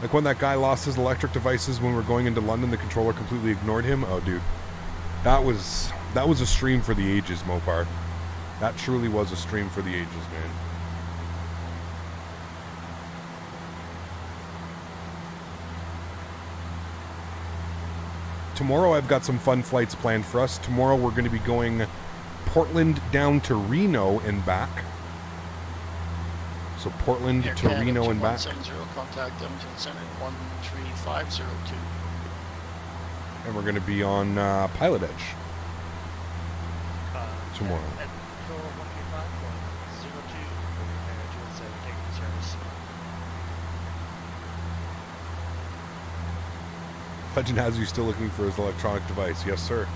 Like when that guy lost his electric devices when we were going into London, the controller completely ignored him. Oh, dude. That was a stream for the ages, Mopar. That truly was a stream for the ages, man. Tomorrow I've got some fun flights planned for us. Tomorrow we're going to be going Portland down to Reno and back. So Portland to Reno and back. 170, contact Edmonton Center 13502. And we're going to be on Pilot Edge tomorrow. Legend has you still looking for his electronic device. Yes, sir.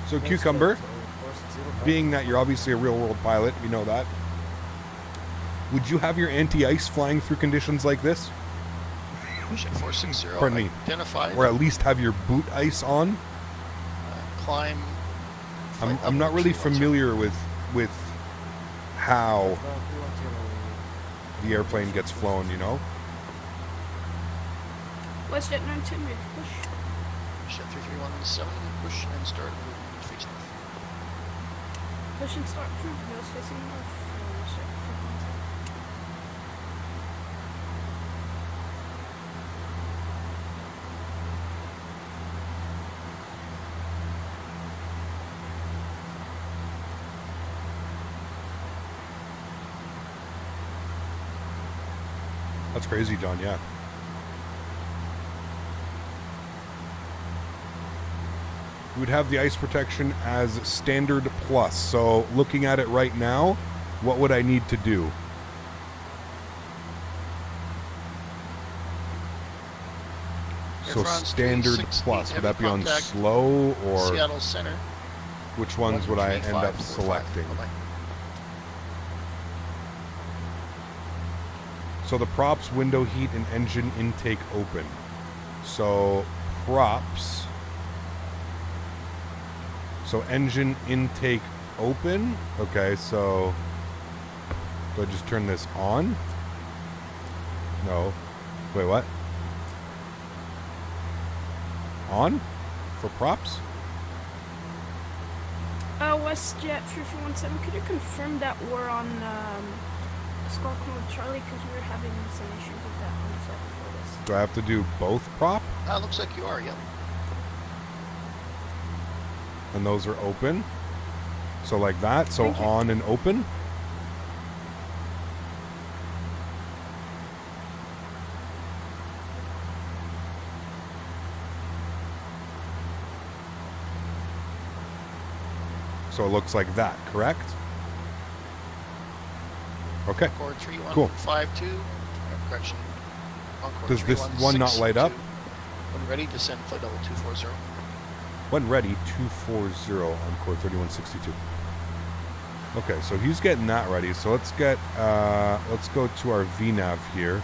So Cucumber, being that you're obviously a real-world pilot, we know that. Would you have your anti-ice flying through conditions like this? Ocean 460. Pardon me. Identified. Or at least have your boot ice on? Climb. I'm not really familiar with how the airplane gets flown, you know? WestJet 910, ready to push. Jet 3317, push and start movement face north. Push and start, approved, nose facing north. WestJet 410. That's crazy, John, yeah. We would have the ice protection as standard plus. So looking at it right now, what would I need to do? So standard plus, would that be on slow or Seattle Center. which ones would I end up selecting? So the props, window heat, and engine intake open. So props. So engine intake open. Okay, so do I just turn this on? No. Wait, what? On? For props? WestJet 3417, could you confirm that we're on Squawk Mode Charlie, because we were having some issues with that on the flight before this. Do I have to do both prop? Looks like you are, yep. And those are open. So like that. So on and open. So it looks like that, correct? Okay. Encore Cool. 3152. Correction. Encore Does this one not light up? When ready, descend flight level 240. When ready, 240 on core 3162. Okay, so he's getting that ready. So let's get let's go to our VNAV here.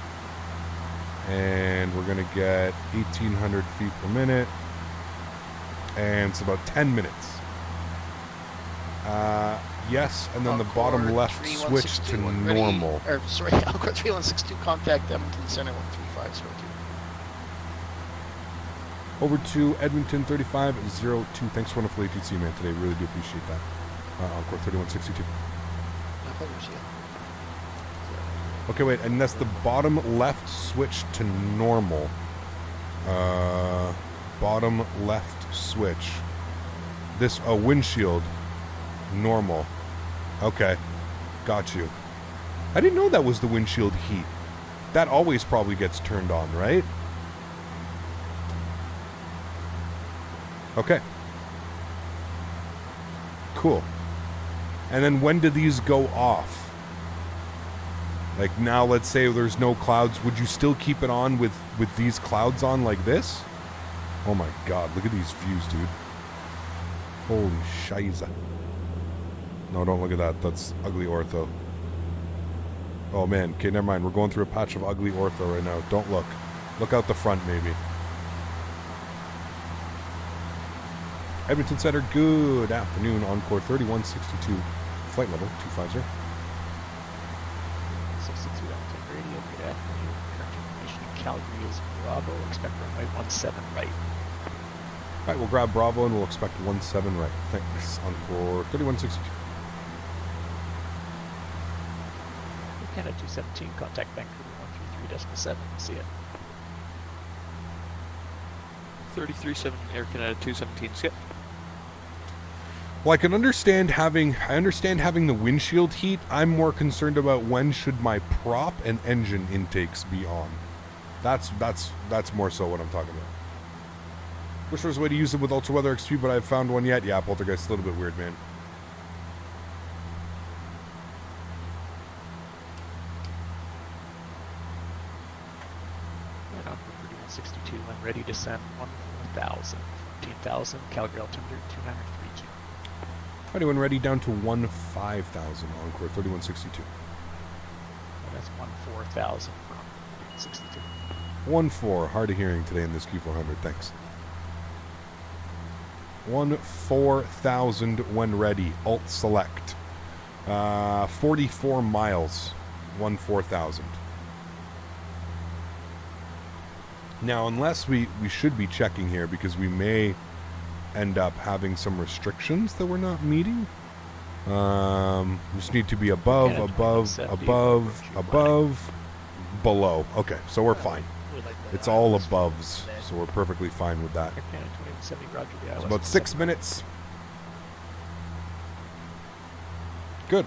And we're gonna get 1800 feet per minute. And it's about 10 minutes. Yes, and then the bottom left switch to normal. Sorry, Encore 3162, contact Edmonton Center 13502. Over to Edmonton 3502. Thanks for wonderful ATC, man, today. Really do appreciate that. Encore 3162. Okay, wait, and that's the bottom left switch to normal. Bottom left switch. This, windshield. Normal. Okay. Got you. I didn't know that was the windshield heat. That always probably gets turned on, right? Okay. Cool. And then when do these go off? Like now, let's say there's no clouds. Would you still keep it on with these clouds on like this? Oh my god, look at these views, dude. Holy shiza. No, don't look at that. That's ugly ortho. Oh man, okay, never mind. We're going through a patch of ugly ortho right now. Don't look. Look out the front, maybe. Edmonton Center, good afternoon. Encore 3162, flight level 250. 62 Delta Radio, good afternoon. Current information in Calgary is Bravo. Expect runway 17 right. All right, we'll grab Bravo and we'll expect 17 right. Thanks. Encore 3162. Canada 217, contact Vancouver 133.7. See ya. 33-7 Air Canada 217, skip. Well, I can understand having the windshield heat. I'm more concerned about when should my prop and engine intakes be on. That's more so what I'm talking about. Wish there was a way to use it with ultra weather XP, but I haven't found one yet. Yeah, Poltergeist, a little bit weird, man. And on 3162, when ready to send 14,000, 14,000, Calgary altimeter 2932. Anyone ready down to 15,000 Encore 3162. And that's 14,000 from 62. 1-4, hard of hearing today in this Q400, thanks. 14,000 when ready, alt select. 44 miles 14,000. Now, unless we should be checking here because we may end up having some restrictions that we're not meeting. Just need to be above, below. Okay, so we're fine. It's all aboves, so we're perfectly fine with that. It's about 6 minutes. Good.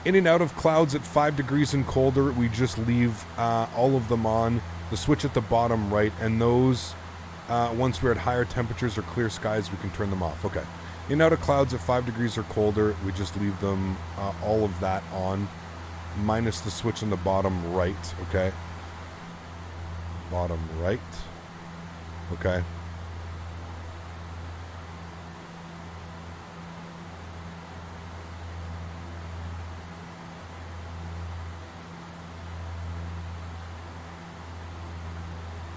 In and out of clouds at 5 degrees and colder, we just leave all of them on. The switch at the bottom right, and those, once we're at higher temperatures or clear skies, we can turn them off. Okay. In and out of clouds at 5 degrees or colder, we just leave them, all of that on, minus the switch on the bottom right, okay? Bottom right. Okay.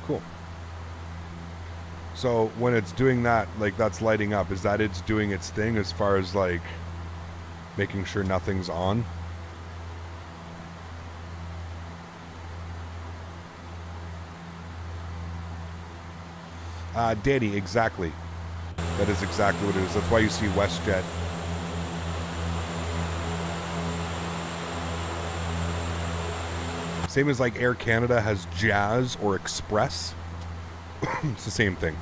Cool. So when it's doing that, like that's lighting up, is that it's doing its thing as far as like making sure nothing's on? Danny, exactly. That is exactly what it is. That's why you see WestJet. Same as like Air Canada has Jazz or Express. It's the same thing.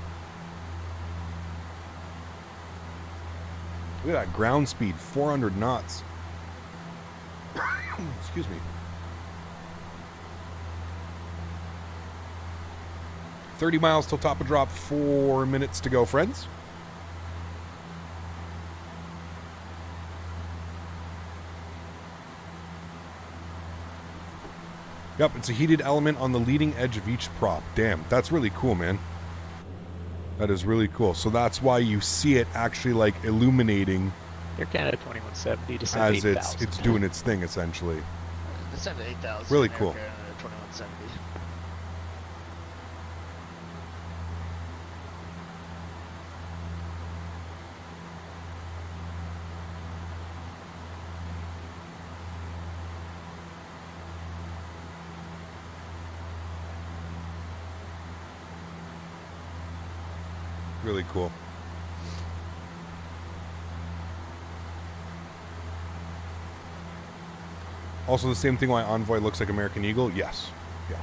Look at that ground speed, 400 knots. Excuse me. 30 miles till top of drop, 4 minutes to go, friends. Yep, it's a heated element on the leading edge of each prop. Damn, that's really cool, man. That is really cool. So that's why you see it actually like illuminating. Air Canada 2170 to as it's doing its thing essentially. Descend to 8,000. Really cool. Air Canada 2170. Really cool. Also the same thing why Envoy looks like American Eagle? Yes. Yeah.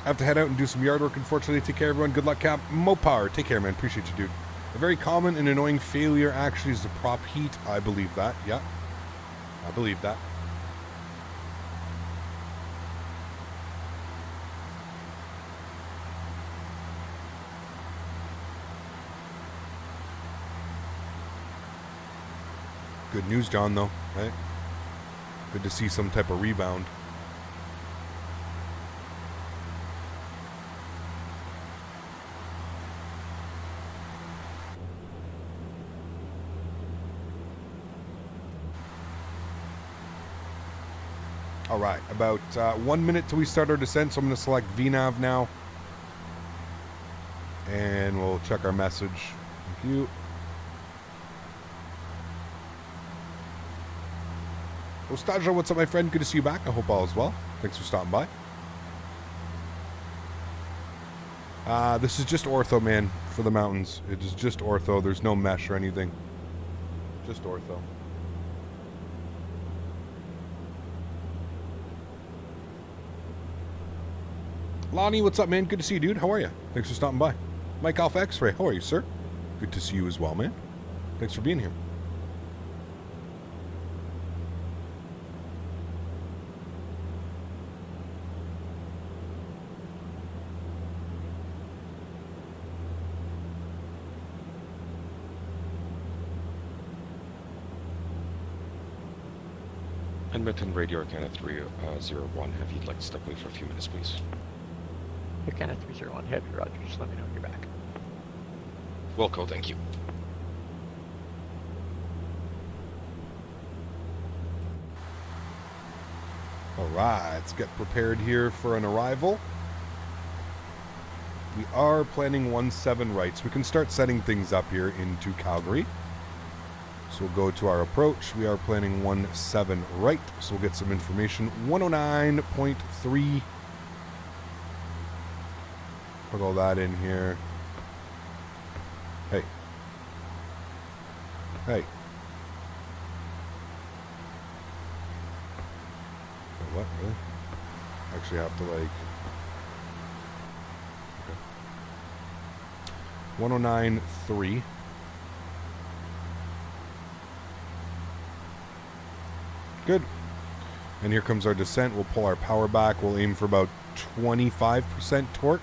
I have to head out and do some yard work, unfortunately. Take care, everyone. Good luck, Cap. Mopar. Take care, man. Appreciate you, dude. A very common and annoying failure actually is the prop heat. I believe that. Yeah. I believe that. Good news, John, though, right? Good to see some type of rebound. All right, about 1 minute till we start our descent, so I'm going to select VNAV now. And we'll check our message. Thank you. Ostaja, what's up, my friend? Good to see you back. I hope all is well. Thanks for stopping by. This is just ortho, man, for the mountains. It is just ortho. There's no mesh or anything. Just ortho. Lonnie, what's up, man? Good to see you, dude. How are you? Thanks for stopping by. Mike Alpha X-Ray, how are you, sir? Good to see you as well, man. Thanks for being here. Edmonton Radio Arcana 301 Heavy. You'd like to step away for a few minutes, please. Arcana 301 Heavy, Roger. Just let me know when you're back. Wilco, thank you. All right, let's get prepared here for an arrival. We are planning 17 right, so we can start setting things up here into Calgary. So we'll go to our approach. We are planning 17 right, so we'll get some information. 109.3. Put all that in here. Hey. Hey. What, really? Actually have to like... Okay. 109.3. Good. And here comes our descent. We'll pull our power back. We'll aim for about 25% torque.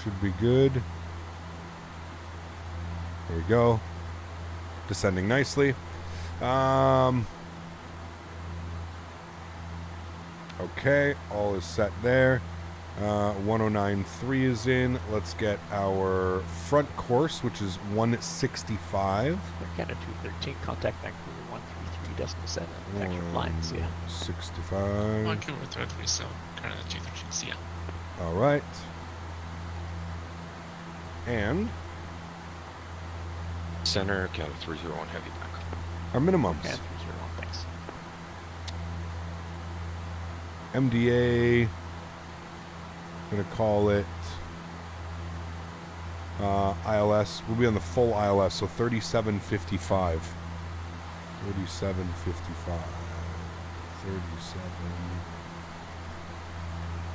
Should be good. There we go. Descending nicely. Okay, all is set there. 109.3 is in. Let's get our front course, which is 165. Arcana 213, contact Vancouver 133.7. Thanks for flying, see ya. 65. Vancouver 337, Canada 213, see ya. All right. And Center, Canada 301 Heavy back. our minimums. Arcana 301, thanks. MDA, gonna call it ILS. We'll be on the full ILS, so 3755. 3755. 37.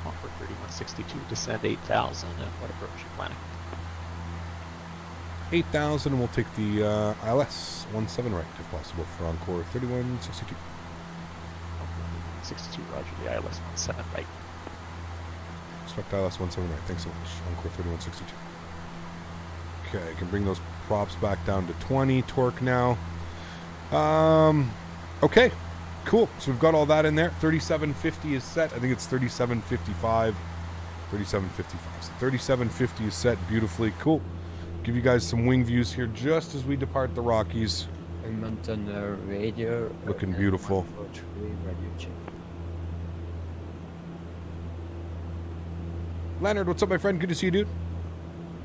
Offer 3162, descend 8,000, and what approach you planning? 8,000, and we'll take the ILS 17 right, if possible, for Encore 3162. 62, Roger, the ILS 17 right. Expect ILS 17 right. Thanks so much. Encore 3162. Okay, I can bring those props back down to 20 torque now. Okay, cool. So we've got all that in there. 3750 is set. I think it's 3755. 3755. So 3750 is set beautifully. Cool. Give you guys some wing views here just as we depart the Rockies. Edmonton radio. Looking beautiful. Radio check. Leonard, what's up, my friend? Good to see you, dude.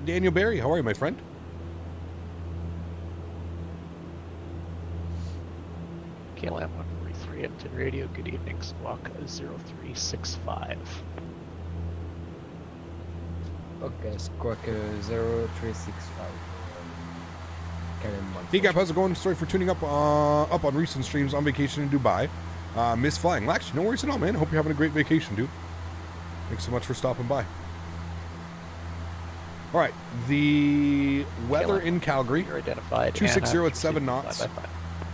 Daniel Barry, how are you, my friend? KLM 143, Edmonton radio, good evening, squawk 0365. Okay, squawk 0365. Hey, Gap, how's it going? Sorry for tuning up on recent streams on vacation in Dubai. Miss flying. Lax, no worries at all, man. Hope you're having a great vacation, dude. Thanks so much for stopping by. All right, the weather in Calgary. You're identified. 260 at 7 knots.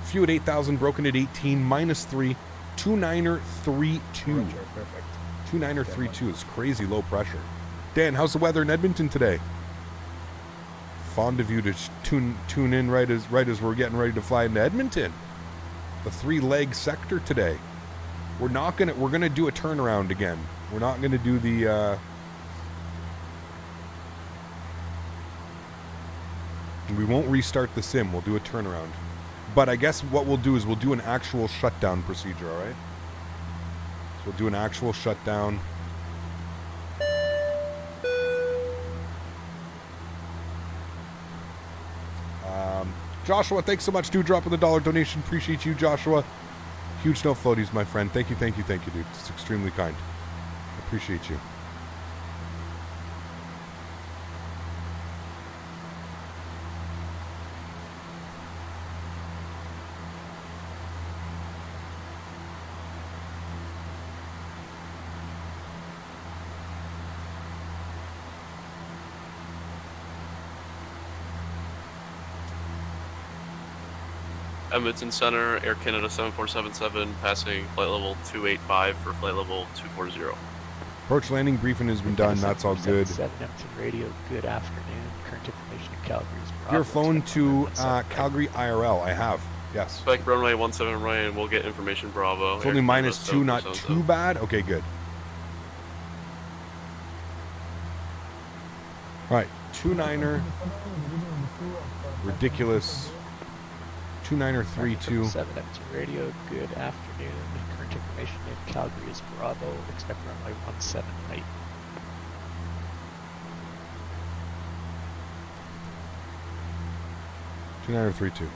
Few at 8,000, broken at 18, -3, 29er32. Perfect. 29er32 is crazy low pressure. Dan, how's the weather in Edmonton today? Fond of you to tune in right as we're getting ready to fly into Edmonton. The 3-leg sector today. We're gonna do a turnaround again. We're not gonna do the we won't restart the sim. We'll do a turnaround. But I guess what we'll do is we'll do an actual shutdown procedure, all right? So we'll do an actual shutdown. Joshua, thanks so much, dude. Dropping the $1 donation. Appreciate you, Joshua. Huge no floaties, my friend. Thank you, dude. It's extremely kind. Appreciate you. Edmonton Center, Air Canada 7477, passing flight level 285 for flight level 240. Approach landing briefing has been done. That's all good. 7 Edmonton Radio, good afternoon. Current information in Calgary is Bravo. You're flown to Calgary IRL. I have. Yes. Spike runway 17 right, and we'll get information Bravo. It's only -2, not too bad. Okay, good. All right, 29er. Ridiculous. 29er32. 7 Edmonton Radio, good afternoon. Current information in Calgary is Bravo. Expect runway 17 right. Two 32.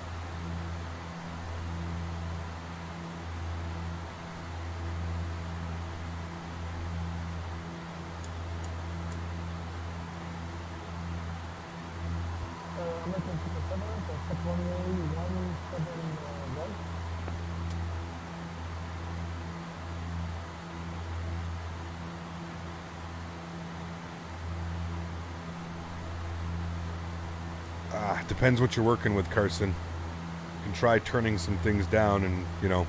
Depends what you're working with, Carson. You can try turning some things down and, you know.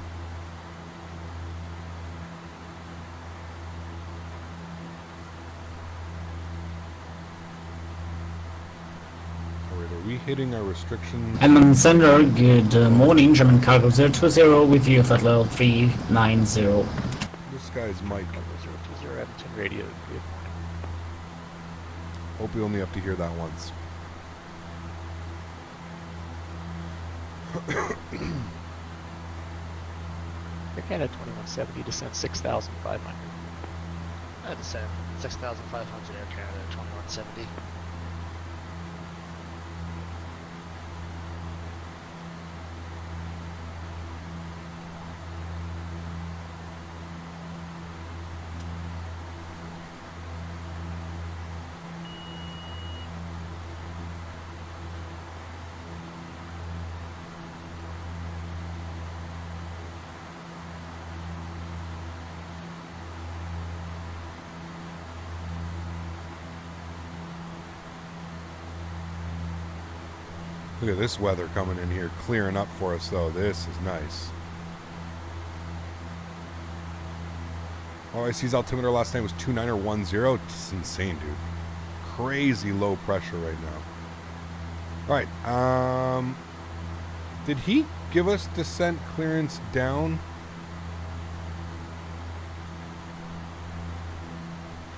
Alright, are we hitting our restrictions? Edmonton Center, good morning. German Cargo 020 with you, flight level 390. This guy's Mike. 020 Edmonton Radio, good morning. Hope we only have to hear that once. Air Canada 2170, descent 6,500. Descent 6,500, Air Canada 2170. Look at this weather coming in here, clearing up for us though. This is nice. Oh, I see his altimeter last night was 29er10. It's insane, dude. Crazy low pressure right now. All right. Did he give us descent clearance down?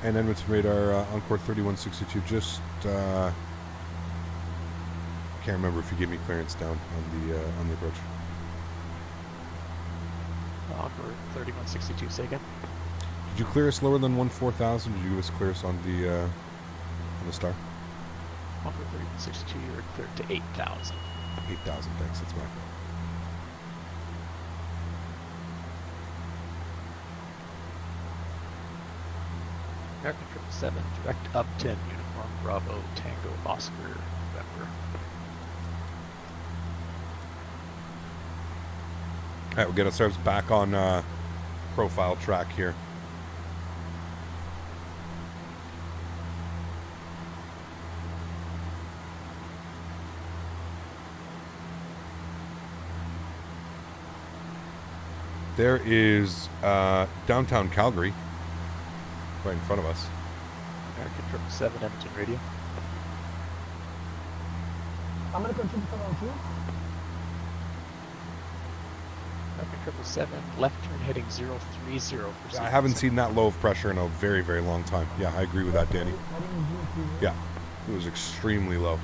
And Edmonton radar, Encore 3162, just... can't remember if you gave me clearance down on the approach. Encore 3162, say again. Did you clear us lower than 14,000? Did you give us clearance on the star? Encore 3162, you're cleared to 8,000. 8,000, thanks. That's my fault. American 777, direct up 10, Uniform Bravo, Tango, Oscar, November. All right, we'll get ourselves back on profile track here. There is downtown Calgary right in front of us. American 777, Edmonton Radio. American 777. American 777, left turn heading 030. I haven't seen that low of pressure in a very, very long time. Yeah, I agree with that, Danny. Yeah, it was extremely low.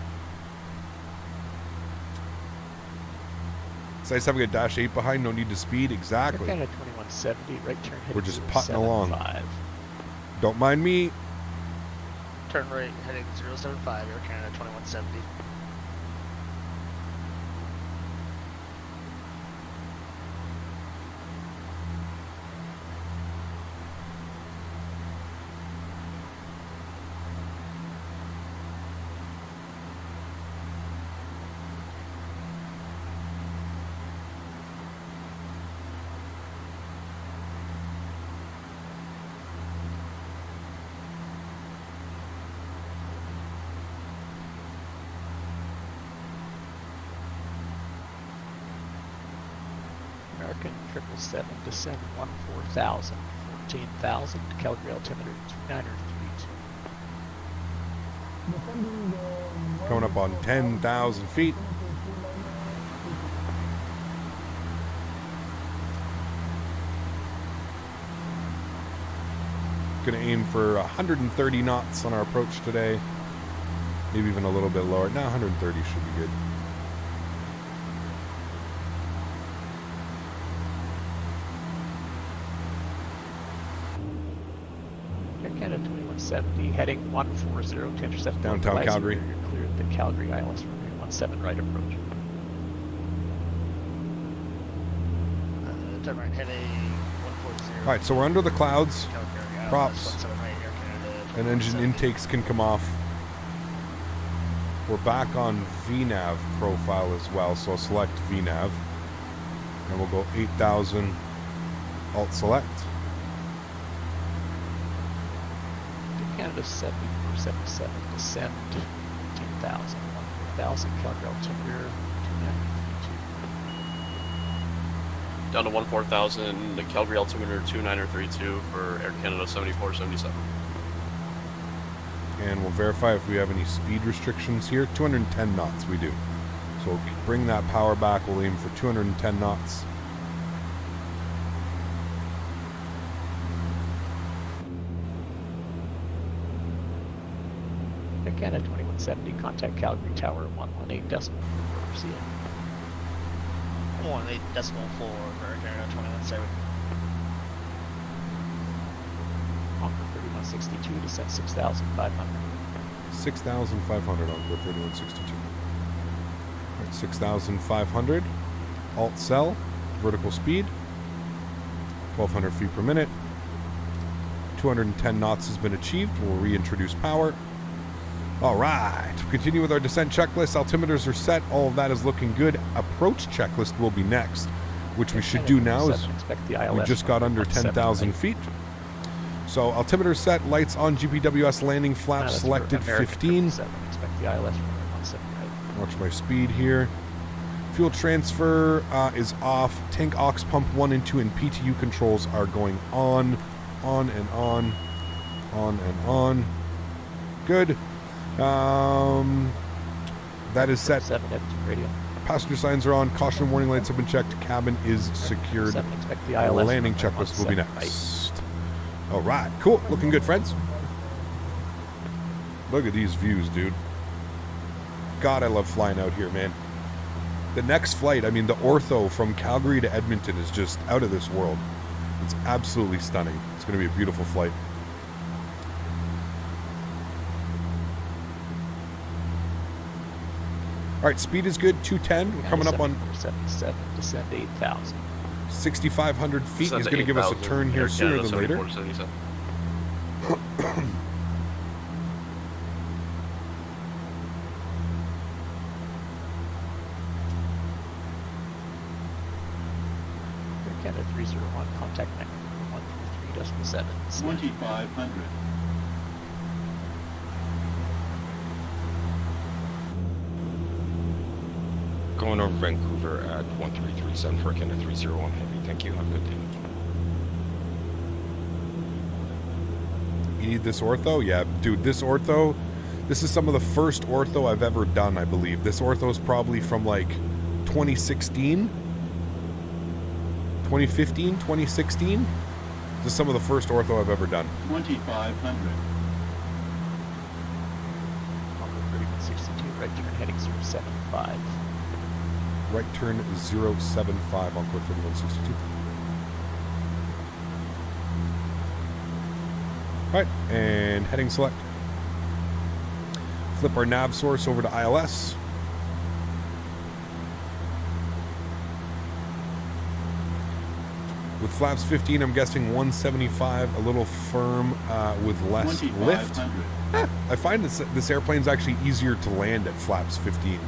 It's nice having a dash 8 behind, no need to speed. Exactly. Canada 2170, right turn heading We're just putting along. 075. Don't mind me. Turn right heading 075, Air Canada 2170. American 777, descend 14,000, 14,000, Calgary altimeter 2932. Coming up on 10,000 feet. Gonna aim for 130 knots on our approach today. Maybe even a little bit lower. Now 130 should be good. Air Canada 2170, heading 140 to intercept downtown Calgary. You're clear of the Calgary ILS runway 17 right approach. Turn right, heading 140. All right, so we're under the clouds. Calgary, Props 17 right, Air Canada and engine 2170. intakes can come off. We're back on VNAV profile as well, so select VNAV. And we'll go 8,000, Alt select. Canada 7477, descend 10,000, 1,000, Calgary altimeter 2932. Down to 14,000, the Calgary altimeter 2932 for Air Canada 7477. And we'll verify if we have any speed restrictions here. 210 knots we do. So we'll bring that power back. We'll aim for 210 knots. Air Canada 2170, contact Calgary Tower 118.4 CM. 118.4 for Air Canada 2170. Encore 3162, descend 6,500. 6,500 on 3162. All right, 6,500. Alt cell, vertical speed, 1,200 feet per minute. 210 knots has been achieved. We'll reintroduce power. All right, continue with our descent checklist. Altimeters are set. All of that is looking good. Approach checklist will be next, which we should do now is we just got under 10,000 feet. So altimeter set, lights on, GPWS landing flaps selected 15. Expect the ILS from 17 right. Watch my speed here. Fuel transfer is off. Tank aux pump 1 and 2 and PTU controls are going on and on and on. Good. That is set. 7 Edmonton radio. Passenger signs are on. Caution warning lights have been checked. Cabin is secured. 7, expect the ILS Landing from checklist will be 17 next. All right, cool. Looking good, friends. Look at these views, dude. God, I love flying out here, man. The next flight, I mean, the ortho from Calgary to Edmonton is just out of this world. It's absolutely stunning. It's going to be a beautiful flight. All right, speed is good, 210. We're coming up on 77, descend 8,000. 6,500 feet. He's going to give us a turn here sooner than later. Canada 301, contact 133.7. 2,500. Going over Vancouver at 1337 for Canada 301 heavy. Thank you. Have a good day. You need this ortho? Yeah, dude, this ortho, this is some of the first ortho I've ever done, I believe. This ortho is probably from like 2016, 2015, 2016. This is some of the first ortho I've ever done. 2,500. 3162, right turn heading 075. Right turn 075 on Code 3162. All right, and heading select. Flip our nav source over to ILS. With flaps 15, I'm guessing 175, a little firm with less lift. I find this airplane's actually easier to land at flaps 15.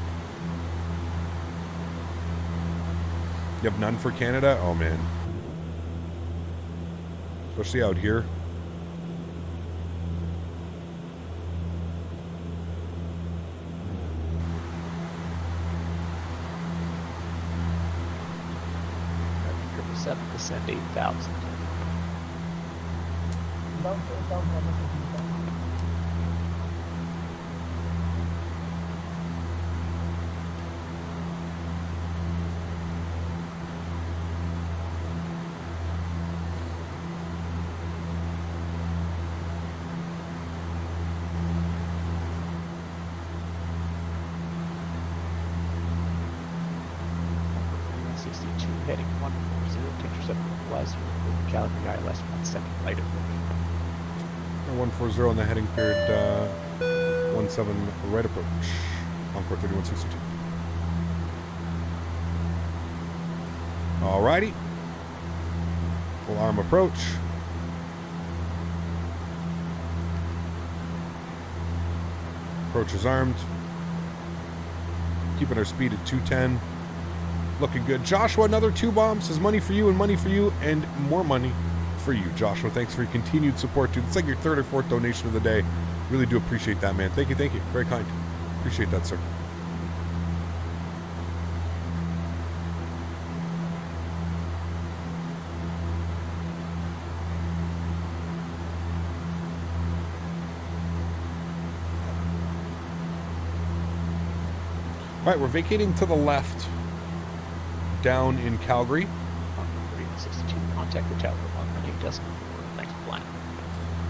You have none for Canada? Oh, man. Especially out here. 7, descend 8,000. Heading 140 to intercept west with Calgary ILS 17 right approach. 140 on the heading cleared 17 right approach. Encore 3162. Alrighty. Full arm approach. Approach is armed. Keeping our speed at 210. Looking good. Joshua, another 2 bombs. Says money for you and money for you and more money for you. Joshua, thanks for your continued support, dude. It's like your 3rd or 4th donation of the day. Really do appreciate that, man. Thank you, thank you. Very kind. Appreciate that, sir. All right, we're vacating to the left. Down in Calgary. 362, contact the tower 118.4, thanks for flying.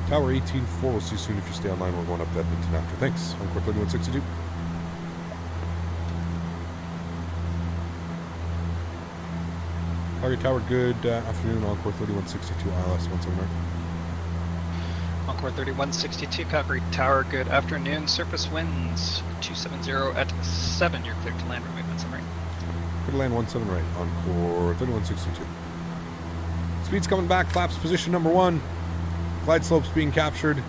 Tower 18-4, we'll see you soon if you stay online. We're going up to Edmonton after. Thanks. Encore 3162. Calgary Tower, good afternoon. Encore 3162, ILS 17 right. Encore 3162, Calgary Tower, good afternoon. Surface winds 270 at 7, you're clear to land movements, I'm right. Good land 17 right, Encore 3162. Speed's coming back, flaps position number 1. Glide slopes being captured.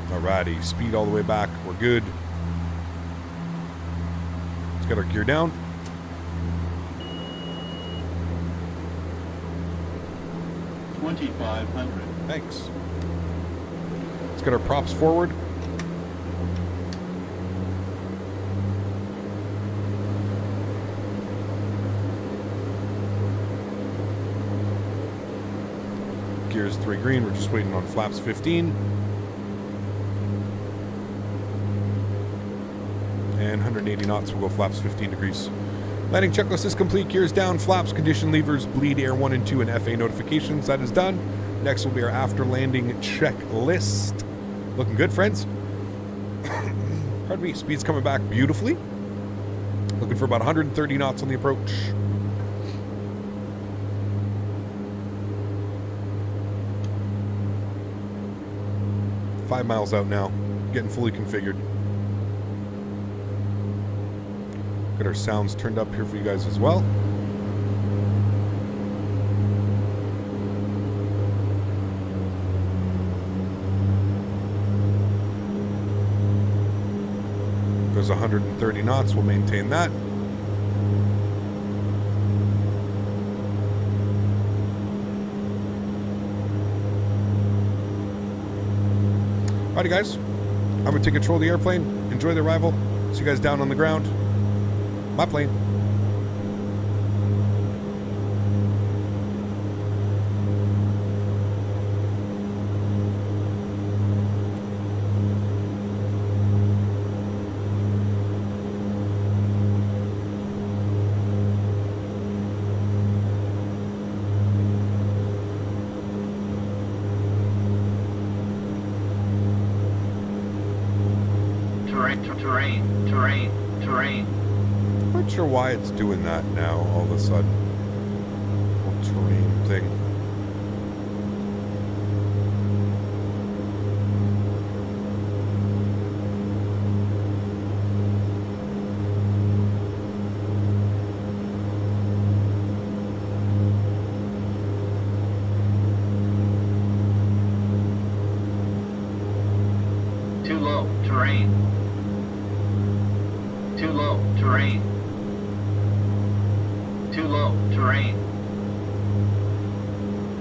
Alrighty, speed all the way back, we're good. Let's get our gear down. $2,500. Thanks. Let's get our props forward. Gears 3 green. We're just waiting on flaps 15. And 180 knots. We'll go flaps 15 degrees. Landing checklist is complete. Gears down, flaps, condition levers, bleed air 1 and 2, and FA notifications. That is done. Next will be our after landing checklist. Looking good, friends. Pardon me. Speed's coming back beautifully. Looking for about 130 knots on the approach. Five miles out now. Getting fully configured. Got our sounds turned up here for you guys as well. There's 130 knots. We'll maintain that. Alrighty, guys. I'm going to take control of the airplane. Enjoy the arrival. See you guys down on the ground. My plane. Terrain. Not sure why it's doing that now all of a sudden. Whole terrain thing. Too low, terrain. Too low, terrain. Too low, terrain.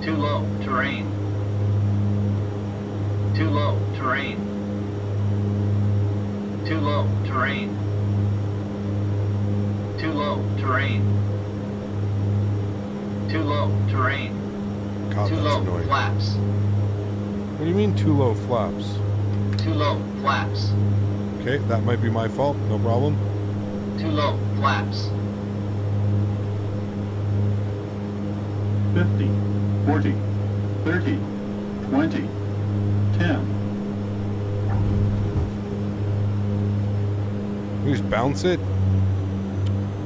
Too low, terrain. Too low, terrain. Too low, terrain. Too low, terrain. Too low, terrain. God, Too that's low, annoying. flaps. What do you mean too low flaps? Too low, flaps. Okay, that might be my fault. No problem. Too low, flaps. 50, 40, 30, 20, 10. We just bounce it.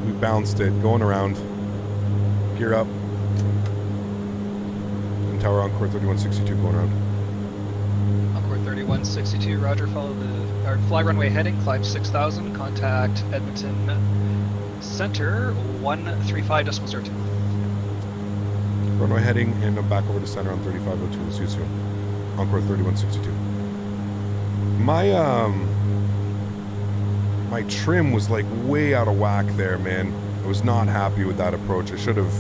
We bounced it. Going around. Gear up. And tower Encore 3162 going around. Encore 3162, roger, follow the, or fly runway heading, climb 6000, contact Edmonton Center, 135.02. Runway heading and I'm back over to center on 3502. Let's use you. Encore 3162. My trim was like way out of whack there, man. I was not happy with that approach. I should have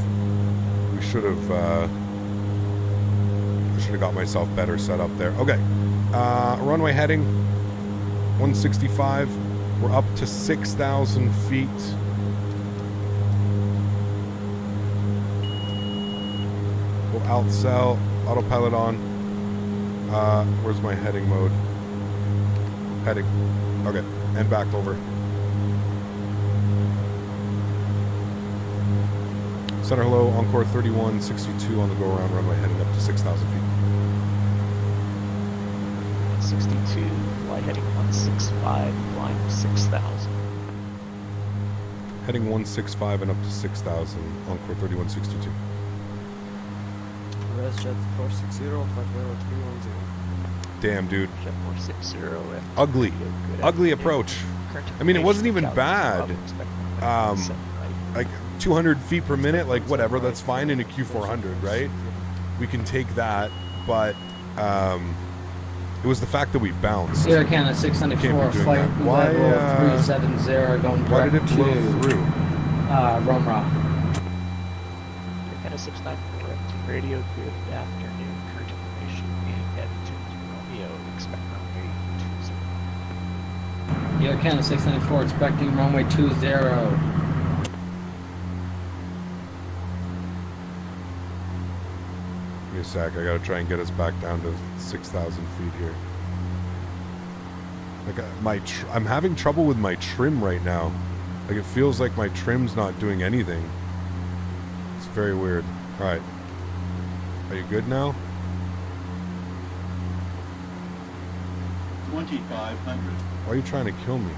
got myself better set up there. Okay. Runway heading 165. We're up to 6,000 feet. We'll outsell. Autopilot on. Where's my heading mode? Heading. Okay. And back over. Center hello, Encore 3162 on the go around runway heading up to 6,000 feet. 62, fly heading 165, climb 6,000. Heading 165 and up to 6,000, Encore 3162. Jet 460, flight level 310. Damn, dude. Jet 460. Ugly. Ugly approach. I mean, it wasn't even bad. Like 200 feet per minute, like whatever, that's fine in a Q400, right? We can take that, but it was the fact that we bounced. Sierra Canada 694, flight level 370, going why did it direct blow to through? Romra. Sierra Canada 694, radio, good afternoon, current information in Edmonton, Romeo, expect runway 20. Sierra Canada 694, expecting runway 20. Give me a sec, I gotta try and get us back down to 6,000 feet here. Like I'm having trouble with my trim right now. Like it feels like my trim's not doing anything. It's very weird. All right. Are you good now? 2,500. Why are you trying to kill me?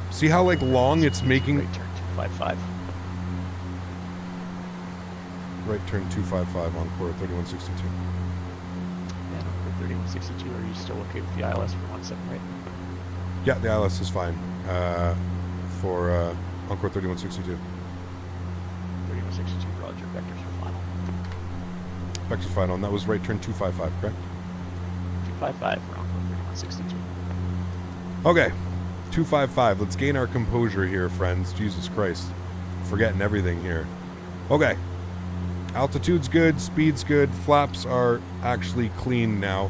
See how like long it's making? Right turn 255. Right turn 255 on Encore 3162. And over 3162, are you still okay with the ILS for 17, right? Yeah, the ILS is fine for Encore 3162. 3162, roger, vectors for final. Vectors final, and that was right turn 255, correct? 255 for Encore 3162. Okay, 255. Let's gain our composure here, friends. Jesus Christ. Forgetting everything here. Okay. Altitude's good, speed's good, flaps are actually clean now.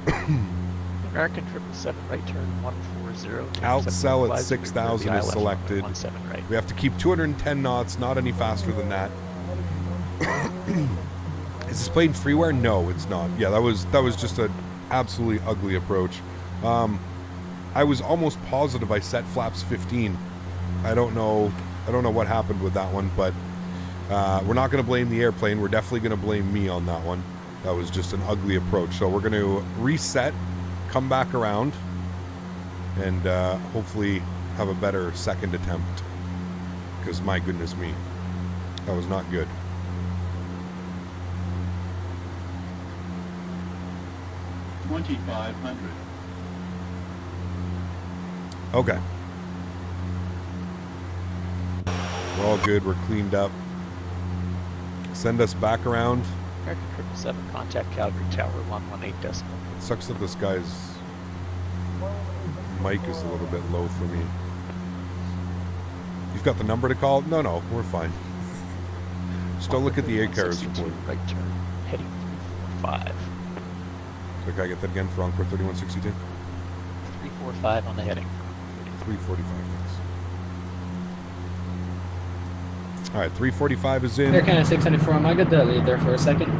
American 777, right turn 140. Outsell at 6,000 is selected. Right. We have to keep 210 knots, not any faster than that. Is this plane freeware? No, it's not. Yeah, that was just an absolutely ugly approach. I was almost positive I set flaps 15. I don't know what happened with that one, but we're not going to blame the airplane. We're definitely going to blame me on that one. That was just an ugly approach. So we're going to reset, come back around, and hopefully have a better second attempt. Because my goodness me, that was not good. $2,500. Okay. We're all good. We're cleaned up. Send us back around. American 777, contact Calgary Tower 118 decimal. It sucks that this guy's mic is a little bit low for me. You've got the number to call? No, we're fine. Just don't look at the ACARS report. Right turn, heading 345. So can I get that again for Encore 3162? 345 on the heading. 345, thanks. All right, 345 is in. Air Canada 694, am I good to leave there for a second?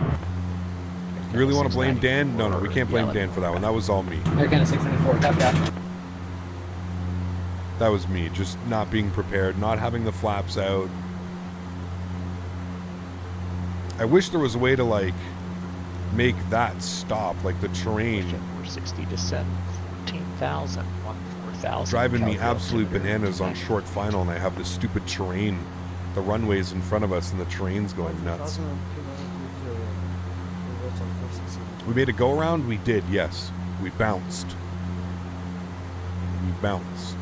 You really want to blame Dan? No, we can't blame Dan for that one. That was all me. Air Canada 694, copy that. That was me, just not being prepared, not having the flaps out. I wish there was a way to, like, make that stop, like the terrain. 460 descent, 14,000, 14,000. Driving me Calgary absolute altimeter. bananas on short final, and I have this stupid terrain. The runway's in front of us, and the terrain's going nuts. We made a go-around? We did, yes. We bounced. We bounced.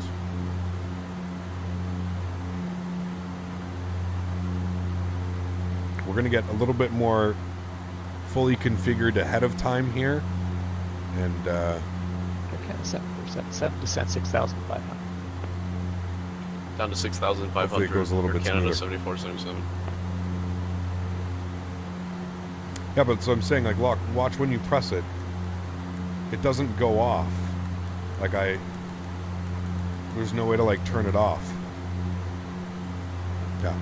We're going to get a little bit more fully configured ahead of time here. And, Okay, 7477, descent 6,500. Down to 6,500. Hopefully it goes a little Air bit Canada smoother. 7477. Yeah, but so I'm saying, like, look, watch when you press it. It doesn't go off. Like, there's no way to, like, turn it off. Yeah.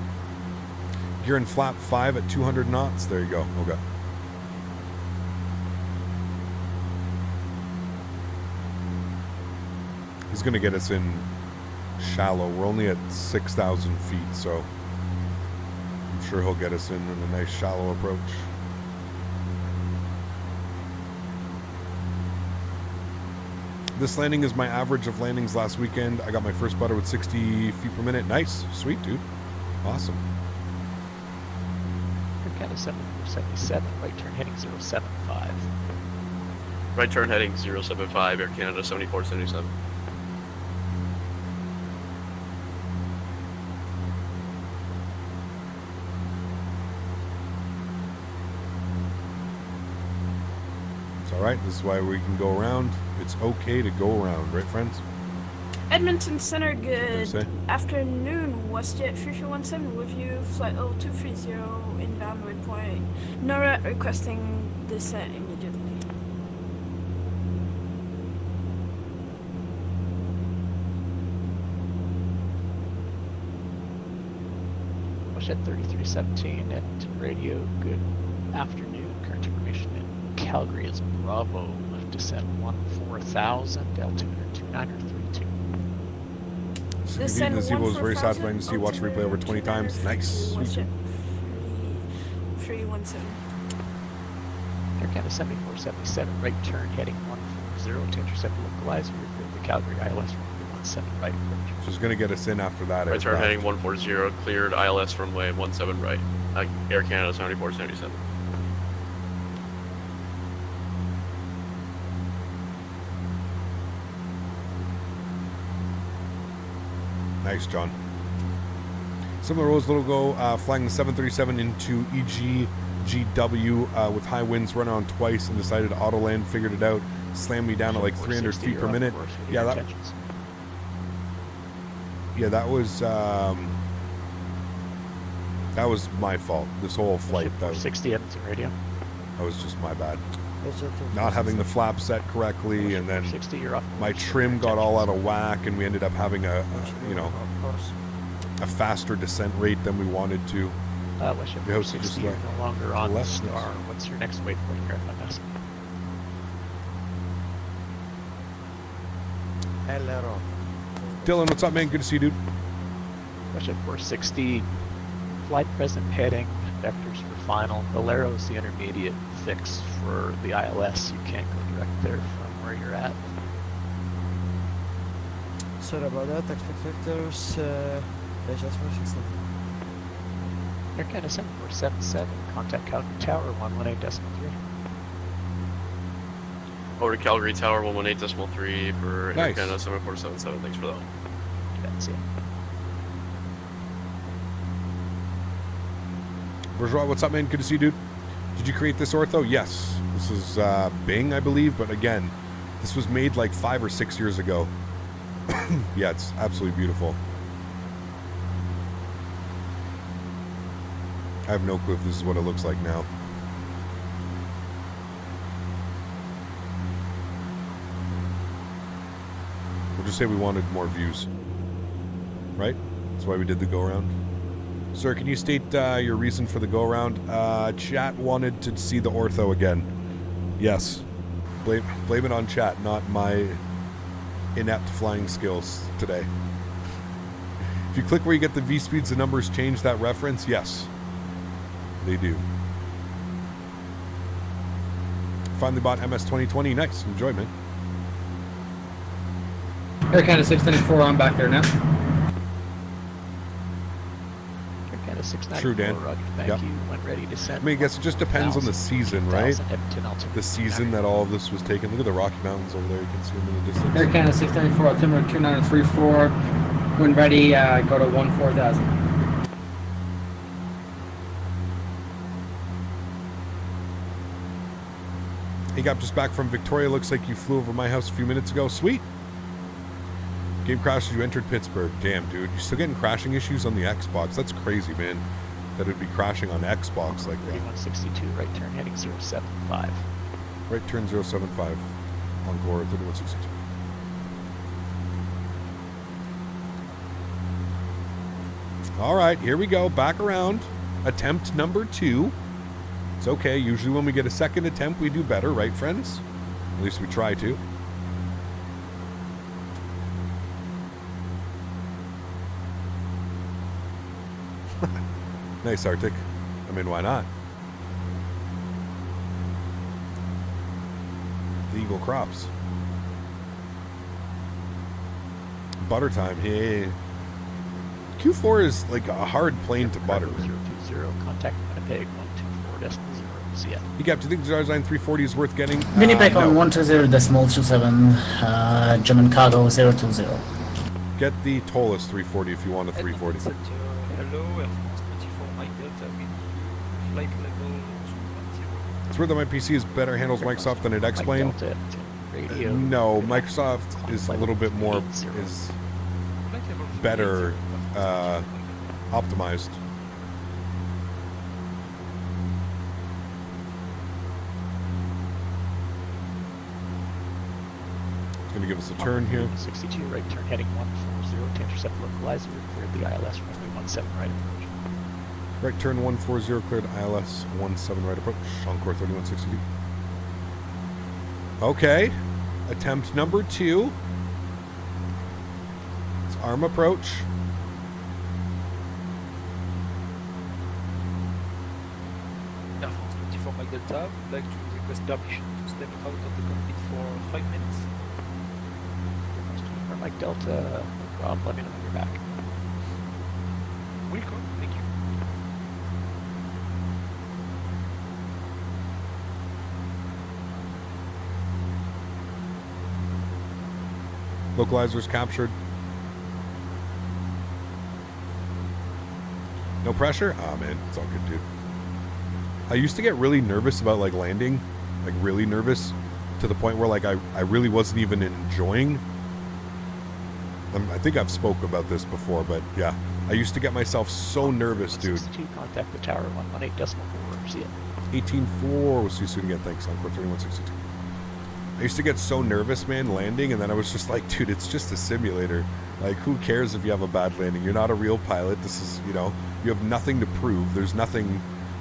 Gear in flap 5 at 200 knots. There you go. Okay. He's going to get us in shallow. We're only at 6,000 feet, so I'm sure he'll get us in a nice shallow approach. This landing is my average of landings last weekend. I got my first butter with 60 feet per minute. Nice. Sweet, dude. Awesome. Air Canada 7477, right turn heading 075. Right turn heading 075, Air Canada 7477. It's all right. This is why we can go around. It's okay to go around, right, friends? Edmonton Center, good Say? afternoon. WestJet 3317 with you. Flight level 230 inbound waypoint. NORAD requesting descent immediately. WestJet 3317 at radio, good afternoon. Current information in Calgary is Bravo. Left descent 14,000, altimeter 2932. Descent The Zebo was very 14,000, satisfying to see. Watch the replay over 20 times. Nice. WestJet 317. Air Canada 7477, right turn heading 140 to intercept localizer for the Calgary ILS runway 17 right approach. So it's going to get us in after that. Right turn aircraft. heading 140, cleared ILS runway 17 right. Air Canada 7477. Nice, John. Similar rules, little go, flying the 737 into EGGW with high winds, run on twice and decided to auto land, figured it out, slammed me down at like 300 feet per minute. Yeah, that was my fault. This whole flight. That was 60 Edmonton radio. That was just my bad. Not having the flap set correctly, and then my trim got all out of whack, and we ended up having a faster descent rate than we wanted to. WestJet 460, you're no longer on the star. What's your next waypoint here at FMS? Hello. Dylan, what's up, man? Good to see you, dude. WestJet 460, flight present heading, vectors for final. Valero's the intermediate fix for the ILS. You can't go direct there from where you're at. Sorry about that. Expect vectors. Just 460. Air Canada 7477, contact Calgary Tower 118.3. Over to Calgary Tower 118.3 for Air Nice. Canada 7477. Thanks for that. That's it. Bourgeois, what's up, man? Good to see you, dude. Did you create this ortho? Yes. This is Bing, I believe, but again, this was made like 5 or 6 years ago. Yeah, it's absolutely beautiful. I have no clue if this is what it looks like now. We'll just say we wanted more views. Right? That's why we did the go-around. Sir, can you state your reason for the go-around? Chat wanted to see the ortho again. Yes. Blame it on chat, not my inept flying skills today. If you click where you get the V-speeds, the numbers change that reference? Yes. They do. Finally bought MS 2020. Nice. Enjoy, man. Air Canada 694 on back there now. Air Canada 694. True, Dan. Roger, thank you. When ready to send. I mean, I guess it just depends on the season, right? Edmonton, The season that all of this was taken. Look at the Rocky Mountains over there. You can see them in the distance. Air Canada 694, altimeter 2934. When ready, go to 14,000. Hey, got just back from Victoria. Looks like you flew over my house a few minutes ago. Sweet. Game crashed as you entered Pittsburgh. Damn, dude. You're still getting crashing issues on the Xbox. That's crazy, man. That it'd be crashing on Xbox like that. 3162, right turn heading 075. Right turn 075. Encore 3162. All right, here we go. Back around. Attempt number 2. It's okay. Usually when we get a second attempt, we do better, right, friends? At least we try to. Nice, Arctic. I mean, why not? The Eagle crops. Butter time. Hey. Q4 is like a hard plane to butter. 020, contact Winnipeg 124.0. See ya. You got to think the JarDesign 340 is worth getting? Winnipeg no. on 120.27, German cargo 020. Get the Toliss 340 if you want a 340. Hello, Air France 24 Mike Delta with flight level 210. It's weird that my PC is better handles Microsoft than it X-Plane. No, Microsoft is a little bit more is better optimized. Going to give us a turn here. 62 right turn heading 140 to intercept localizer. Cleared the ILS runway 17 right approach. Right turn 140 cleared ILS 17 right approach. Encore 3162. Okay. Attempt number 2. It's arm approach. Air France 24 Mike Delta would like to request permission to step out of the cockpit for 5 minutes. Mike Delta, Rob, let me know when you're back. Welcome, thank you. Localizers captured. No pressure? Oh man, it's all good, dude. I used to get really nervous about like landing, like really nervous to the point where like I really wasn't even enjoying. I think I've spoke about this before, but yeah, I used to get myself so nervous, dude. 62, contact the tower 118.4. See ya. 18.4. We'll see you soon again. Thanks. Encore 3162. I used to get so nervous, man, landing, and then I was just like, dude, it's just a simulator. Like, who cares if you have a bad landing? You're not a real pilot. This is, you know, you have nothing to prove. There's nothing,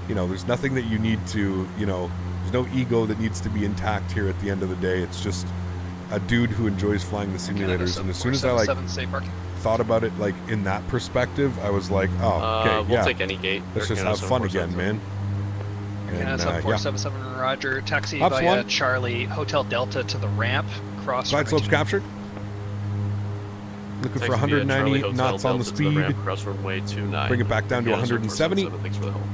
you know, there's nothing that you need to, you know, there's no ego that needs to be intact here at the end of the day. It's just a dude who enjoys flying the simulators. And as soon as I, like, thought about it, like, in that perspective, I was like, oh, okay, we'll take any gate. Let's just have fun again, man. And, 477 Roger, taxi Hops via one. Charlie, Hotel Delta to the ramp, cross. Glide slopes captured. Looking for 190 knots on the speed. Cross runway 29. Bring it back down to 170. Thanks for the help.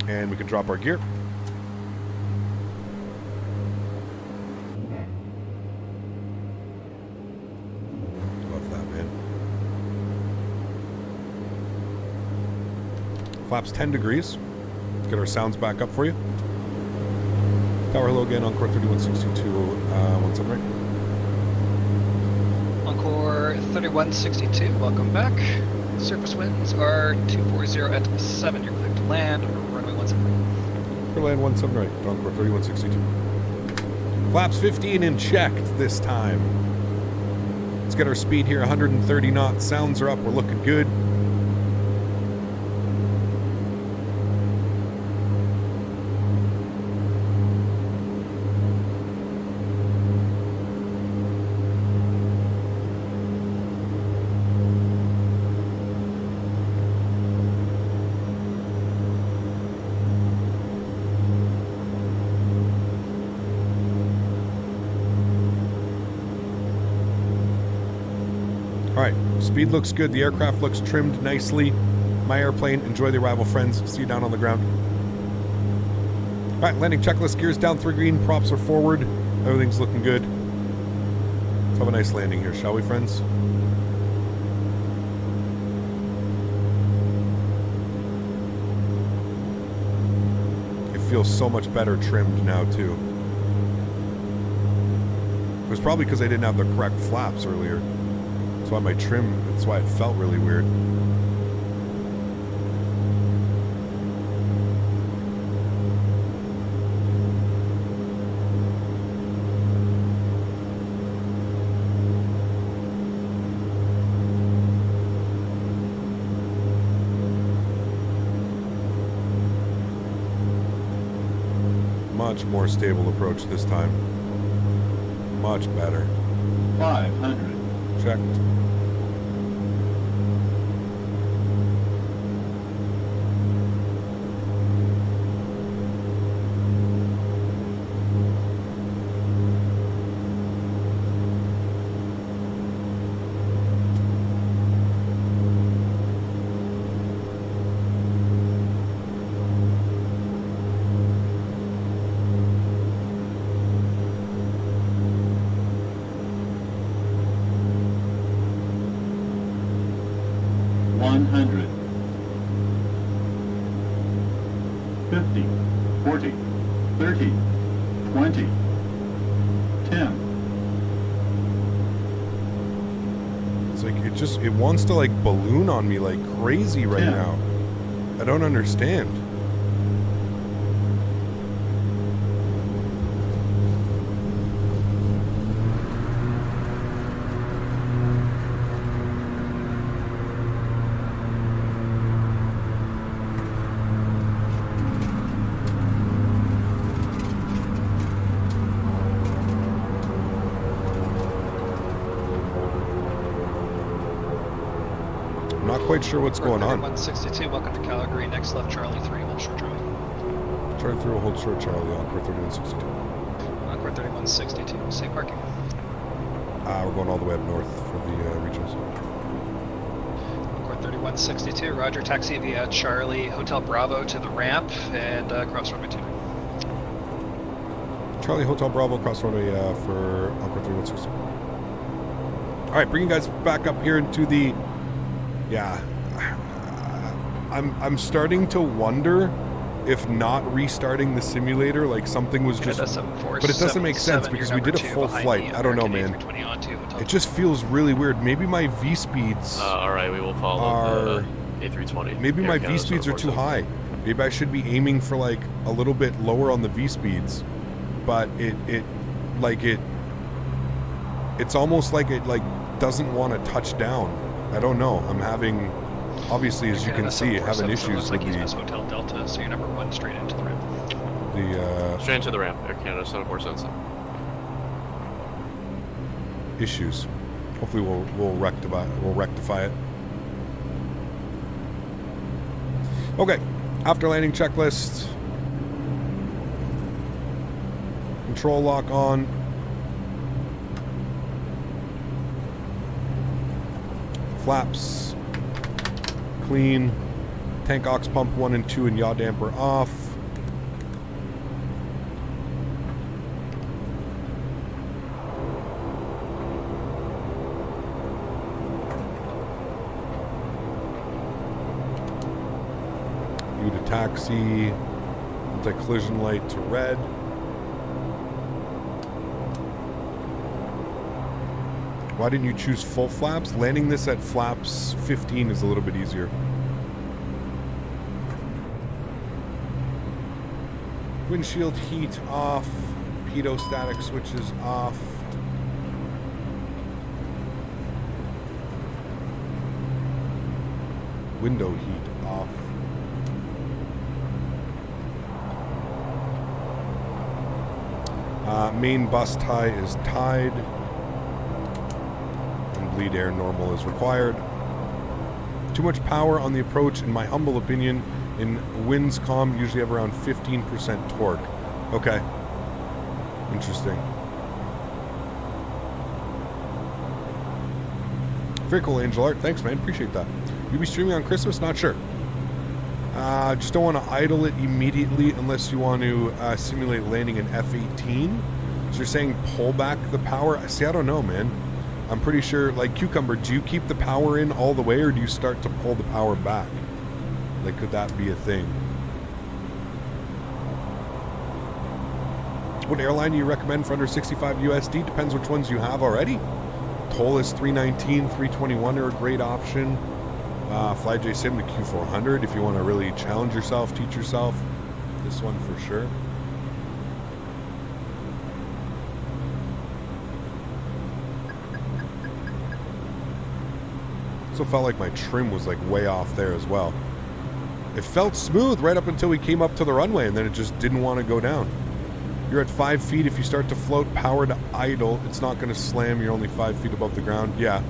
And we can drop our gear. Love that, man. Flaps 10 degrees. Let's get our sounds back up for you. Tower hello again, Encore 3162, 17 right. Encore 3162, welcome back. Surface winds are 240 at 7. You're clear to land, runway 17 right. Clear land 17 right, Encore 3162. Flaps 15 and checked this time. Let's get our speed here, 130 knots. Sounds are up, we're looking good. Alright, speed looks good. The aircraft looks trimmed nicely. My airplane, enjoy the arrival, friends. See you down on the ground. Alright, landing checklist. Gears down 3 green. Props are forward. Everything's looking good. Let's have a nice landing here, shall we, friends? It feels so much better trimmed now, too. It was probably because I didn't have the correct flaps earlier. That's why my trim, that's why it felt really weird. Much more stable approach this time. Much better. 500. Checked. It wants to like balloon on me like crazy right now. I don't understand. Quite sure what's going on. 162, welcome to Calgary. Next left, Charlie 3, hold short Charlie. Charlie 3 will hold short Charlie, Encore 3162. Encore 3162, safe parking. We're going all the way up north for the regionals. Encore 3162, roger, taxi via Charlie, Hotel Bravo to the ramp and cross runway 2. Charlie, Hotel Bravo, cross runway for Encore 3162. Alright, bring you guys back up here into the... Yeah, I'm starting to wonder if not restarting the simulator, like something was just... But it doesn't make sense because we did a full flight. I don't know, man. It just feels really weird. Maybe my V-speeds... Alright, we will follow the A320. Maybe my V-speeds are too high. Maybe I should be aiming for like a little bit lower on the V-speeds. But it's almost like it like doesn't want to touch down. I don't know. I'm having, obviously, as you can see, having issues with the... Hotel Delta, so you're number 1 straight into the ramp. Straight into the ramp, Air Canada 7477. Issues. Hopefully we'll rectify it. Okay, after landing checklist. Control lock on. Flaps clean, tank aux pump 1 and 2 and yaw damper off. View to taxi, anti-collision light to red. Why didn't you choose full flaps? Landing this at flaps 15 is a little bit easier. Windshield heat off, Pitot static switches off. Window heat off. Main bus tie is tied. And bleed air normal is required. Too much power on the approach, in my humble opinion. In winds calm, usually have around 15% torque. Okay. Interesting. Very cool, Angel Art. Thanks, man. Appreciate that. You be streaming on Christmas? Not sure. Just don't want to idle it immediately unless you want to simulate landing an F-18. So you're saying pull back the power? See, I don't know, man. I'm pretty sure, like, Cucumber, do you keep the power in all the way, or do you start to pull the power back? Like, could that be a thing? What airline do you recommend for under 65 USD? Depends which ones you have already. Toliss 319, 321 are a great option. FlyJsim the Q400 if you want to really challenge yourself, teach yourself. This one for sure. Also felt like my trim was like way off there as well. It felt smooth right up until we came up to the runway, and then it just didn't want to go down. You're at 5 feet. If you start to float power to idle, it's not going to slam. You're only 5 feet above the ground. Yeah.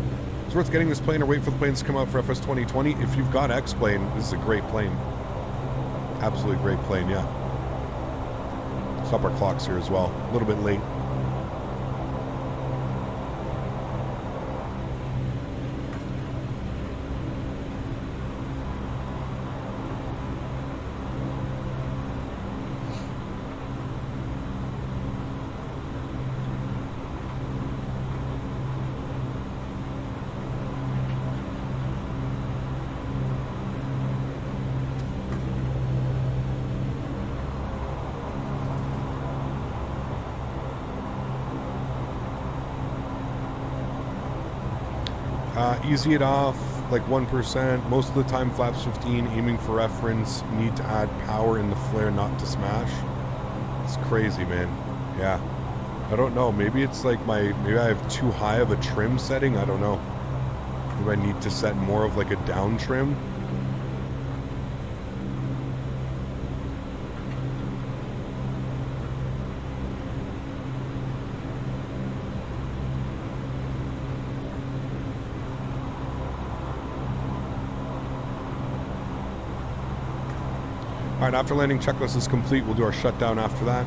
It's worth getting this plane or wait for the planes to come out for FS 2020. If you've got X-Plane, this is a great plane. Absolutely great plane, yeah. Stop our clocks here as well. A little bit late. Easy it off, like 1%. Most of the time, flaps 15, aiming for reference. Need to add power in the flare, not to smash. It's crazy, man. Yeah. I don't know. Maybe it's like maybe I have too high of a trim setting. I don't know. Maybe I need to set more of like a down trim. Alright, after landing checklist is complete, we'll do our shutdown after that.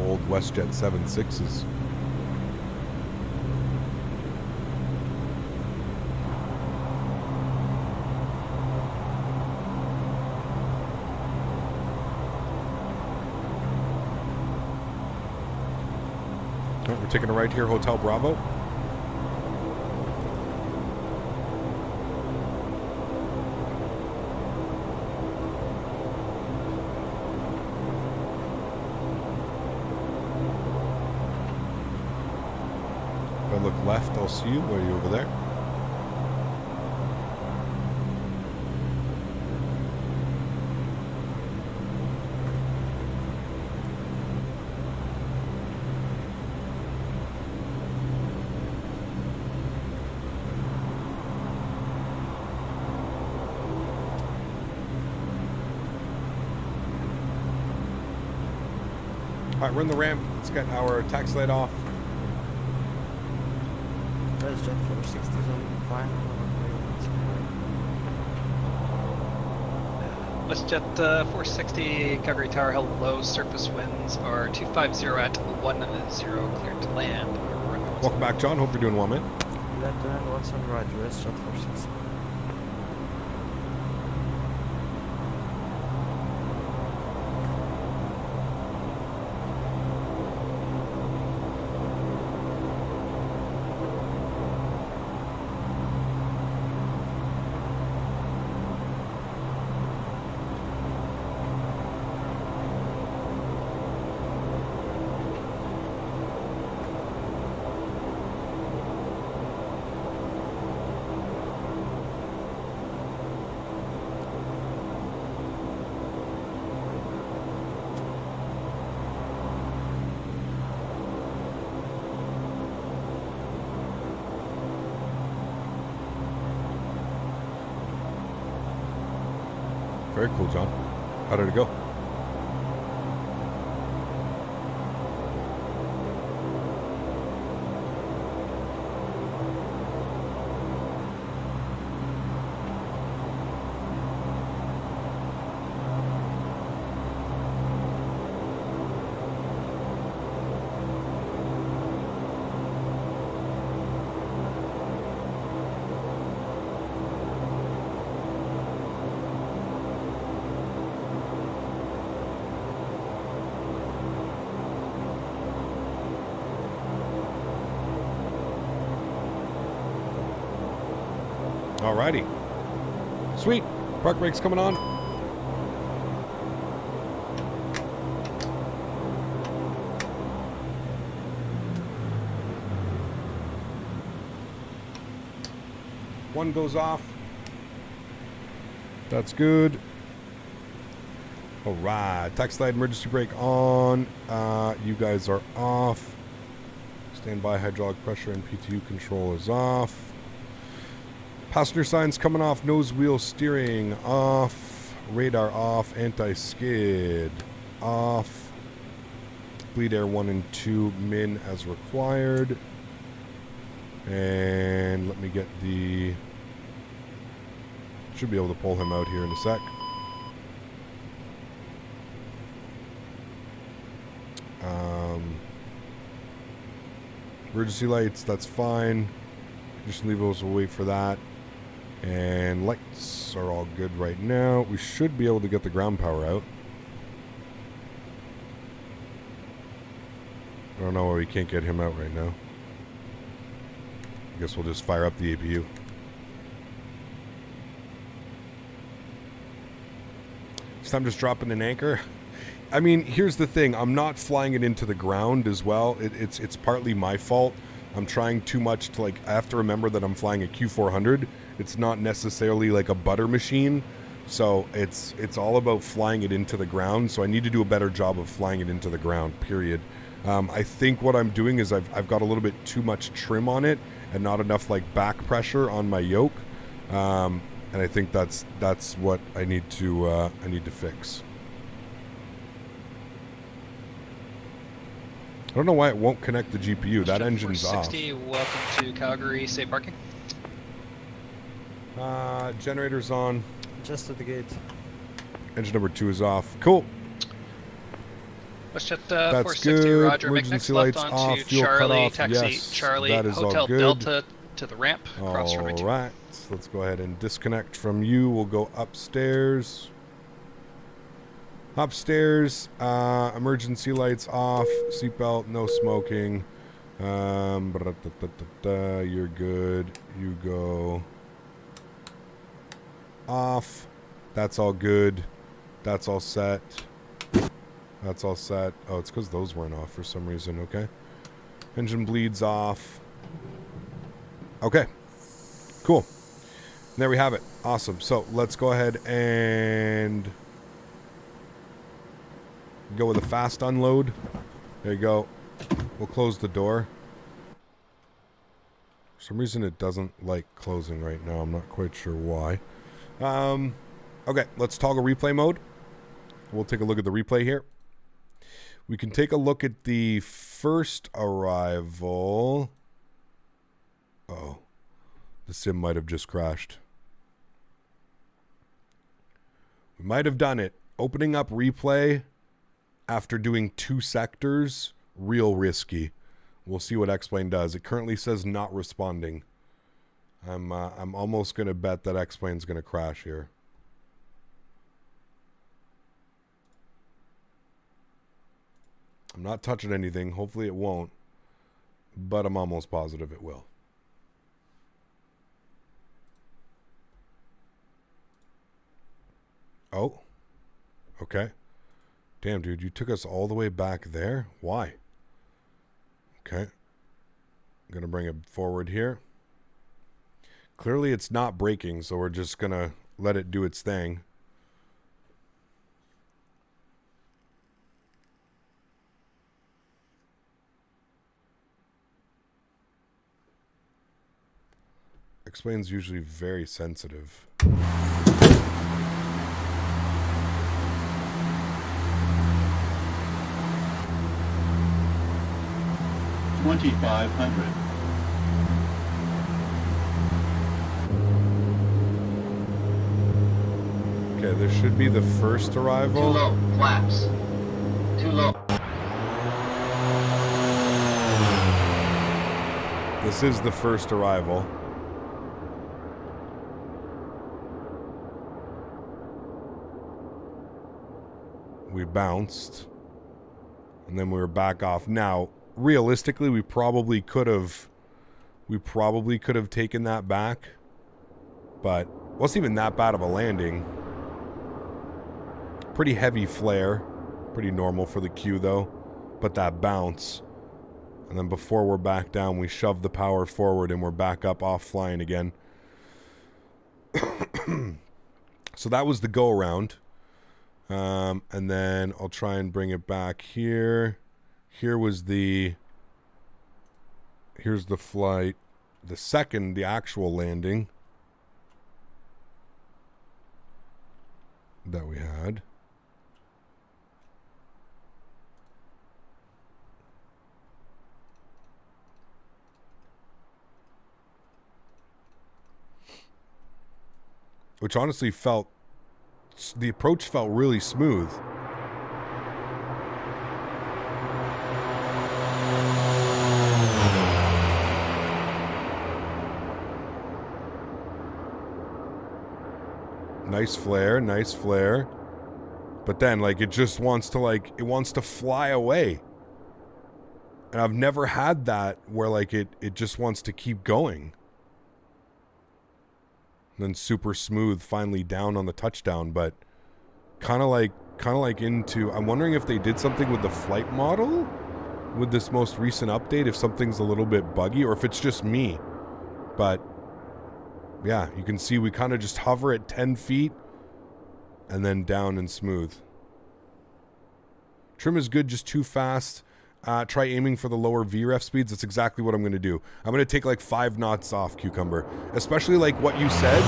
Old WestJet 76s. We're taking a right here, Hotel Bravo. If I look left, I'll see you. Are you over there? Alright, we're in the ramp. Let's get our taxi light off. WestJet 460 is on final. WestJet 460, Calgary Tower held low, surface winds are 250 at 10, cleared to land. Welcome back, John. Hope you're doing well, man. Left to land, what's on right, WestJet 460. Very cool, John. How did it go? Alrighty. Sweet. Park brake's coming on. One goes off. That's good. Alright. Taxi light emergency brake on. You guys are off. Standby hydraulic pressure and PTU control is off. Passenger signs coming off, nose wheel steering off, radar off, anti-skid off, bleed air 1 and 2 min as required, and let me get the, should be able to pull him out here in a sec. Emergency lights, that's fine, just leave those, we'll wait for that. And lights are all good right now. We should be able to get the ground power out. I don't know why we can't get him out right now. I guess we'll just fire up the APU. So I'm just dropping an anchor. I mean, here's the thing. I'm not flying it into the ground as well. It's partly my fault. I'm trying too much to, like, I have to remember that I'm flying a Q400. It's not necessarily like a butter machine. So it's all about flying it into the ground. So I need to do a better job of flying it into the ground, period. I think what I'm doing is I've got a little bit too much trim on it and not enough like back pressure on my yoke. And I think that's what I need to fix. I don't know why it won't connect the GPU. That engine's off. 460, welcome to Calgary. Safe parking. Generator's on. Just at the gate. Engine number 2 is off. Cool. Westjet That's 460, good. Roger. Make next Emergency left lights on off. to Fuel Charlie, cutoff. taxi Yes, Charlie, that is Hotel all good. Delta to the ramp, across runway 2. Alright, let's go ahead and disconnect from you. We'll go upstairs. Upstairs, emergency lights off, seatbelt, no smoking. You're good. You go off. That's all good. That's all set. That's all set. Oh, it's because those weren't off for some reason. Okay. Engine bleeds off. Okay. Cool. And there we have it. Awesome. So let's go ahead and go with a fast unload. There you go. We'll close the door. For some reason it doesn't like closing right now. I'm not quite sure why. Okay, let's toggle replay mode. We'll take a look at the replay here. We can take a look at the first arrival. Oh, the sim might have just crashed. We might have done it. Opening up replay after doing 2 sectors, real risky. We'll see what X-Plane does. It currently says not responding. I'm almost going to bet that X-Plane's going to crash here. I'm not touching anything. Hopefully it won't. But I'm almost positive it will. Oh. Okay. Damn, dude, you took us all the way back there? Why? Okay. I'm going to bring it forward here. Clearly it's not braking, so we're just going to let it do its thing. X-Plane's usually very sensitive. 2,500. Okay, this should be the first arrival. Too low, flaps. Too low. This is the first arrival. We bounced. And then we were back off. Now, realistically, we probably could have taken that back. But it wasn't even that bad of a landing. Pretty heavy flare. Pretty normal for the Q though. But that bounce. And then before we're back down, we shove the power forward and we're back up off flying again. So that was the go around. And then I'll try and bring it back here. Here's the flight. The second, the actual landing that we had. Which honestly the approach felt really smooth. Nice flare, nice flare. But then, like, it just wants to, like, it wants to fly away. And I've never had that where, like, it just wants to keep going. And then super smooth, finally down on the touchdown, but kind of like into. I'm wondering if they did something with the flight model with this most recent update. If something's a little bit buggy, or if it's just me. But yeah, you can see we kind of just hover at 10 feet, and then down and smooth. Trim is good, just too fast. Try aiming for the lower VREF speeds. That's exactly what I'm going to do. I'm going to take like 5 knots off, Cucumber. Especially like what you said.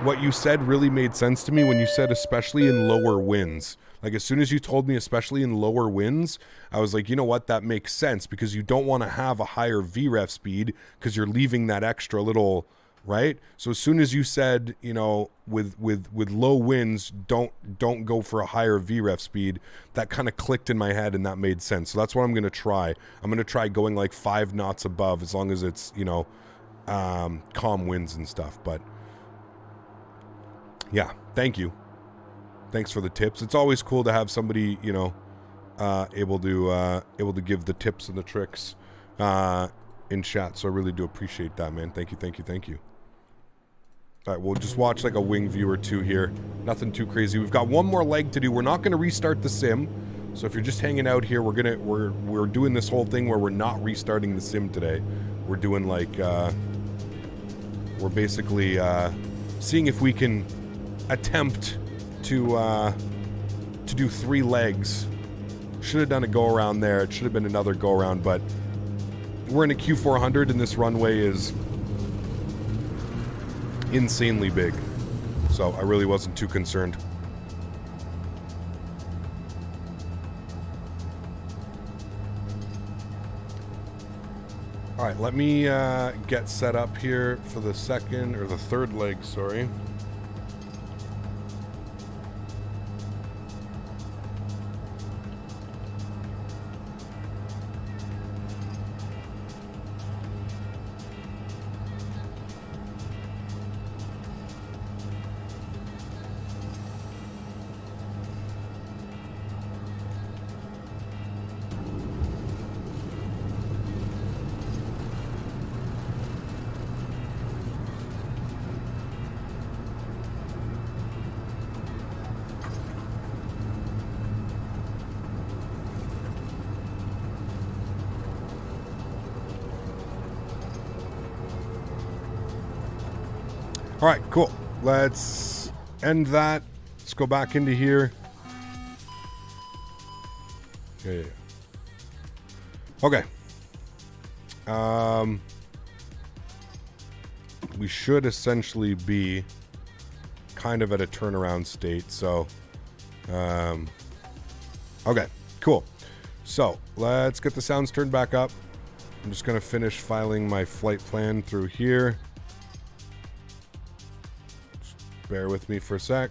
What you said really made sense to me when you said especially in lower winds. Like as soon as you told me especially in lower winds, I was like, you know what? That makes sense because you don't want to have a higher VREF speed because you're leaving that extra little, right? So as soon as you said, you know, with low winds, don't go for a higher VREF speed, that kind of clicked in my head and that made sense. So that's what I'm going to try. I'm going to try going like 5 knots above as long as it's, you know, calm winds and stuff. But yeah, thank you. Thanks for the tips. It's always cool to have somebody, you know, able to give the tips and the tricks in chat. So I really do appreciate that, man. Thank you, thank you, thank you. All right, we'll just watch like a wing view or two here. Nothing too crazy. We've got one more leg to do. We're not going to restart the sim. So if you're just hanging out here, we're doing this whole thing where we're not restarting the sim today. We're doing like we're basically seeing if we can attempt to do 3 legs. Should have done a go around there. It should have been another go around, but we're in a Q400 and this runway is insanely big. So I really wasn't too concerned. All right, let me get set up here for the second or the third leg, sorry. All right, cool. Let's end that. Let's go back into here. Yeah. Okay. We should essentially be kind of at a turnaround state. So, okay, cool. So let's get the sounds turned back up. I'm just going to finish filing my flight plan through here. Just bear with me for a sec.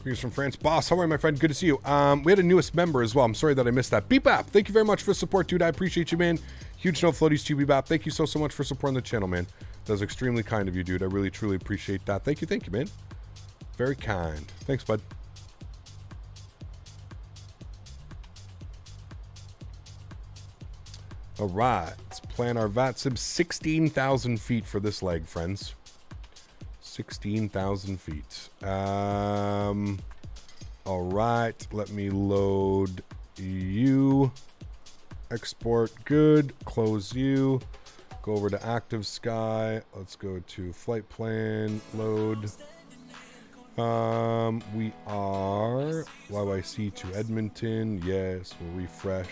Greetings from France. Boss, how are you, my friend? Good to see you. We had a newest member as well. I'm sorry that I missed that. Beepap, thank you very much for the support, dude. I appreciate you, man. Huge no floaties to you, Beepap. Thank you so much for supporting the channel, man. That was extremely kind of you, dude. I really, truly appreciate that. Thank you, man. Very kind. Thanks, bud. All right. Let's plan our VATSIM. 16,000 feet for this leg, friends. 16,000 feet. All right, let me load you. Export, good. Close you. Go over to Active Sky. Let's go to flight plan, load. We are YYC to Edmonton. Yes, we'll refresh.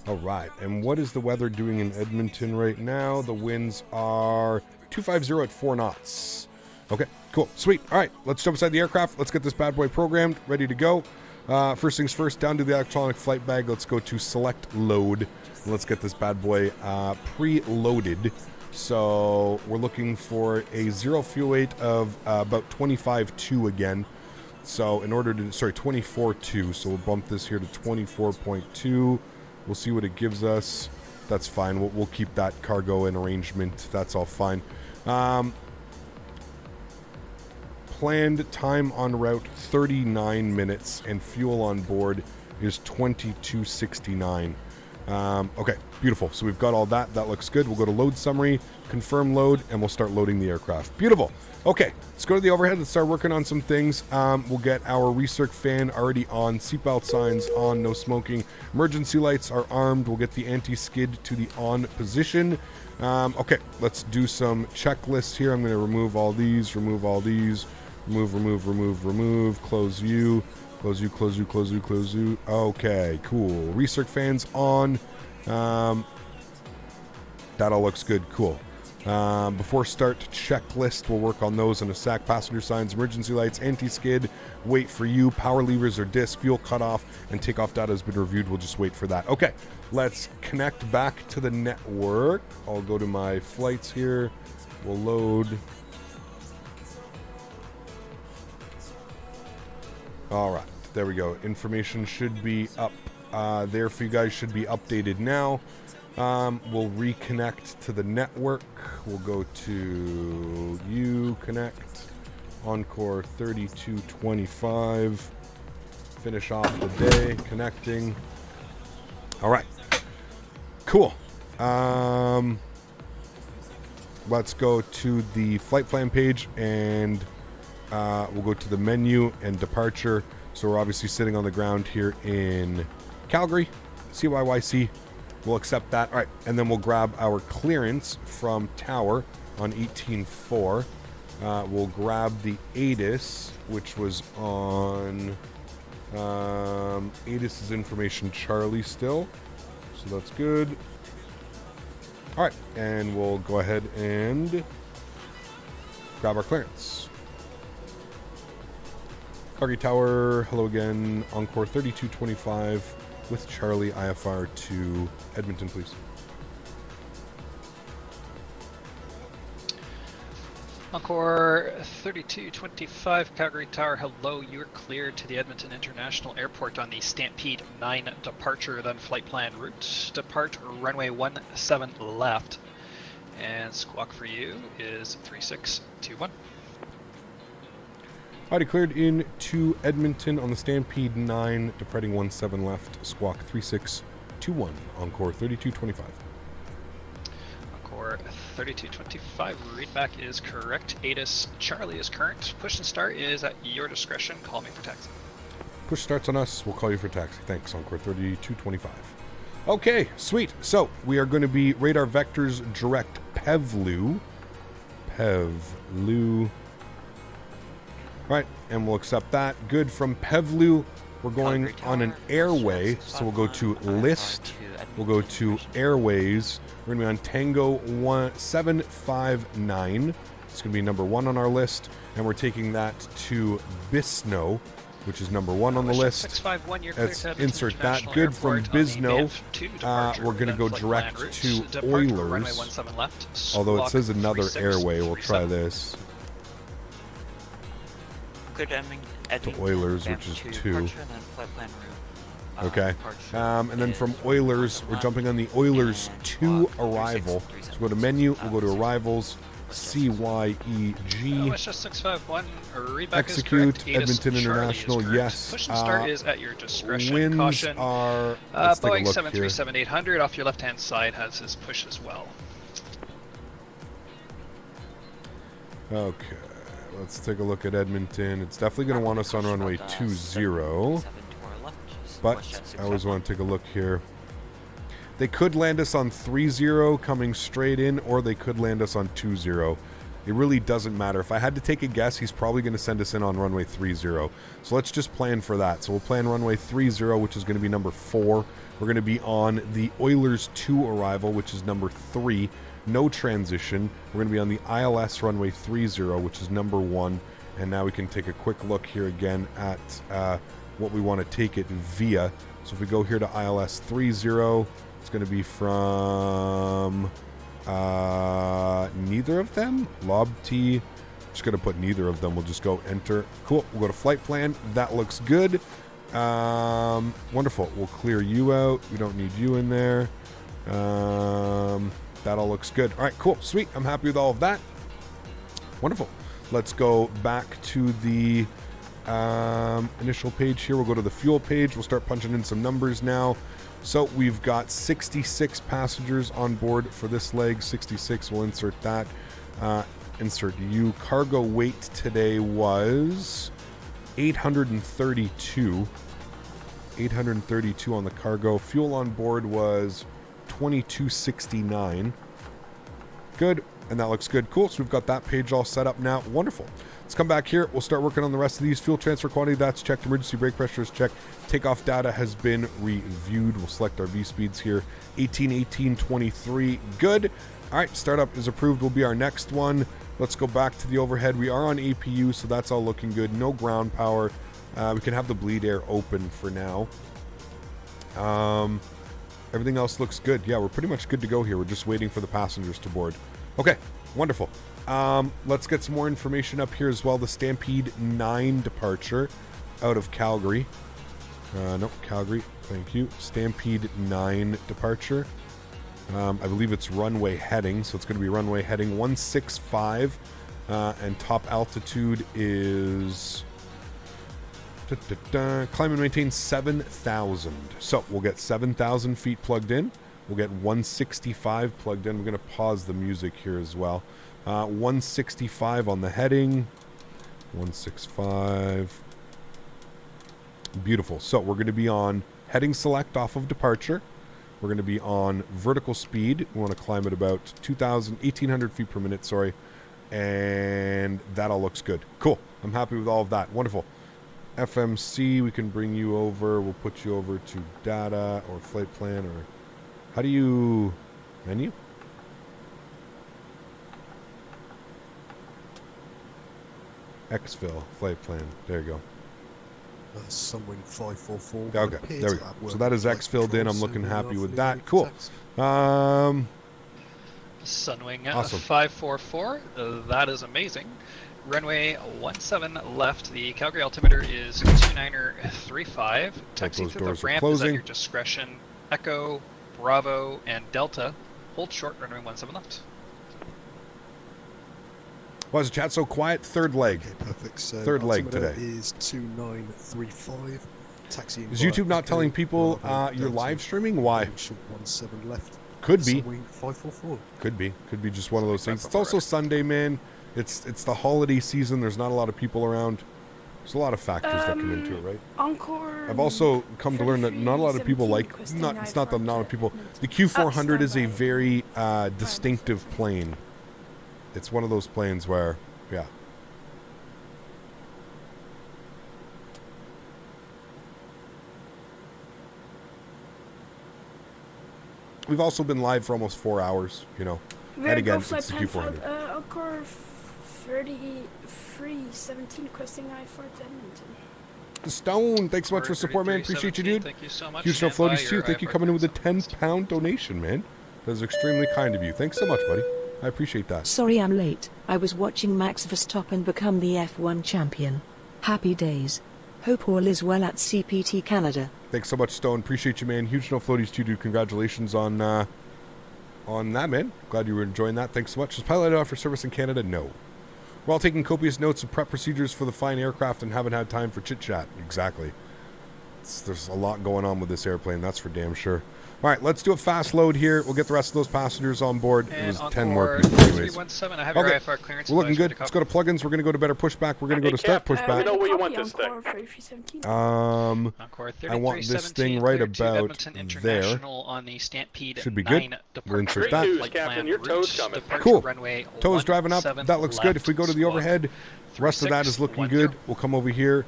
All right, and what is the weather doing in Edmonton right now? The winds are 250 at 4 knots. Okay, cool, sweet. All right, let's jump inside the aircraft. Let's get this bad boy programmed, ready to go. First things first, down to the electronic flight bag. Let's go to select load. And let's get this bad boy pre-loaded. So we're looking for a zero fuel weight of about 25.2 again. So in order to, 24.2. So we'll bump this here to 24.2. We'll see what it gives us. That's fine. We'll keep that cargo in arrangement. That's all fine. Planned time en route 39 minutes and fuel on board is 2269. Okay, beautiful. So we've got all that. That looks good. We'll go to load summary, confirm load, and we'll start loading the aircraft. Beautiful. Okay, let's go to the overhead. Let's start working on some things. We'll get our recirc fan already on, seatbelt signs on, no smoking. Emergency lights are armed. We'll get the anti-skid to the on position. Okay, let's do some checklists here. I'm going to remove all these, remove all these. Remove, close you, close you, close you, close you, close you. Okay, cool. Recirc fans on. That all looks good, cool. Before start checklist, we'll work on those in a sec. Passenger signs, emergency lights, anti-skid, wait for you, power levers or disc, fuel cutoff, and takeoff data has been reviewed. We'll just wait for that. Okay, let's connect back to the network. I'll go to my flights here. We'll load. All right, there we go. Information should be up there for you guys, should be updated now. We'll reconnect to the network. We'll go to you, connect, Encore 3225. Finish off the day, connecting. All right, cool. Let's go to the flight plan page and we'll go to the menu and departure. So we're obviously sitting on the ground here in Calgary, CYYC. We'll accept that. All right, and then we'll grab our clearance from tower on 18.4. We'll grab the ATIS, which was on ATIS's information Charlie still. So that's good. All right, and we'll go ahead and grab our clearance. Calgary Tower, hello again. Encore 3225 with Charlie IFR to Edmonton, please. Encore 3225, Calgary Tower, hello. You're cleared to the Edmonton International Airport on the Stampede 9 departure, then flight plan route. Depart runway 17 left. And squawk for you is 3621. Already cleared in to Edmonton on the Stampede 9, departing 17 left, squawk 3621, Encore 3225. Encore 3225, readback is correct. ATIS Charlie is current. Push and start is at your discretion. Call me for taxi. Push starts on us, we'll call you for taxi. Thanks, Encore 3225. Okay, sweet. So, we are going to be radar vectors direct Pevlu. All right, and we'll accept that. Good. From Pevlu, we're going on an airway, so we'll go to list, we'll go to airways, we're going to be on Tango 759, it's going to be number 1 on our list, and we're taking that to Bisno, which is number 1 on the list. 651, you're Let's clear to insert that. International Good from Airport on the Bisno. Banff 2 departure, We're going to then go flight direct plan route. to Depart runway Oilers. 17 left, Although it squawk says another 36, airway, we'll try 37. this. Clear to Edmonton, Oilers, Banff which is 2 2. departure, and then flight plan route. Okay. departure And then from is Oilers, we're 1 jumping on the Oilers and 2 squawk arrival. 36, So we'll go to menu, we'll go to arrivals, CYEG. Westchester 651, Rebecca Execute, is correct. Edmonton Charlie International, is correct. yes. Push and start is at your discretion. Winds Caution. are, let's take a Boeing look here. 737-800 off your left-hand side has his push as well. Okay, let's take a look at Edmonton. It's definitely going to want us on runway 20. But I always want to take a look here. They could land us on 30 coming straight in, or they could land us on 20. It really doesn't matter. If I had to take a guess, he's probably going to send us in on runway 30. So let's just plan for that. So we'll plan runway 30, which is going to be number 4. We're going to be on the Oilers 2 arrival, which is number 3. No transition. We're going to be on the ILS runway 30, which is number 1. And now we can take a quick look here again at what we want to take it via. So if we go here to ILS 30, it's going to be from neither of them. Lob T. Just going to put neither of them. We'll just go enter. Cool. We'll go to flight plan. That looks good. Wonderful. We'll clear you out. We don't need you in there. That all looks good. All right, cool. Sweet. I'm happy with all of that. Wonderful. Let's go back to the initial page here. We'll go to the fuel page. We'll start punching in some numbers now. So we've got 66 passengers on board for this leg. 66. We'll insert that. Insert you. Cargo weight today was 832. 832 on the cargo. Fuel on board was 2269. Good. And that looks good. Cool. So we've got that page all set up now. Wonderful. Let's come back here. We'll start working on the rest of these. Fuel transfer quantity, that's checked. Emergency brake pressure is checked. Takeoff data has been reviewed. We'll select our V speeds here. 18, 18, 23. Good. All right. Startup is approved. Will be our next one. Let's go back to the overhead. We are on APU, so that's all looking good. No ground power. We can have the bleed air open for now. Everything else looks good. Yeah, we're pretty much good to go here. We're just waiting for the passengers to board. Okay, wonderful. Let's get some more information up here as well. The Stampede 9 departure out of Calgary. Nope, Calgary. Thank you. Stampede 9 departure. I believe it's runway heading, so it's going to be runway heading 165, and top altitude is climb and maintain 7,000. So we'll get 7,000 feet plugged in. We'll get 165 plugged in. We're going to pause the music here as well. 165 on the heading. 165. Beautiful. So we're going to be on heading select off of departure. We're going to be on vertical speed. We want to climb at about 1,800 feet per minute, sorry. And that all looks good. Cool. I'm happy with all of that. Wonderful. FMC, we can bring you over. We'll put you over to data or flight plan, or how do you menu? Exfil flight plan. There you go. Sunwing 544. Okay, there we go. So that is X filled in. I'm looking happy with that. Cool. Sunwing Awesome. 544. That is amazing. Runway 17 left. The Calgary altimeter is 2935. Taxi through the doors are ramp is at closing. your discretion. Echo, Bravo, and Delta. Hold short. Runway 17 left. Why is the chat so quiet? Third leg. Okay, perfect. So Third leg altimeter today. is 2935. Taxi. Is YouTube not telling people you're live streaming? Why? 17 left. Could be. Sunwing 544. Could be just one of those things. It's also Sunday, man. It's the holiday season. There's not a lot of people around. There's a lot of factors that come into it, right? Encore. I've also come to learn that not a lot of people like. It's not that not a lot of people. The Q400 is a very distinctive plane. It's one of those planes where, yeah. We've also been live for almost 4 hours, you know. And again, it's the Q400. Encore 3317 requesting I-4 to Edmonton. Stone, thanks so much for support, man. Appreciate you, dude. Thank you so much. Huge no floaties too. Thank you coming in with a £10 donation, man. That is extremely kind of you. Thanks so much, buddy. I appreciate that. Sorry I'm late. I was watching Max Verstappen become the F1 champion. Happy days. Hope all is well at CPT Canada. Thanks so much, Stone. Appreciate you, man. Huge no floaties too, dude. Congratulations on that, man. Glad you were enjoying that. Thanks so much. Is pilot offer service in Canada? No. We're all taking copious notes of prep procedures for the fine aircraft and haven't had time for chit-chat. Exactly. There's a lot going on with this airplane, that's for damn sure. All right, let's do a fast load here. We'll get the rest of those passengers on board. And it was on 10 more board people anyways. 317, I have your IFR clearance. We're looking good. Let's go to plugins. We're going to go to better pushback. We're going to go to start pushback. Let me know where you want this thing. I want this thing right about there. On the Stampede should be good. We'll insert that. News, Captain. Your tow's coming. Cool. Tow's driving up. That looks good. If we go to the overhead, the rest of that is looking good. We'll come over here.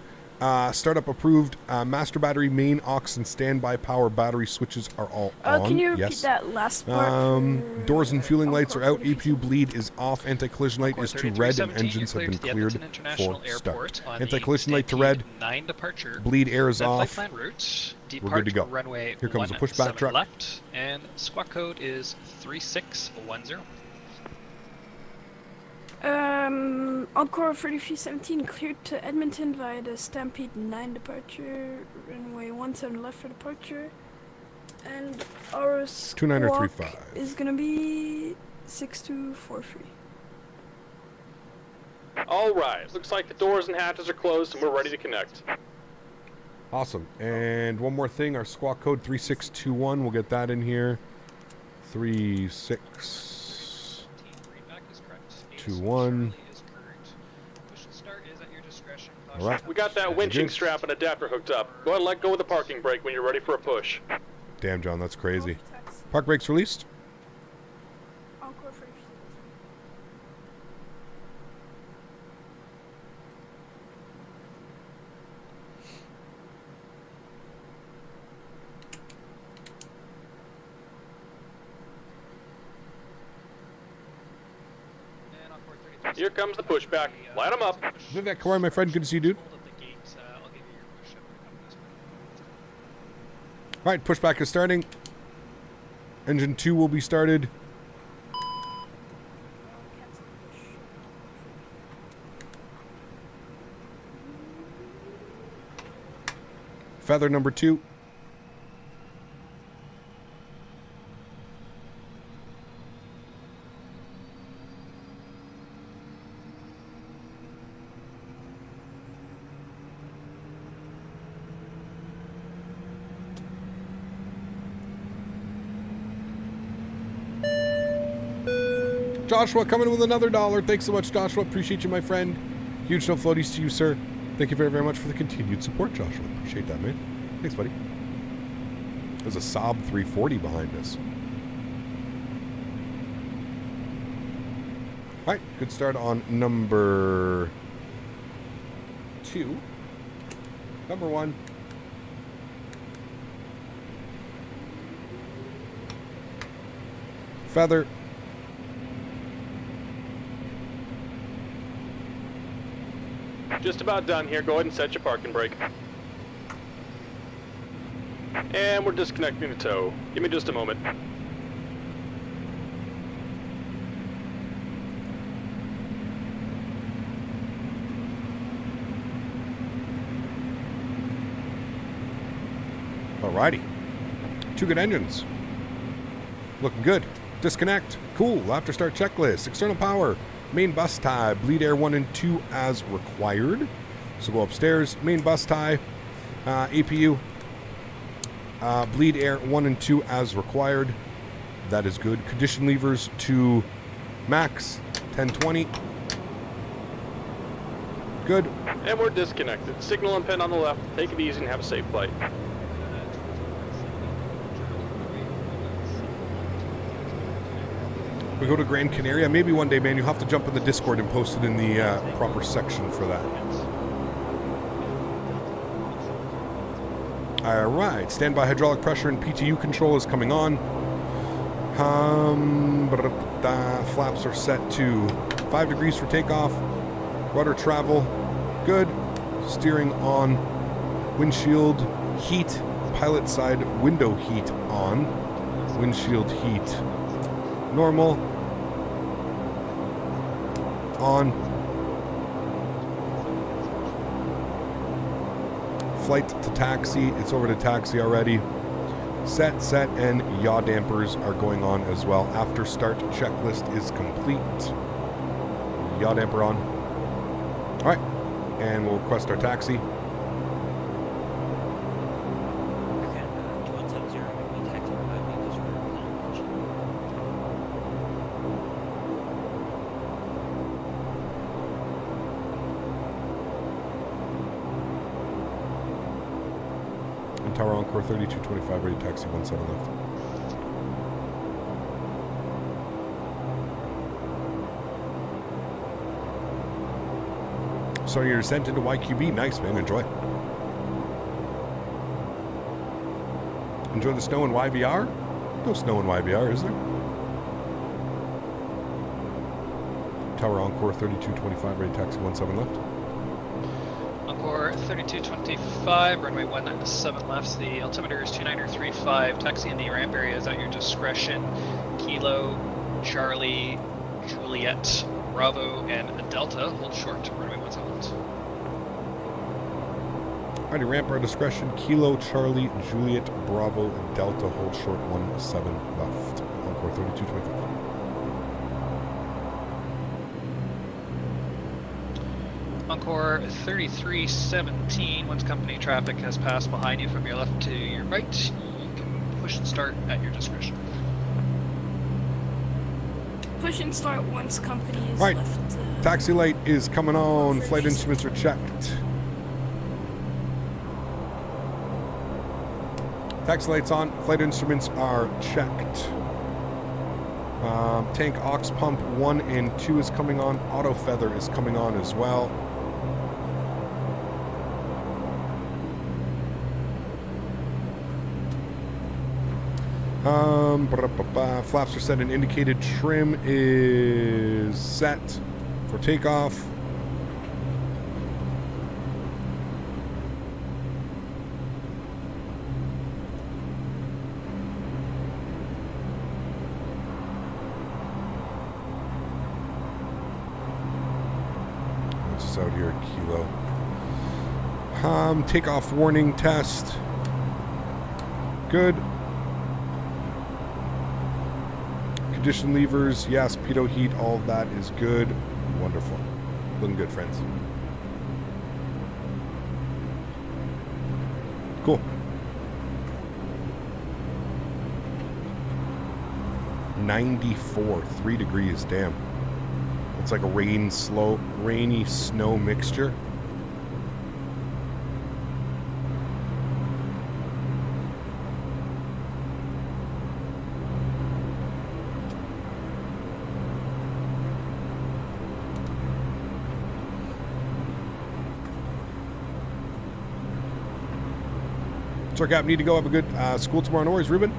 Startup approved. Master battery, main aux, and standby power battery switches are all on. Can you repeat that last part? Doors and fueling lights are out. APU bleed is off. Anti-collision light is to red, and engines have been cleared for start. Anti-collision light to red. Bleed air is off. We're good to go. Here comes a pushback truck. Left, and squawk code is 3610. Encore 3317 cleared to Edmonton via the Stampede 9 departure, runway 17 left for departure, and our squawk is gonna be 6243. All right, looks like the doors and hatches are closed and we're ready to connect. Awesome. And one more thing, our squawk code 3621. We'll get that in here. 3621. All right. We got that winching strap and adapter hooked up. Go ahead and let go of the parking brake when you're ready for a push. Damn, John, that's crazy. Park brakes released. Here comes the pushback. Light them up. Vivek, how are you, my friend? Good to see you, dude. All right, pushback is starting. Engine 2 will be started. Feather number 2. Joshua coming with another $1. Thanks so much, Joshua. Appreciate you, my friend. Huge no floaties to you, sir. Thank you very, very much for the continued support, Joshua. Appreciate that, man. Thanks, buddy. There's a Saab 340 behind us. All right, good start on number 2. Number 1. Feather. Just about done here. Go ahead and set your parking brake. And we're disconnecting the tow. Give me just a moment. Alrighty. 2 good engines. Looking good. Disconnect. Cool. After start checklist. External power. Main bus tie, bleed air 1 and 2 as required. So go upstairs, main bus tie, APU, bleed air 1 and 2 as required. That is good. Condition levers to max, 1020. Good. And we're disconnected. Signal and pin on the left. Take it easy and have a safe flight. We go to Gran Canaria. Maybe one day, man, you'll have to jump in the Discord and post it in the proper section for that. All right. Standby hydraulic pressure and PTU control is coming on. Flaps are set to 5 degrees for takeoff. Rudder travel, good. Steering on. Windshield heat. Pilot side window heat on. Windshield heat normal. On. Flight to taxi. It's over to taxi already. Set, and yaw dampers are going on as well. After start checklist is complete. Yaw damper on. All right, and we'll request our taxi. Tower Encore 3225, ready taxi 17 left. So your descent into YQB, nice man, enjoy. Enjoy the snow in YVR? No snow in YVR, is there? Tower Encore 3225, ready taxi 17 left. Encore 3225, runway 17 left. The altimeter is 2935. Taxi in the ramp area is at your discretion. Kilo, Charlie, Juliet, Bravo, and Delta. Hold short. Runway 17 left. Alrighty, ramp our discretion. Kilo, Charlie, Juliet, Bravo, Delta. Hold short 17 left. Encore 3225. Encore 3317, once company traffic has passed behind you from your left to your right, you can push and start at your discretion. Push and start once company is right. left. Taxi light is coming on. Flight instruments are checked. Taxi lights on. Flight instruments are checked. Tank aux pump 1 and 2 is coming on. Auto feather is coming on as well. Flaps are set and indicated. Trim is set for takeoff. What's this out here? Kilo. Takeoff warning test. Good. Condition levers, yes. Pitot heat, all of that is good. Wonderful. Looking good, friends. Cool. (94), 3 degrees, damn. It's like a rainy snow mixture. Sorry, Cap, need to go. Have a good school tomorrow. No worries, Ruben.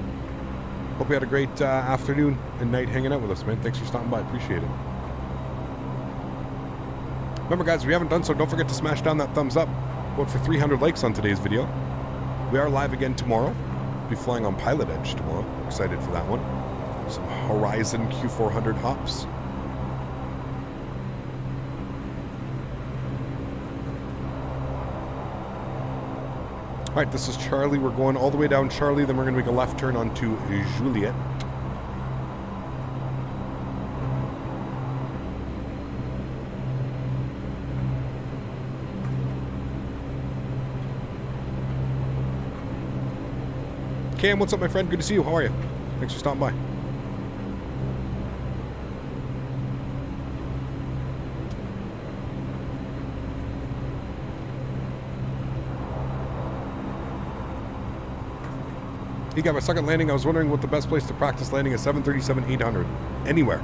Hope you had a great afternoon and night hanging out with us, man. Thanks for stopping by. Appreciate it. Remember, guys, if you haven't done so, don't forget to smash down that thumbs up. Vote for 300 likes on today's video. We are live again tomorrow. We'll be flying on Pilot Edge tomorrow. Excited for that one. Some Horizon Q400 hops. All right, this is Charlie. We're going all the way down Charlie, then we're going to make a left turn onto Juliet. Cam, what's up, my friend? Good to see you. How are you? Thanks for stopping by. He got my second landing. I was wondering what the best place to practice landing a 737-800. Anywhere.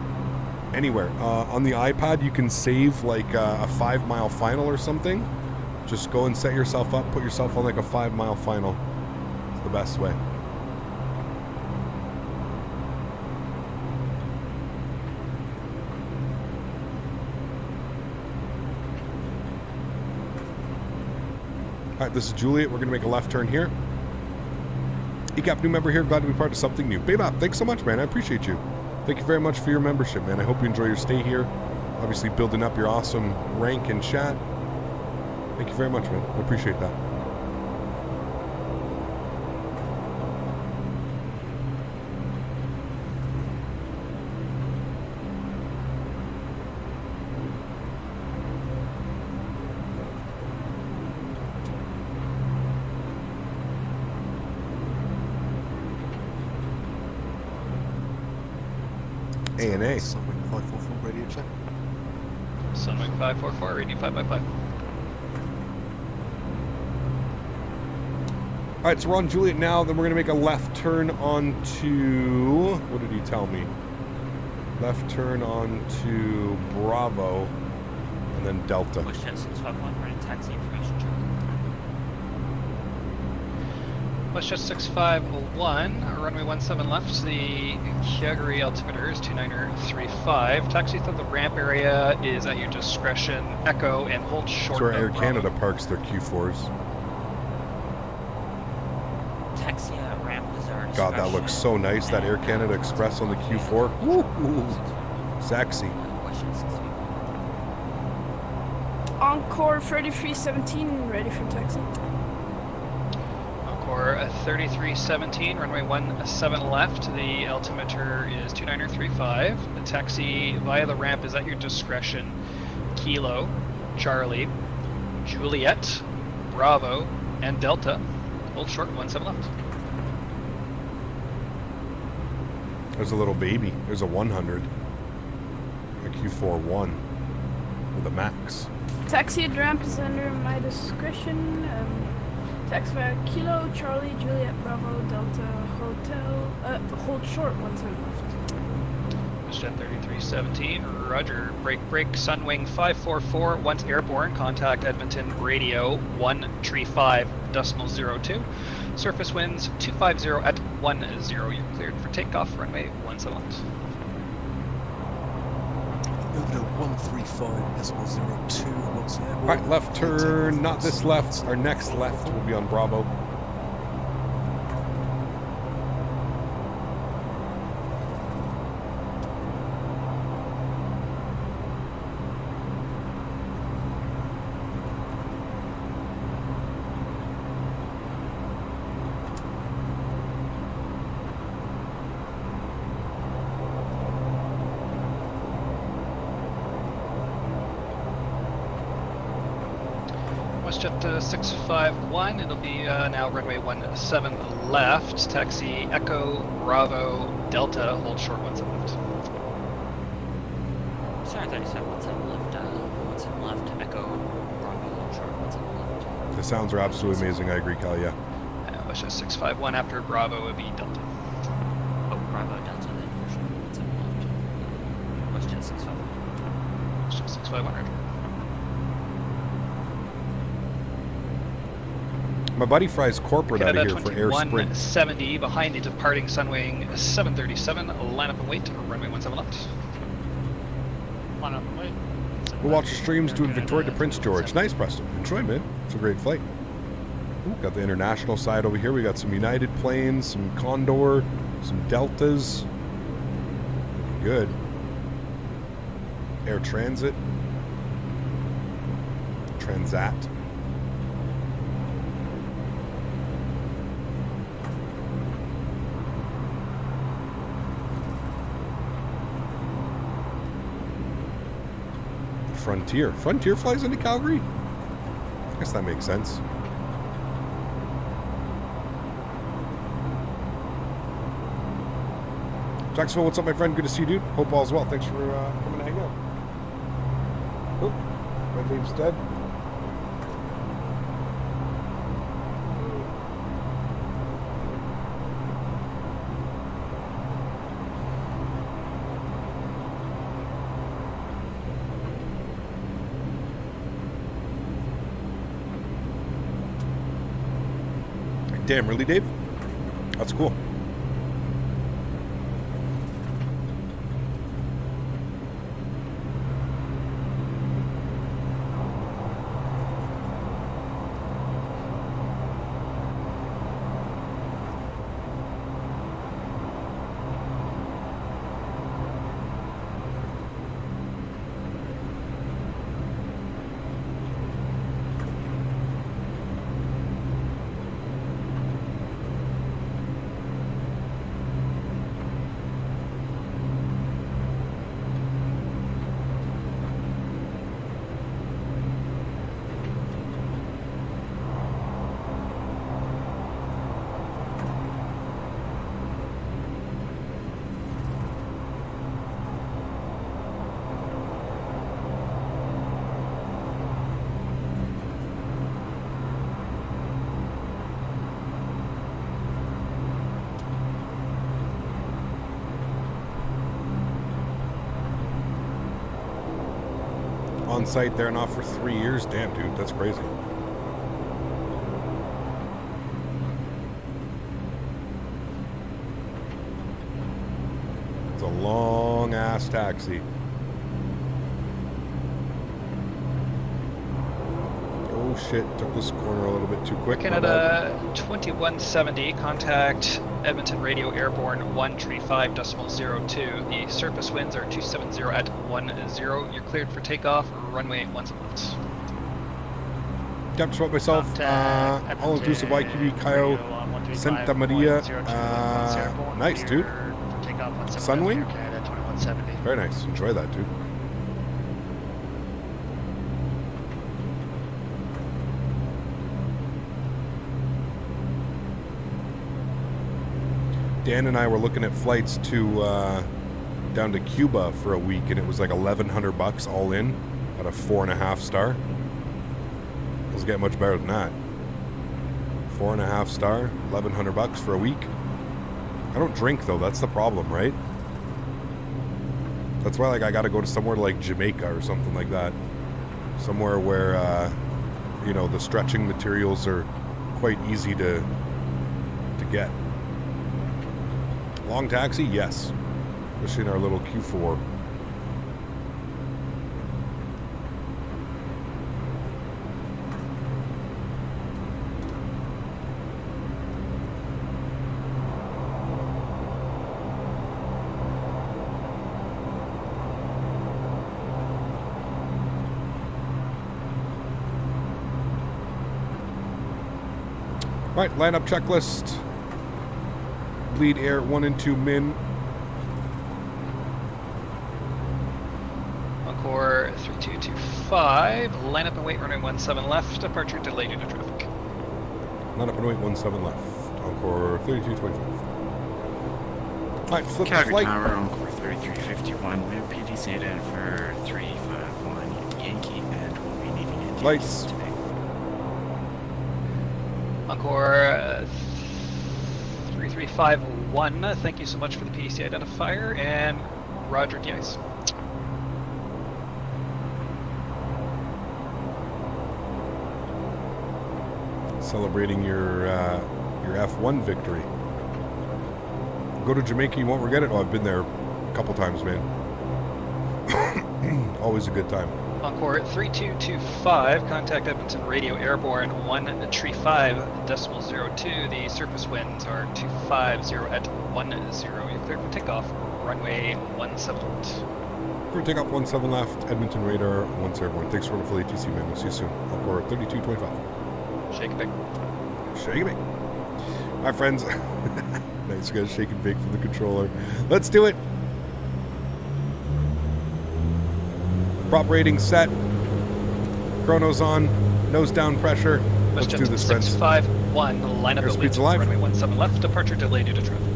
Anywhere. On the iPad, you can save like a 5-mile final or something. Just go and set yourself up. Put yourself on like a 5-mile final. It's the best way. right, this is Juliet. We're going to make a left turn here. ECAP new member here. Glad to be part of something new. Babe, thanks so much, man. I appreciate you. Thank you very much for your membership, man. I hope you enjoy your stay here. Obviously building up your awesome rank in chat. Thank you very much, man. I appreciate that. A&A. Sunwing 544 radio check. Sunwing 544, radio 5x5. All right, so we're on Juliet now. Then we're going to make a left turn onto... What did he tell me? Left turn onto Bravo, and then Delta. WestJet 651, running taxi information check. WestJet 651, runway 17 left, the Calgary altimeter is 2935. Taxi through the ramp area is at your discretion. Echo and hold short. That's where Air Bravo. Canada parks their Q4s. Taxi ramp is our God, that looks so nice, that Air Canada Express on the Q4. Woo! Sexy. Encore 3317, ready for taxi. Encore 3317, runway 17 left, the altimeter is 2935. The taxi via the ramp is at your discretion. Kilo, Charlie, Juliet, Bravo, and Delta. Hold short, 17 left. There's a little baby. There's a 100. A Q4-1 with a max. Taxi at ramp is under my discretion. Taxi via Kilo, Charlie, Juliet, Bravo, Delta, Hotel. Hold short, 17 left. WestJet 3317, roger. Break, Sunwing 544. Once airborne, contact Edmonton radio 135.02. Surface winds 250 at 10. You're cleared for takeoff, runway 17 left. Over 135.02. What's the All right, left turn. Not this left. Our next left will be on Bravo. WestJet 651, it'll be now runway 17 left. Taxi Echo, Bravo, Delta, hold short 17 left. Sorry, 37, 17 left, 17 left, Echo, Bravo, hold short, 17 left. The sounds are absolutely amazing. I agree, Cal, yeah. WestJet 651, after Bravo would be Delta. Oh, Bravo, Delta, then hold short, 17 left. WestJet 651. WestJet 651, roger. My buddy flies corporate out of here for Air Sprint. 2170 behind the departing Sunwing 737. Line up and wait. Runway 17 left. Line up and wait. We'll watch the streams doing Victoria to Prince George. Nice, Preston. Enjoy, man. It's a great flight. Ooh, got the international side over here. We got some United planes, some Condor, some Deltas. Good. Air Transit. Transat. Frontier. Frontier flies into Calgary? I guess that makes sense. Jacksonville, what's up, my friend? Good to see you, dude. Hope all's well. Thanks for coming to hang out. Oh, Red Leaf's dead. Damn, really, Dave? That's cool. on site there now for 3 years. Damn, dude, that's crazy. It's a long ass taxi. Oh shit, took this corner a little bit too quick. Canada 2170, contact Edmonton Radio Airborne 135.02. The surface winds are 270 at 10. You're cleared for takeoff, runway 17 left. Capture spot myself, all inclusive YQB, Cayo, Santa Maria. Nice, dude. Sunwing? Very nice, enjoy that, dude. Dan and I were looking at flights to down to Cuba for a week, and it was like $1,100 all in at a 4.5 star. Doesn't get much better than that. 4.5 star, $1,100 for a week. I don't drink though. That's the problem, right? That's why, like, I got to go to somewhere like Jamaica or something like that. Somewhere where, you know, the stretching materials are quite easy to get. Long taxi, yes. Especially in our little Q4. Right, lineup checklist. Bleed air 1 and 2 min. Encore 3225. Line up and wait, runway 17 left. Departure delayed due to traffic. Line up and wait 17 left. Encore 3225. Alright, flip the Calgary flight. Tower, Encore 3351. We have PDC in for 351 Yankee, and we'll be needing it. Lights. Today. Encore 3351. Thank you so much for the PDC identifier, and Roger the ice. Celebrating your F1 victory. Go to Jamaica, you won't regret it. Oh, I've been there a couple times, man. Always a good time. Encore 3225, contact Edmonton Radio Airborne 135.02. The surface winds are 250 at 10. You're cleared for takeoff, runway 17 left. Clear takeoff 17 left, Edmonton Radar 1 Airborne. Thanks for the FlyJsim, man. We'll see you soon. Encore 3225. Shake and bake. Shake and bake. My friends. Nice, guys. Shake and bake from the controller. Let's do it. Prop rating set. Chronos on. Nose down pressure. Let's do this, friends. 651. Line up and wait. Runway 17 left. Departure delayed due to traffic.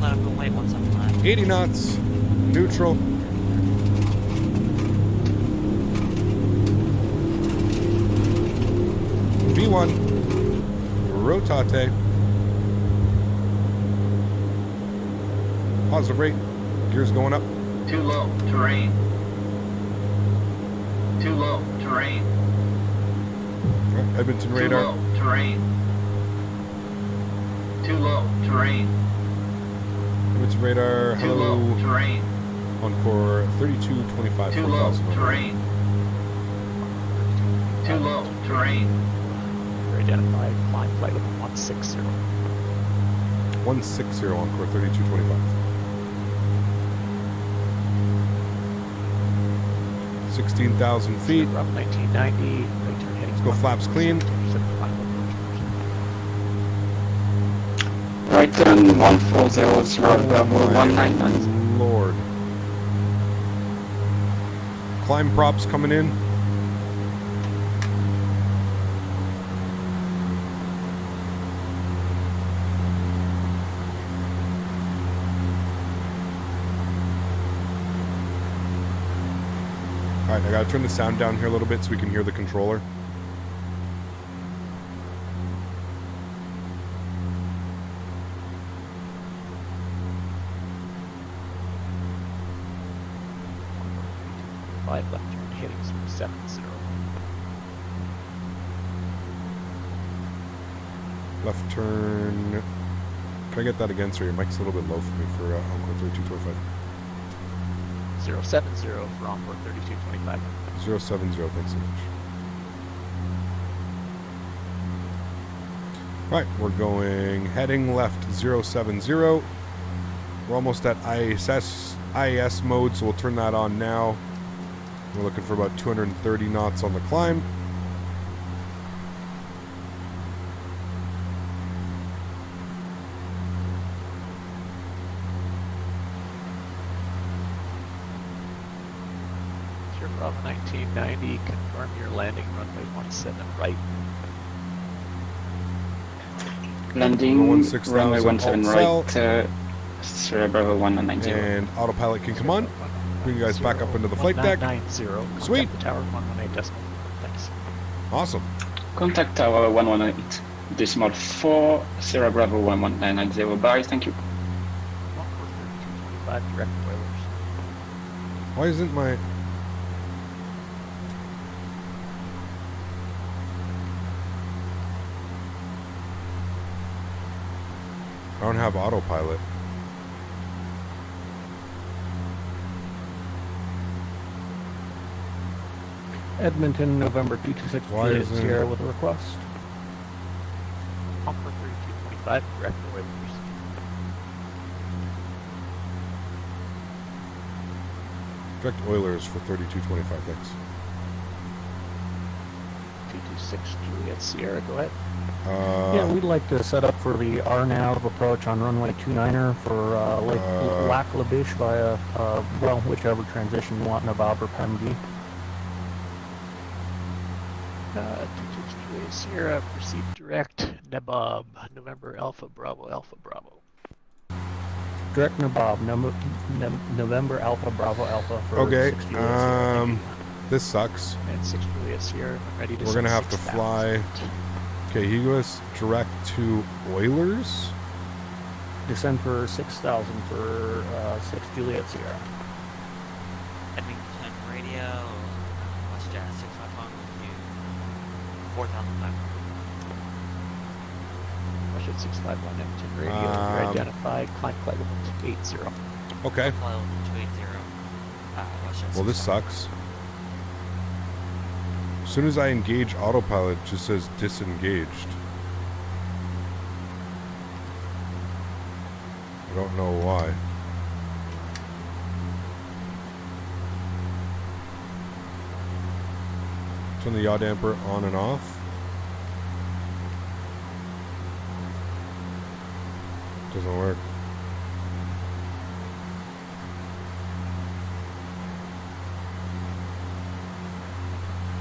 Line up and wait 17 left. 80 knots. Neutral. V1. Rotate. Positive rate. Gears going up. Too low. Terrain. Too low. Terrain. Right, Edmonton Too Radar. low. Terrain. Too low. Terrain. Edmonton Radar. Too Hello. low. Terrain. Encore 3225. Too low. Terrain. Too low. Terrain. Identified, climb flight level 160. 160 Encore 3225. 16,000 feet. Up 1990. Let's go flaps clean. Right turn 140, zero Bravo 199. Lord. Climb props coming in. Alright, I gotta turn the sound down here a little bit so we can hear the controller. 25 left turn heading 070. Left turn. Can I get that again? Sorry, your mic's a little bit low for me for Encore 3225. 070 for Encore 3225. 070, thanks so much. Right, we're going heading left 070. We're almost at IAS mode, so we'll turn that on now. We're looking for about 230 knots on the climb. Sierra Bravo 1990, confirm your landing runway 17 right. Landing, runway 17 right, Sierra Bravo 190. And autopilot can come on. Bring you guys back up into the flight deck. 1990, Sweet. the tower 118 decimal. Thanks. Awesome. Contact tower 118, decimal 4, Sierra Bravo 11990, bye, thank you. 3225 direct Oilers. Why isn't my... I don't have autopilot. Edmonton, November 226 Why Juliet isn't- Sierra with a request. Encore 3225 direct Oilers. Direct Oilers for 3225, thanks. 226 Juliet Sierra, go ahead. Yeah, we'd like to set up for the RNAV approach on runway 29er for Lac La Biche via, well, whichever transition you want, Nabob or PEMG. 226 Juliet Sierra, proceed direct Nabob, November Alpha Bravo Alpha Bravo. Direct Nabob, November Alpha Bravo Alpha for Okay, 6 Juliet Sierra. this sucks. And 6 Juliet Sierra, ready to We're gonna send have to 6,000. fly. Okay, he goes direct to Oilers. Descend for 6,000 for 6 Juliet Sierra. Edmonton radio, West Jazz 651 with you, 4,500. Russia 651 Edmonton radio, you're identified, climb flight level 280. Okay. Flight level 280, West Jazz Well, this 651. sucks. As soon as I engage autopilot, it just says disengaged. I don't know why. Turn the yaw damper on and off. Doesn't work.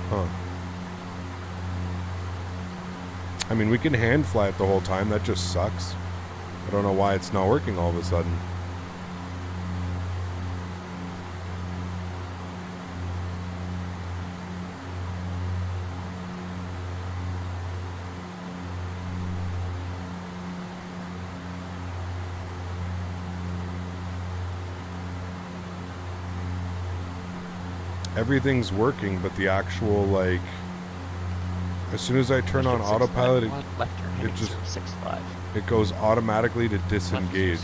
Huh. I mean, we can hand fly it the whole time. That just sucks. I don't know why it's not working all of a sudden. Everything's working, but the actual, like, as soon as I turn on autopilot, it just, it goes automatically to disengage.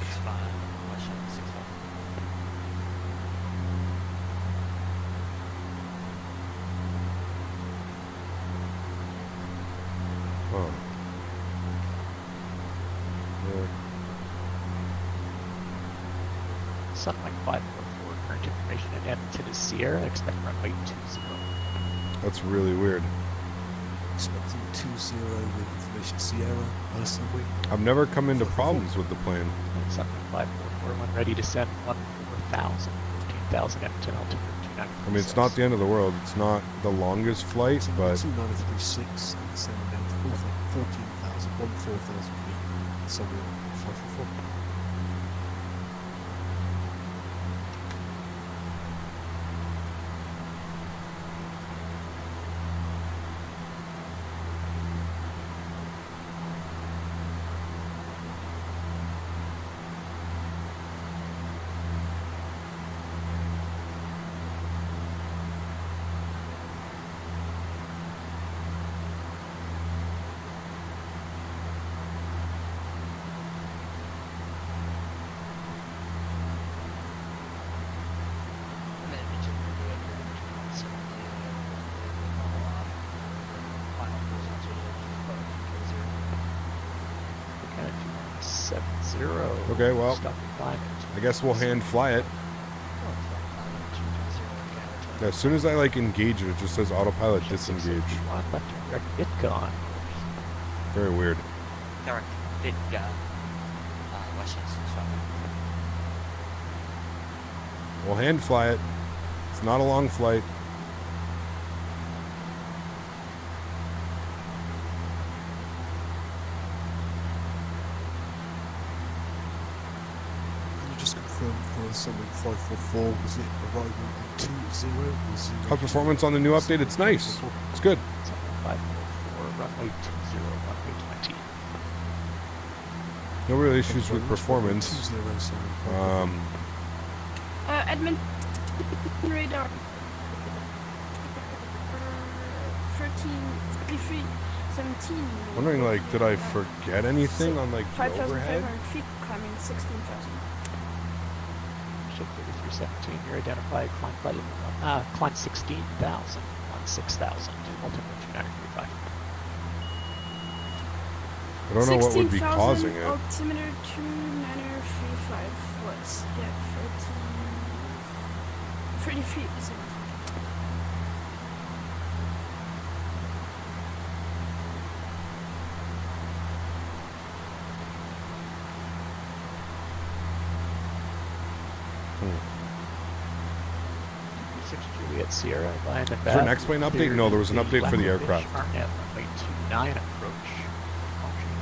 Oh. Something like 544. Current information in Edmonton is Sierra. Expect runway 20. That's really weird. Expecting 20 with information Sierra, Alessandro. I've never come into problems with the plane. Something 544. When ready to send 14,000. 14,000 Edmonton altimeter 29. I mean, it's not the end of the world. It's not the longest flight, but 2936 and sending down to 14,000, 4,000 feet. So we're 544. Okay, well, Stop flying. I guess we'll hand fly it. As soon as I like engage it, it just says autopilot disengage. Left direct Itka on. Very weird. Correct. Did Washington. We'll hand fly it. It's not a long flight. Can you just confirm for someone 544, was it arrival on 20 or 0? How's performance on the new update? It's nice. It's good. 544, runway 20, runway 20. No real issues with performance. Edmonton radar. 13, 17. Wondering, like, did I forget anything on like the overhead? 5,500 feet, climbing 16,000. Ship 3317, you're identified, climb flight level 1. Climb 16,000 on 6,000, altimeter 2935. I don't know what would be causing it. Altimeter 2935. Let's get 30 feet, isn't it? Juliet Sierra, line the Is there an X-plane update? No, there was an update for the aircraft. Runway 29 approach.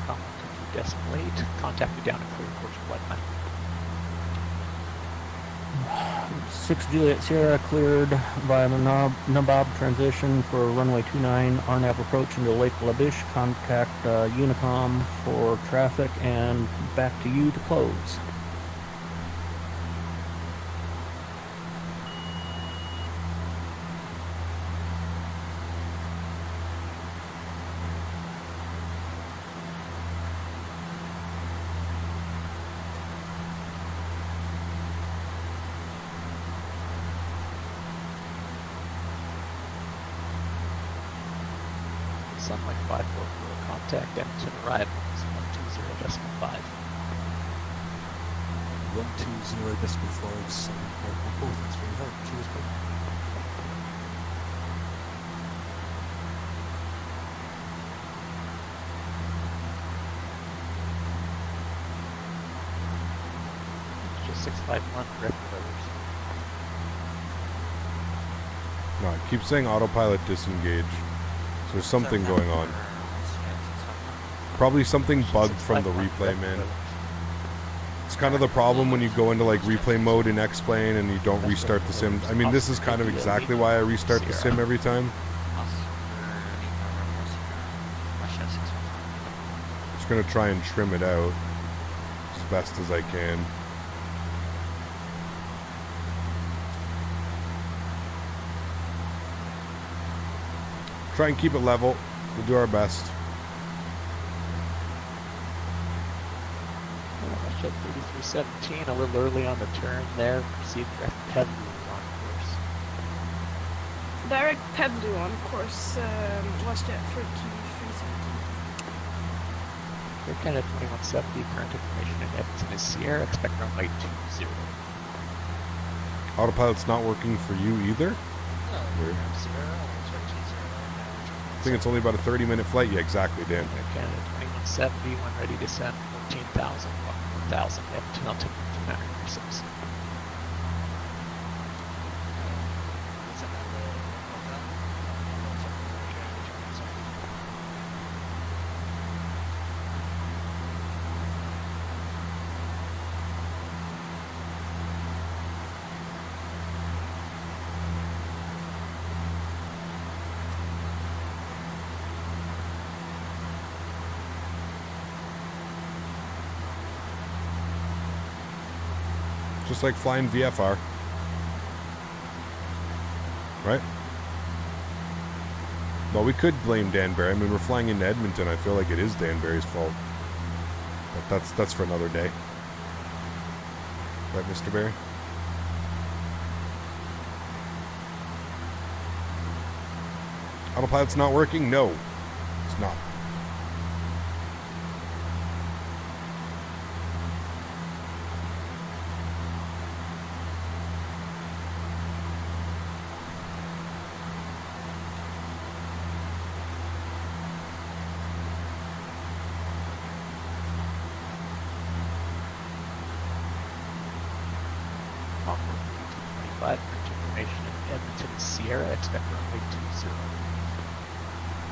Function decimal 8. Contact you down and clear course flight plan. 6 Juliet Sierra cleared via the Nabob transition for runway 29 RNAV approach into Lake Labiche. Contact Unicom for traffic and back to you to close. Sunlight 544, contact Edmonton arrivals 120.5. 120.5, Sunlight 544, thanks for your help. Cheers, bud. Just 651 Griffin Brothers. No, it keeps saying autopilot disengage. So there's something going on. Probably something bugged from the replay, man. It's kind of the problem when you go into like replay mode in X-Plane and you don't restart the sim. I mean, this is kind of exactly why I restart the sim every time. Just gonna try and trim it out as best as I can. Try and keep it level. We'll do our best. Ship 3317, a little early on the turn there. Proceed direct Pedlu on course. Direct Pedlu on course. Watch that for 3317. Air Canada 2170, current information in Edmonton is Sierra. Expect runway 20. Autopilot's not working for you either? Weird. I think it's only about a 30-minute flight. Yeah, exactly, Dan. Air Canada 2170, when ready to send 14,000, 1,000, Edmonton altimeter 906. Just like flying VFR. Right? Well, we could blame Danbury. I mean, we're flying into Edmonton. I feel like it is Danbury's fault. But that's for another day. Right, Mr. Barry? Autopilot's not working? No, it's not. Sierra, expect runway 20.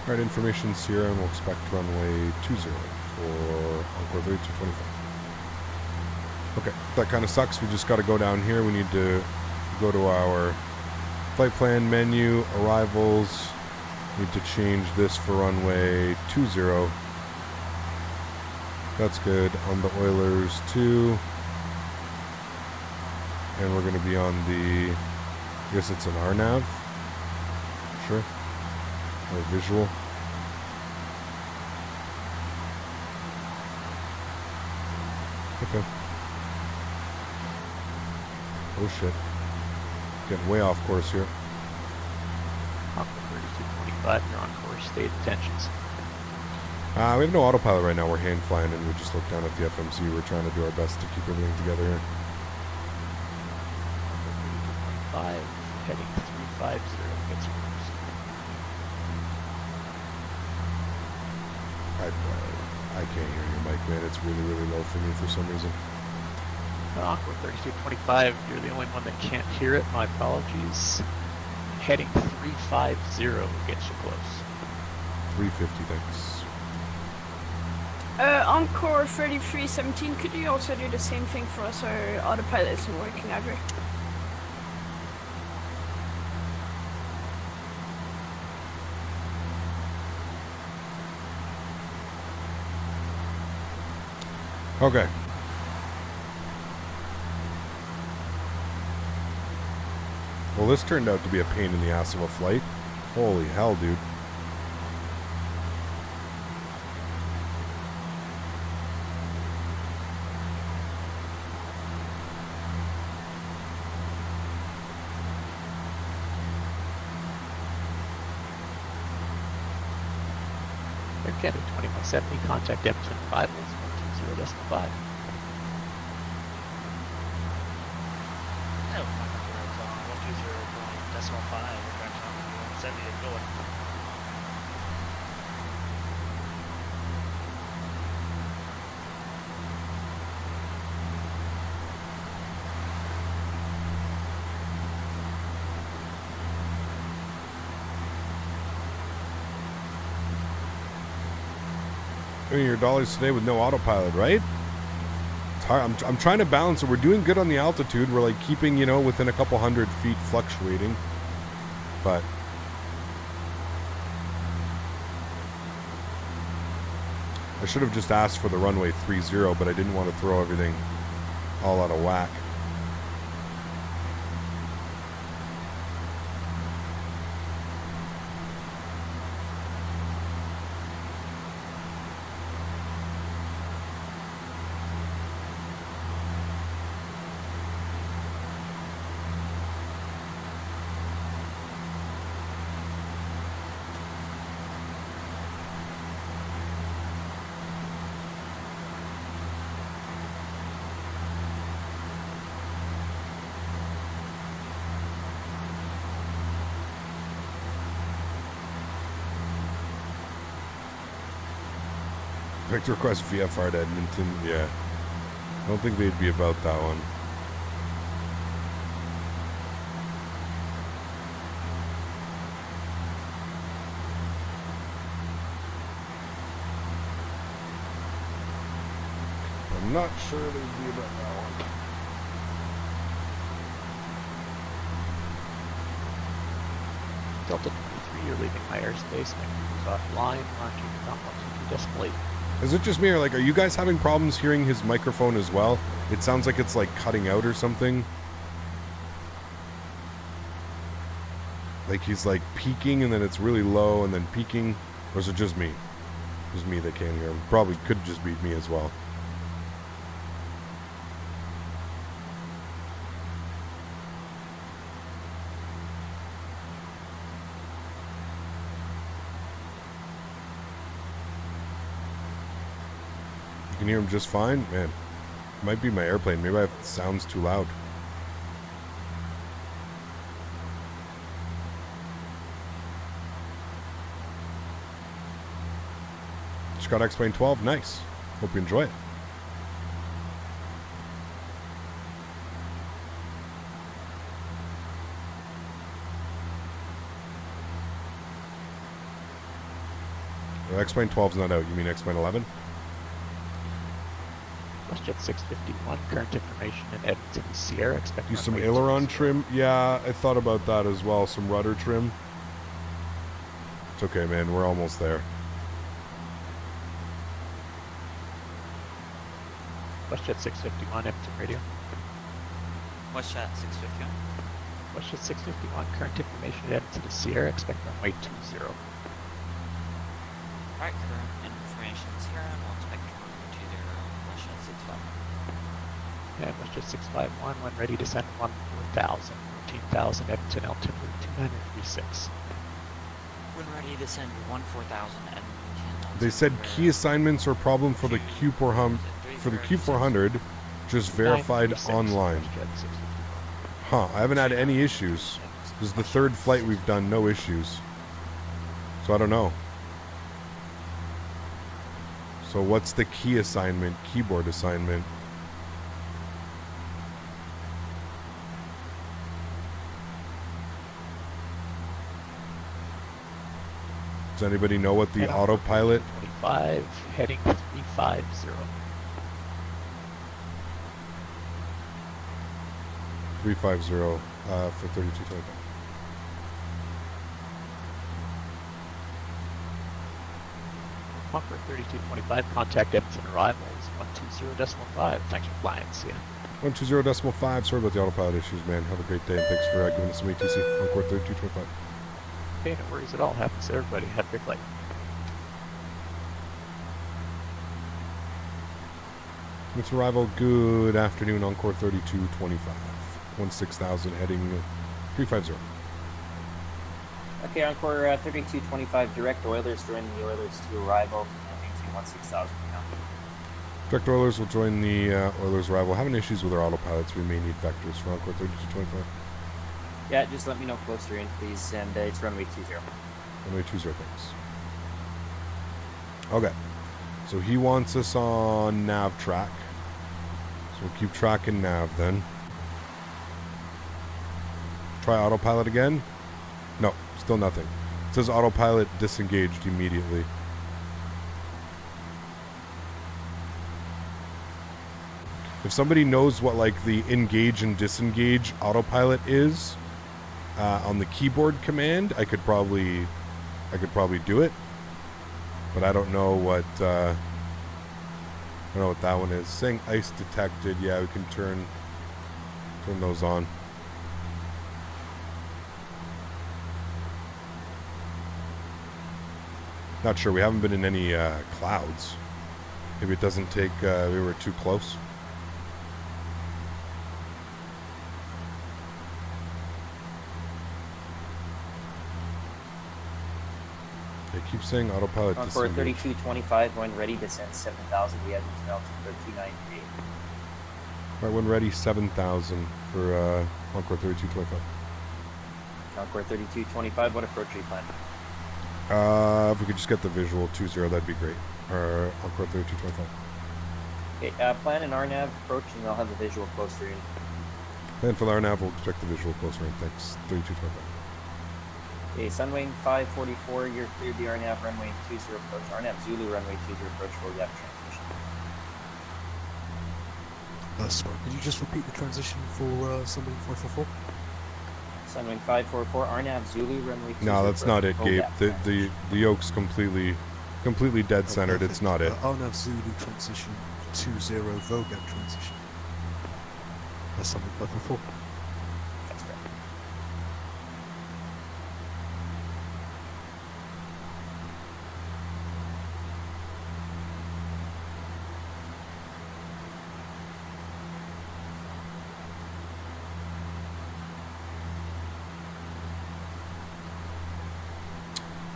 Alright, information Sierra, and we'll expect runway 20 for Encore 3225. Okay, that kind of sucks. We just got to go down here. We need to go to our flight plan menu, arrivals. Need to change this for runway 20. That's good. On the Oilers 2. And we're going to be on the, I guess it's an RNAV. Sure. Or visual. Okay. Oh shit. Getting way off course here. Aqua 3225, you're on course, state attentions. We have no autopilot right now. We're hand flying, and we just looked down at the FMC. We're trying to do our best to keep everything together here. 5, heading 350, gets your course. I can't hear you, Mike, man. It's really, really low for me for some reason. Aqua 3225, you're the only one that can't hear it. My apologies. Heading 350 gets you close. 350, thanks. Encore 3317, could you also do the same thing for us? Our autopilot isn't working either. Okay. Well, this turned out to be a pain in the ass of a flight. Holy hell, dude. Air Canada 2170, contact Edmonton arrivals 120.5. Your dollars today with no autopilot, right? It's hard. I'm trying to balance it. We're doing good on the altitude. We're like keeping, you know, within a couple 100 feet fluctuating. But I should have just asked for the runway 30, but I didn't want to throw everything all out of whack. Victor request VFR to Edmonton. Yeah. I don't think they'd be about that one. I'm not sure they'd be about that one. Delta 23, you're leaving my airspace. My crew is offline. Launching not 122.8. Is it just me, or like, are you guys having problems hearing his microphone as well? It sounds like it's like cutting out or something. Like he's like peaking and then it's really low and then peaking. Or is it just me? Just me that can't hear him. Probably could just be me as well. You can hear him just fine? Man, it might be my airplane. Maybe it sounds too loud. Just got X-Plane 12. Nice. Hope you enjoy it. X-Plane 12's not out. You mean X-Plane 11? WestJet 651, current information in Edmonton, Sierra, expect Use some runway aileron 20. trim. Yeah, I thought about that as well. Some rudder trim. It's okay, man. We're almost there. WestJet 651, Edmonton radio. WestJet 651. WestJet 651, current information in Edmonton, Sierra, expect runway 20. Alright, current information is here, and we'll expect runway 20, WestJet 651. And WestJet 651, when ready, descend 14,000, 14,000, Edmonton, altimeter 2936. When ready, descend 14,000 and They said key assignments are a problem for the Q400, just verified online. Huh, I haven't had any issues. This is the third flight we've done, no issues. So I don't know. So what's the key assignment, keyboard assignment? Does anybody know what the autopilot? 25, heading 350. 350 for 3225. Concord 3225, contact Edmonton arrivals 120.5. Thanks for flying, see ya. 120.5. Sorry about the autopilot issues, man. Have a great day, and thanks for giving us some ATC. Concord 3225. Hey, no worries at all. Happens to everybody. Have a great flight. It's arrival. Good afternoon, Encore 3225. 16,000 heading 350. Okay, Encore 3225, direct Oilers joining the Oilers to arrival, heading to 16,000 now. Direct Oilers will join the Oilers arrival. Having issues with our autopilots. We may need vectors for Encore 3225. Yeah, just let me know closer in, please, and it's runway 20. Runway 20, thanks. Okay. So he wants us on nav track. So we'll keep tracking nav then. Try autopilot again. No, still nothing. It says autopilot disengaged immediately. If somebody knows what like the engage and disengage autopilot is on the keyboard command, I could probably do it. But I don't know what I don't know what that one is. Saying ice detected. Yeah, we can turn those on. Not sure. We haven't been in any clouds. Maybe it doesn't take. We were too close. They keep saying autopilot. Encore 3225, when ready, descend 7,000. We have Edmonton altitude 293. Right, when ready, 7,000 for Encore 3225. Encore 3225, what approach are you planning? If we could just get the visual 20, that'd be great. Or Encore 3225. Okay, plan an RNAV approach, and I'll have the visual closer in. And for the RNAV, we'll check the visual closer in. Thanks. 3225. Okay, Sunwing 544, you're cleared the RNAV runway 20 approach. RNAV Zulu runway 20 approach for the transmission. Sorry, could you just repeat the transition for Sunwing 544? Sunwing 544, RNAV Zulu runway 20. No, that's not it, Gabe. The yoke's completely dead centered. It's not it. RNAV Zulu transition 20 VOGAP transition. That's Sunwing 544. That's correct.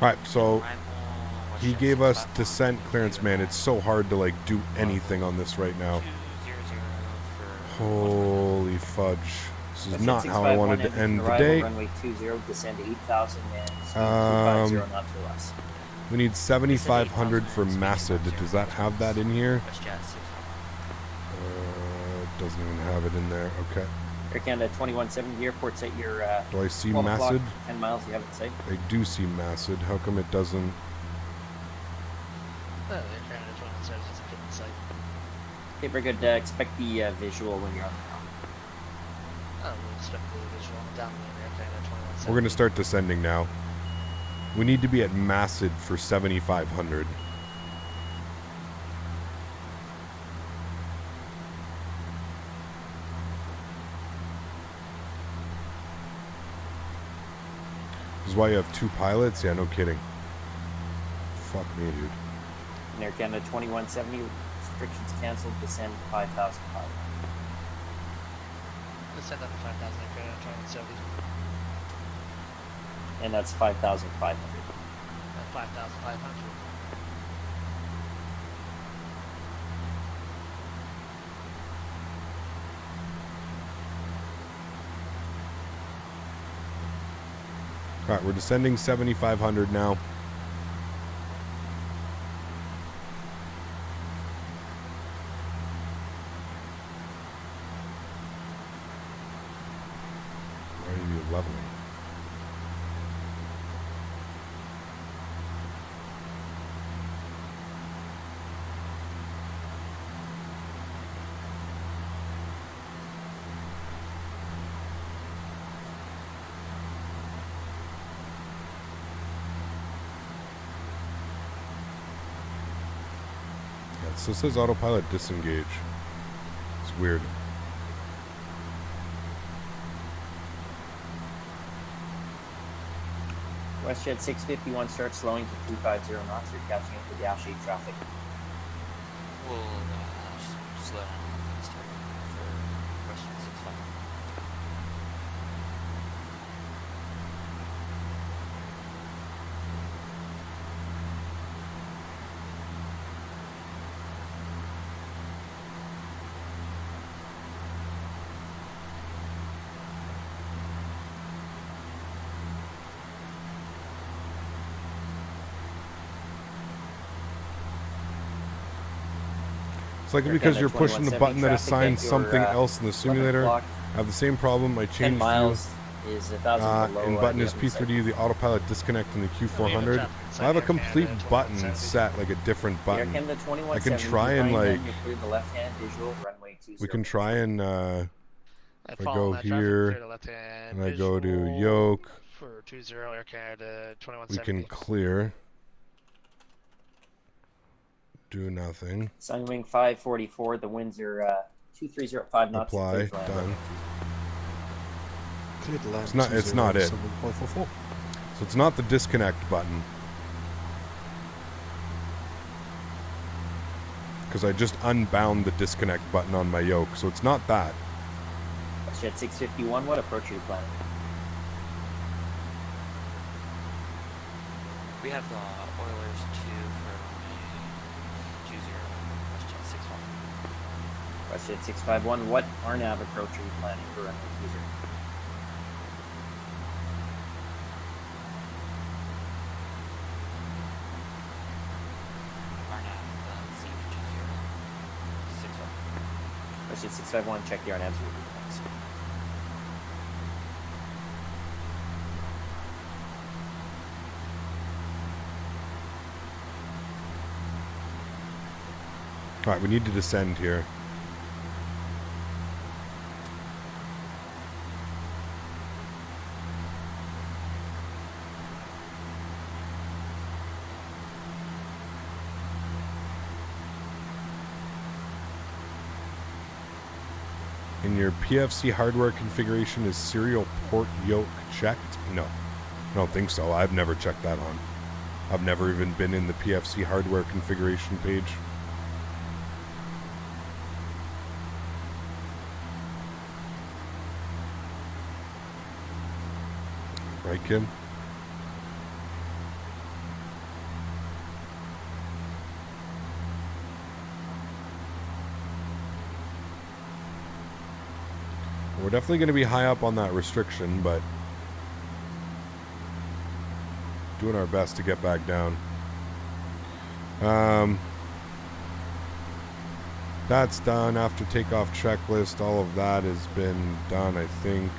Alright, so he gave us descent clearance, man. It's so hard to like do anything on this right now. Holy fudge. This is not how I wanted to end the day. Runway 20, descend to 8,000 and 250 not to us. We need 7,500 for Massid. Does that have that in here? It doesn't even have it in there. Okay. Air Canada 2170, airport's at your Do I see 12 o'clock, Massid? 10 miles, you have it safe. I do see Massid. How come it doesn't? The Air Canada 2170 doesn't fit in sight. Okay, very good. Expect the visual when you're on the ground. We'll expect the visual on the downwind Air Canada 2170. We're going to start descending now. We need to be at Massid for 7,500. This is why you have 2 pilots? Yeah, no kidding. Fuck me, dude. And Air Canada 2170, restrictions cancelled, descend 5,500. Descend up to 5,000 Air Canada 2170. And that's 5,500. At 5,500. Alright, we're descending 7,500 now. Why are you leveling? So it says autopilot disengage. It's weird. WestJet 651 starts slowing to 250 knots. You're catching up to Dash 8 traffic. We'll slow down and start for question 65. It's like because you're pushing the button that assigns something else in the simulator. I have the same problem. I changed view. Is 1,000 below, and button is P3D, the autopilot disconnect in the Q400. I have a complete button set, like a different button. I can try and like, we can try and if I go here and I go to yoke, for 20 Air Canada 2170. we can clear. Do nothing. Sunwing 544, the winds are 2305 knots. Apply, done. Cleared the land. It's not it. 544. So it's not the disconnect button. Because I just unbound the disconnect button on my yoke, so it's not that. Jet 651, what approach are you planning? We have Oilers 2 for 20 WestJet 651. WestJet 651, what RNAV approach are you planning for runway 20? RNAV Z for 20 WestJet 651, check the RNAVs. Thanks. Alright, we need to descend here. In your PFC hardware configuration, is serial port yoke checked? No. I don't think so. I've never checked that on. I've never even been in the PFC hardware configuration page. Right, Kim? We're definitely going to be high up on that restriction, but doing our best to get back down. That's done. After takeoff checklist, all of that has been done, I think.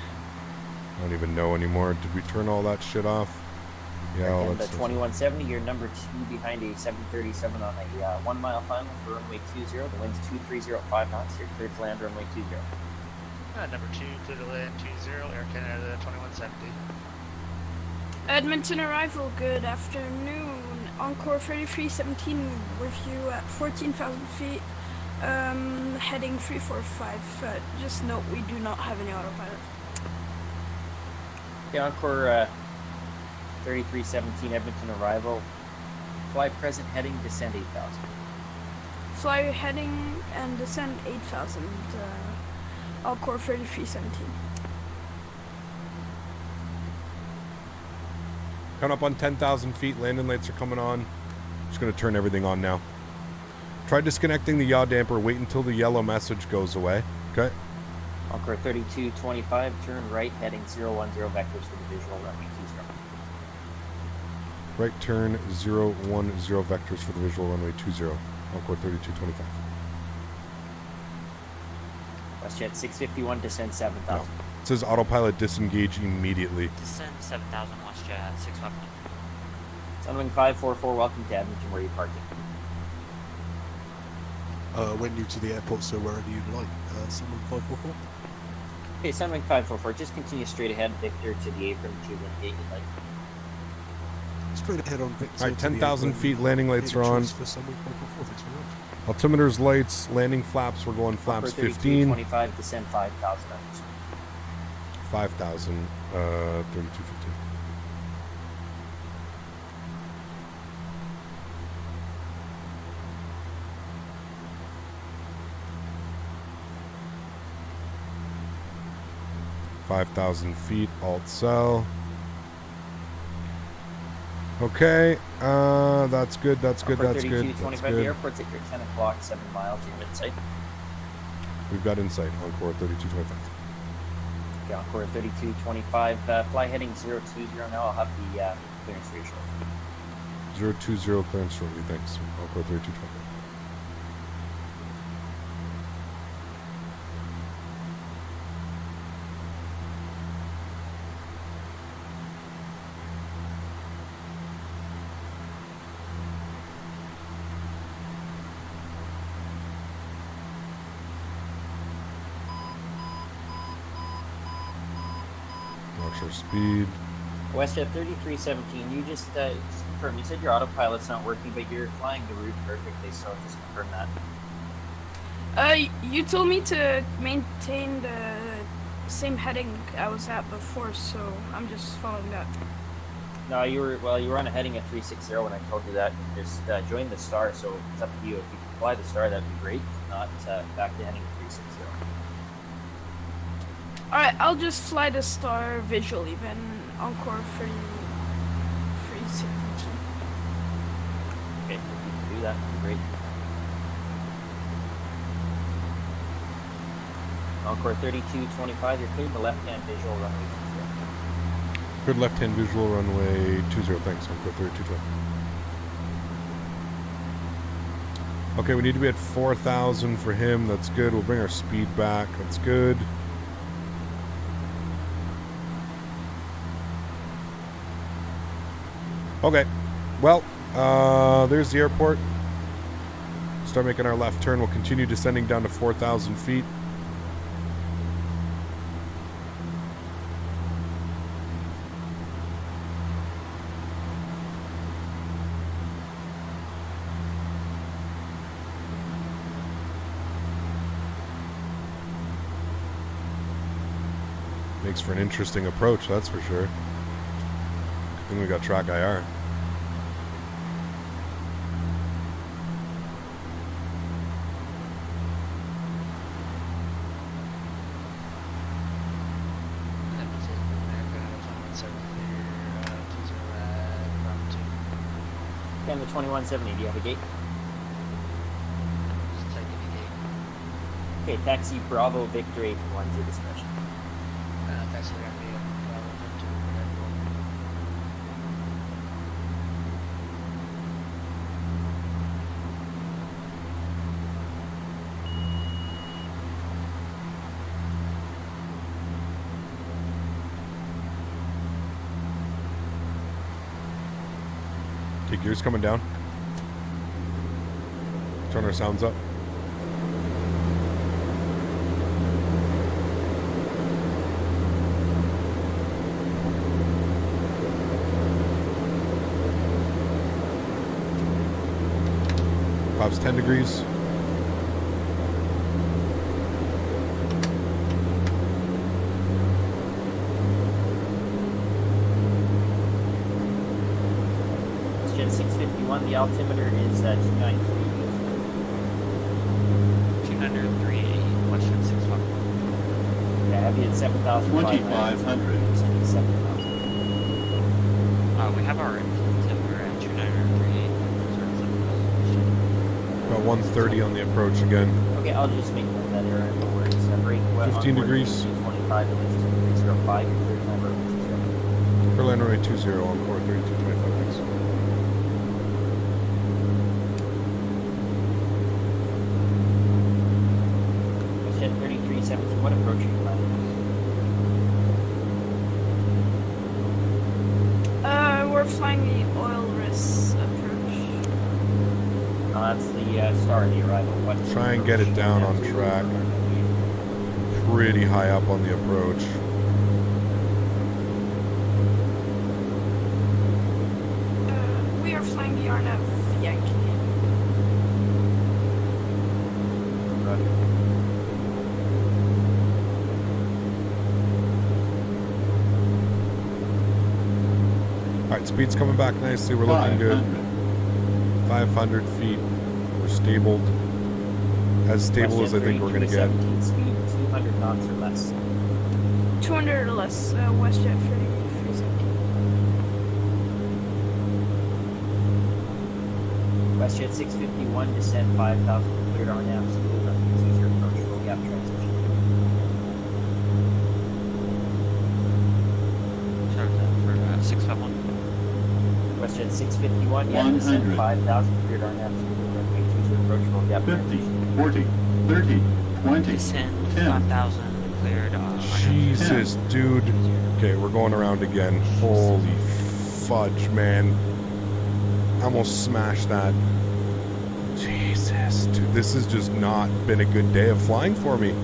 I don't even know anymore. Did we turn all that shit off? Yeah, well, And the that's 2170, you're number 2 behind a 737 on a 1 mile final for runway 20. The wind's 2305 knots. You're cleared to land runway 20. Number 2, clear to land 20, Air Canada 2170. Edmonton arrival, good afternoon. Encore 3317 with you at 14,000 feet. Heading 345. Just note we do not have any autopilot. Okay, Encore 3317 Edmonton arrival. Fly present heading, descend 8,000. Fly heading and descend 8,000. Encore 3317. Coming up on 10,000 feet. Landing lights are coming on. Just going to turn everything on now. Try disconnecting the yaw damper. Wait until the yellow message goes away. Okay. Encore 3225, turn right, heading 010 vectors for the visual runway 20. Right turn 010 vectors for the visual runway 20. Encore 3225. WestJet 651, descend 7,000. No. It says autopilot disengage immediately. Descend 7,000 WestJet 651. Sunwing 544, welcome to Edmonton, where you parked it. When new to the airport, so wherever you'd like. Sunwing 544. Okay, Sunwing 544, just continue straight ahead, Victor, to the apron to the gate you'd like. Straight ahead on Victor. Alright, 10,000 feet, landing lights are on. For Sunwing 544, thanks very much. Altimeter's lights, landing flaps, we're going flaps 15. 25, descend 5,000. 5,000, 3215. $5,000 feet, alt cell. Okay, that's good, that's good, that's good. That's good. The airport's at your 10 o'clock, 7 miles, you're insight. We've got insight, Encore 3225. Okay, Encore 3225, fly heading 020 now, I'll have the clearance for you shortly. 020 clearance shortly, thanks. Encore 3225. Speed. WestJet 3317, you just confirm, you said your autopilot's not working, but you're flying the route perfectly, so just confirm that. You told me to maintain the same heading I was at before, so I'm just following that. No, you were on a heading at 360 when I told you that. Just join the star, so it's up to you. If you can fly the star, that'd be great. If not, back to heading 360. Alright, I'll just fly the star visually then. Encore 3317. Okay, if you can do that, that'd be great. Encore 3225, you're cleared the left-hand visual runway 20. Good left-hand visual runway 20, thanks. Encore 3220. Okay, we need to be at 4,000 for him. That's good. We'll bring our speed back. That's good. Okay, well, there's the airport. Start making our left turn. We'll continue descending down to 4,000 feet. Makes for an interesting approach, that's for sure. Then we got track IR. Okay, the 2170, do you have a gate? Okay, taxi Bravo Victor 8-1 to discretion. Taxi Bravo Victor. Okay, gears coming down. Turn our sounds up. Pops 10 degrees. Jet 651, the altimeter is 293. 203, question 651. Yeah, heavy at 7,500. 2,500. 7,000. We have our altimeter at 293. About 130 on the approach again. Okay, I'll just make note of that error. No worries. Break 15 degrees. 25 and 305. Third time road 20. Berlin runway 20 on core 3225. Thanks. Jet 3317. What approach are you planning? We're flying the oil risk approach. That's the star of the arrival. What Try and get it down on track. Pretty high up on the approach. We are flying the RNAV Yankee. Alright, speed's coming back nicely. We're looking good. 500 feet. We're stabled. As stable as I think we're going to get. Speed 200 knots or less. 200 or less, WestJet 3317. WestJet 651, descend 5,000, cleared RNAV, smooth, use your approach, full gap transition. Sorry, for 651. WestJet 651, yeah, descend 5,000, cleared RNAV, smooth, runway 20, approach, full gap 50, transition. 40, 30, 20, Descend 10. 5,000, cleared. Jesus, dude. Okay, we're going around again. Holy fudge, man. I almost smashed that. Jesus, dude. This has just not been a good day of flying for me.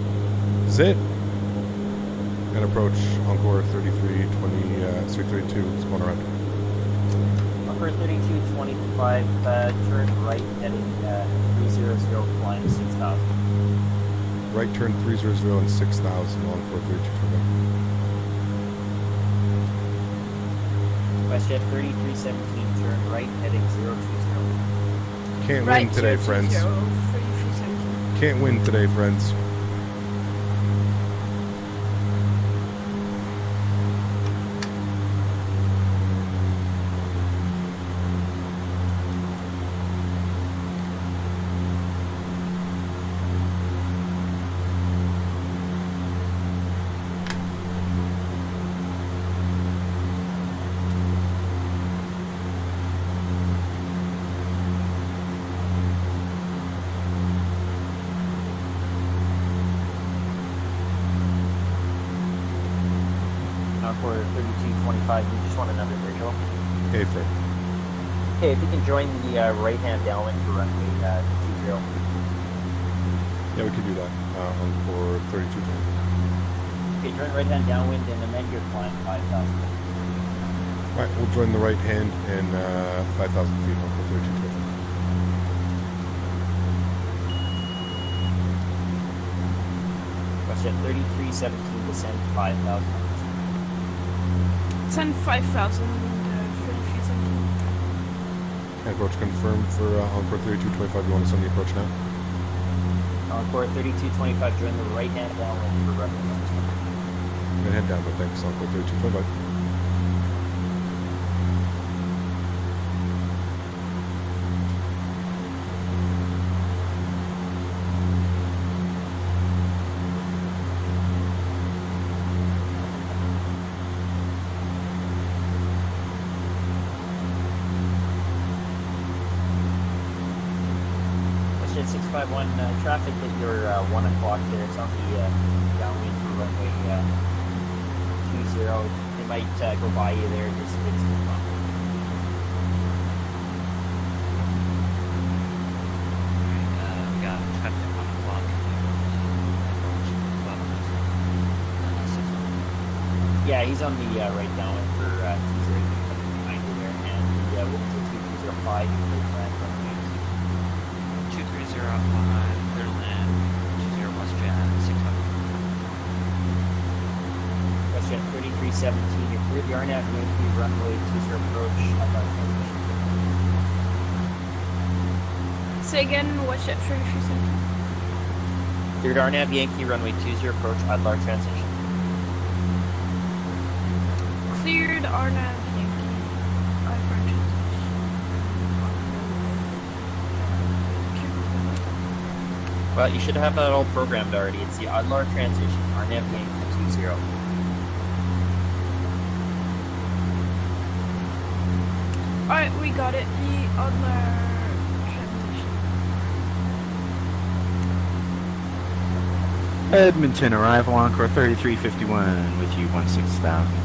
This is it. And approach Encore 3320, 32. It's going around. Encore 3225, turn right, heading 300, flying 6,000. Right turn 300 and 6,000 on 432. WestJet 3317, turn right, heading 020. Can't Right, win today, 020, friends. 3317. Can't win today, friends. Encore 3225, you just want another visual. Hey, Fred. Okay, if you can join the right-hand downwind for runway 20. Yeah, we can do that on for 32. Okay, join right-hand downwind and amend your climb 5,000. Alright, we'll join the right hand and 5,000 feet on for 32. WestJet 3317, descend 5,000. Send 5,000, 3317. Approach confirmed for Encore 3225. You want to send the approach now? Encore 3225, join the right-hand downwind for runway 20. Then head down, but thanks. Encore 3225. WestJet 651, traffic at your 1 o'clock there. It's on the downwind for runway 20. They might go by you there, just fix it. he's on the right downwind for 230 behind you there, and the winds are 2305. You clear land runway 230 on clear land, 20 West Jet, 600. West Jet 3317. You're clear the RNAV Yankee runway 20 approach. Say again, West Jet 3317. Cleared RNAV Yankee runway 20 approach. Adlar transition. Cleared RNAV Yankee. Well, you should have that all programmed already. It's the Adlar transition, RNAV Yankee 20. Alright, we got it. The Adlar transition. Edmonton arrival Encore 3351 with you 16,000.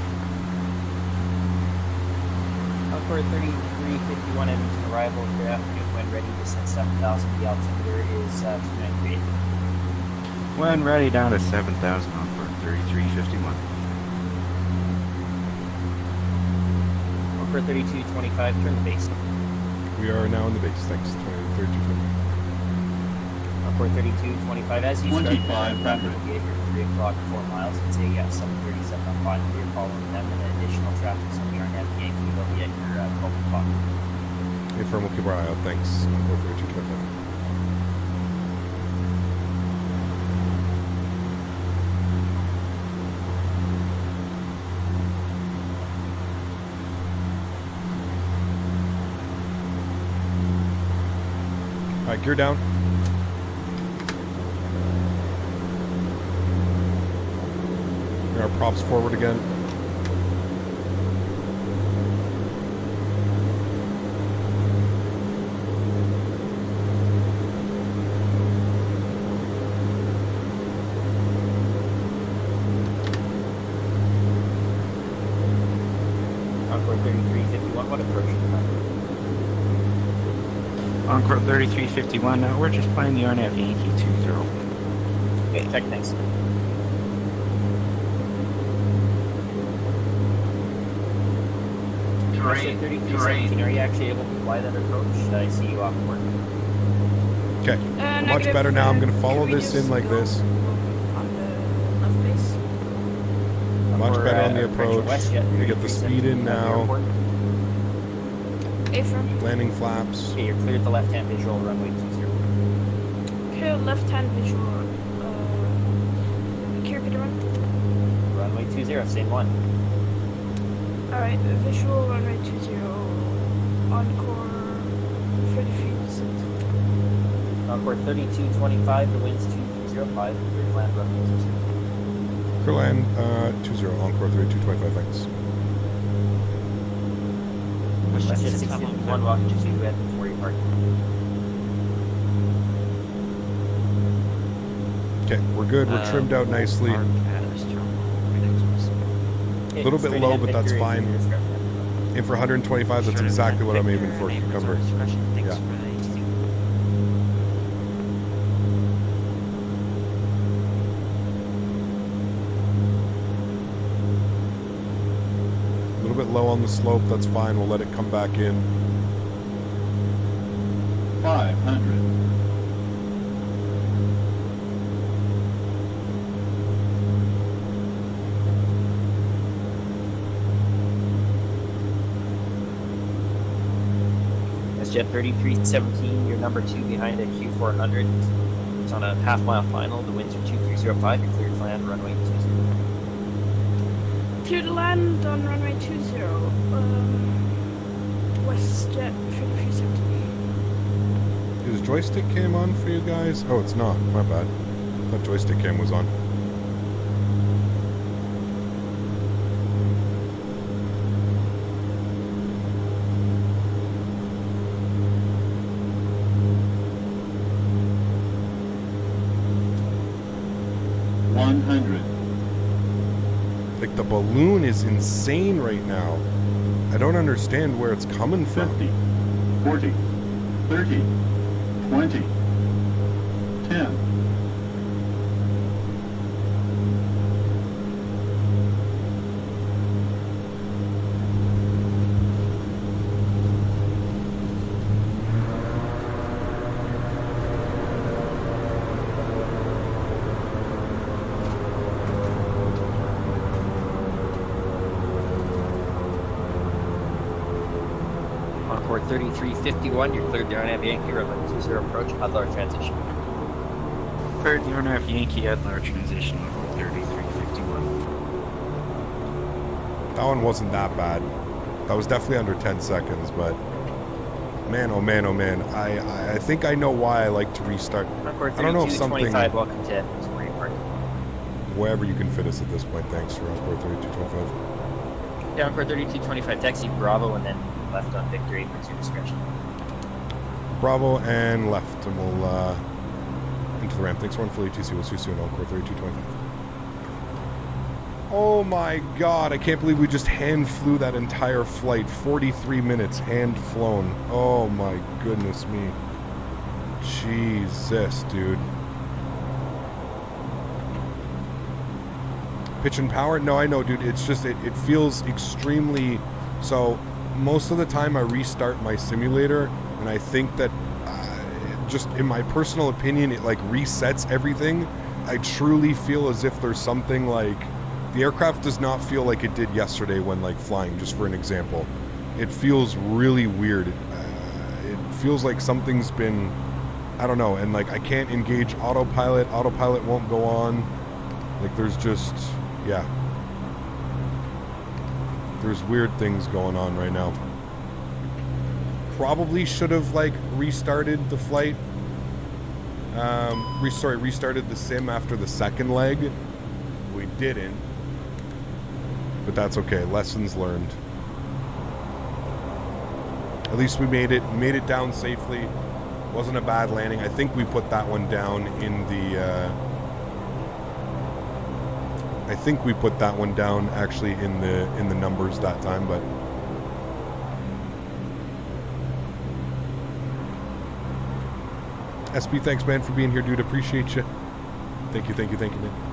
Encore 3351 Edmonton arrival. Good afternoon. When ready, descend 7,000. The altimeter is 298. When ready, down to 7,000 Encore 3351. Encore 3225, turn the base. We are now in the base. Thanks. 3220. Encore 3225, as you start 2500. here, 3 o'clock, 4 miles. It's a 737 on 5. You're following them, and additional traffic on the RNAV Yankee will be at your 12 o'clock. Hey, firm, we'll keep our eye out. Thanks. Encore 3225. Alright, gear down. Bring our props forward again. Encore 3351, what approach? Encore 3351, we're just playing the RNAV Yankee 20. Okay, check, thanks. Terrain, 3317, are you actually able to fly that approach? I see you off board. Okay, much better now. I'm going to follow this in like this. On the left base. Much better on the approach. You get the speed in now. A-firm. Landing flaps. Okay, you're cleared the left-hand visual, runway 20. Clear left-hand visual. Clear Peter 1. Runway 20, same one. Alright, visual runway 20. Encore 30 feet. Encore 3225, the wind's 2305, clear land runway 20. Clear land 20, Encore 3225, thanks. West Jet 651, walking to red before you park. Okay, we're good. We're trimmed out nicely. A little bit low, but that's fine. And for 125, that's exactly what I'm aiming for, Cucumber. Yeah. A little bit low on the slope, that's fine. We'll let it come back in. 500. Jet 3317, you're number 2 behind a Q400. It's on a half-mile final. The winds are 2305. You're cleared to land, runway 20. Clear to land on runway 20. West Jet 3317. Is joystick cam on for you guys? Oh, it's not. My bad. I thought joystick cam was on. Like, the balloon is insane right now. I don't understand where it's coming from. 50, 40, 30, 20, 10. Encore 3351, you're cleared the RNAV Yankee, runway 20 approach, Adler transition. Cleared the RNAV Yankee Adler transition, level 3351. That one wasn't that bad. That was definitely under 10 seconds, but man, oh man, oh man. I think I know why I like to restart. Encore I don't know if something... 3225, welcome to Edmonton, where you park. Wherever you can fit us at this point. Thanks for Encore 3225. Yeah, Encore 3225, taxi Bravo, and then left on Victory at your discretion. Bravo and left, and we'll into the ramp. Thanks for FlyJsim. We'll see you soon. Encore 3225. Oh my god, I can't believe we just hand flew that entire flight. 43 minutes hand flown. Oh my goodness me. Jesus, dude. Pitch and power? No, I know, dude. It's just, it feels extremely... So, most of the time I restart my simulator, and I think that, just in my personal opinion, it like resets everything. I truly feel as if there's something like... The aircraft does not feel like it did yesterday when like flying, just for an example. It feels really weird. It feels like something's been... I don't know, and like I can't engage autopilot. Autopilot won't go on. Like there's just... Yeah. There's weird things going on right now. Probably should have like restarted the flight. Restarted the sim after the second leg. We didn't. But that's okay. Lessons learned. At least we made it down safely. Wasn't a bad landing. I think we put that one down in the I think we put that one down actually in the numbers that time, but SB, thanks man for being here, dude. Appreciate you. Thank you, man.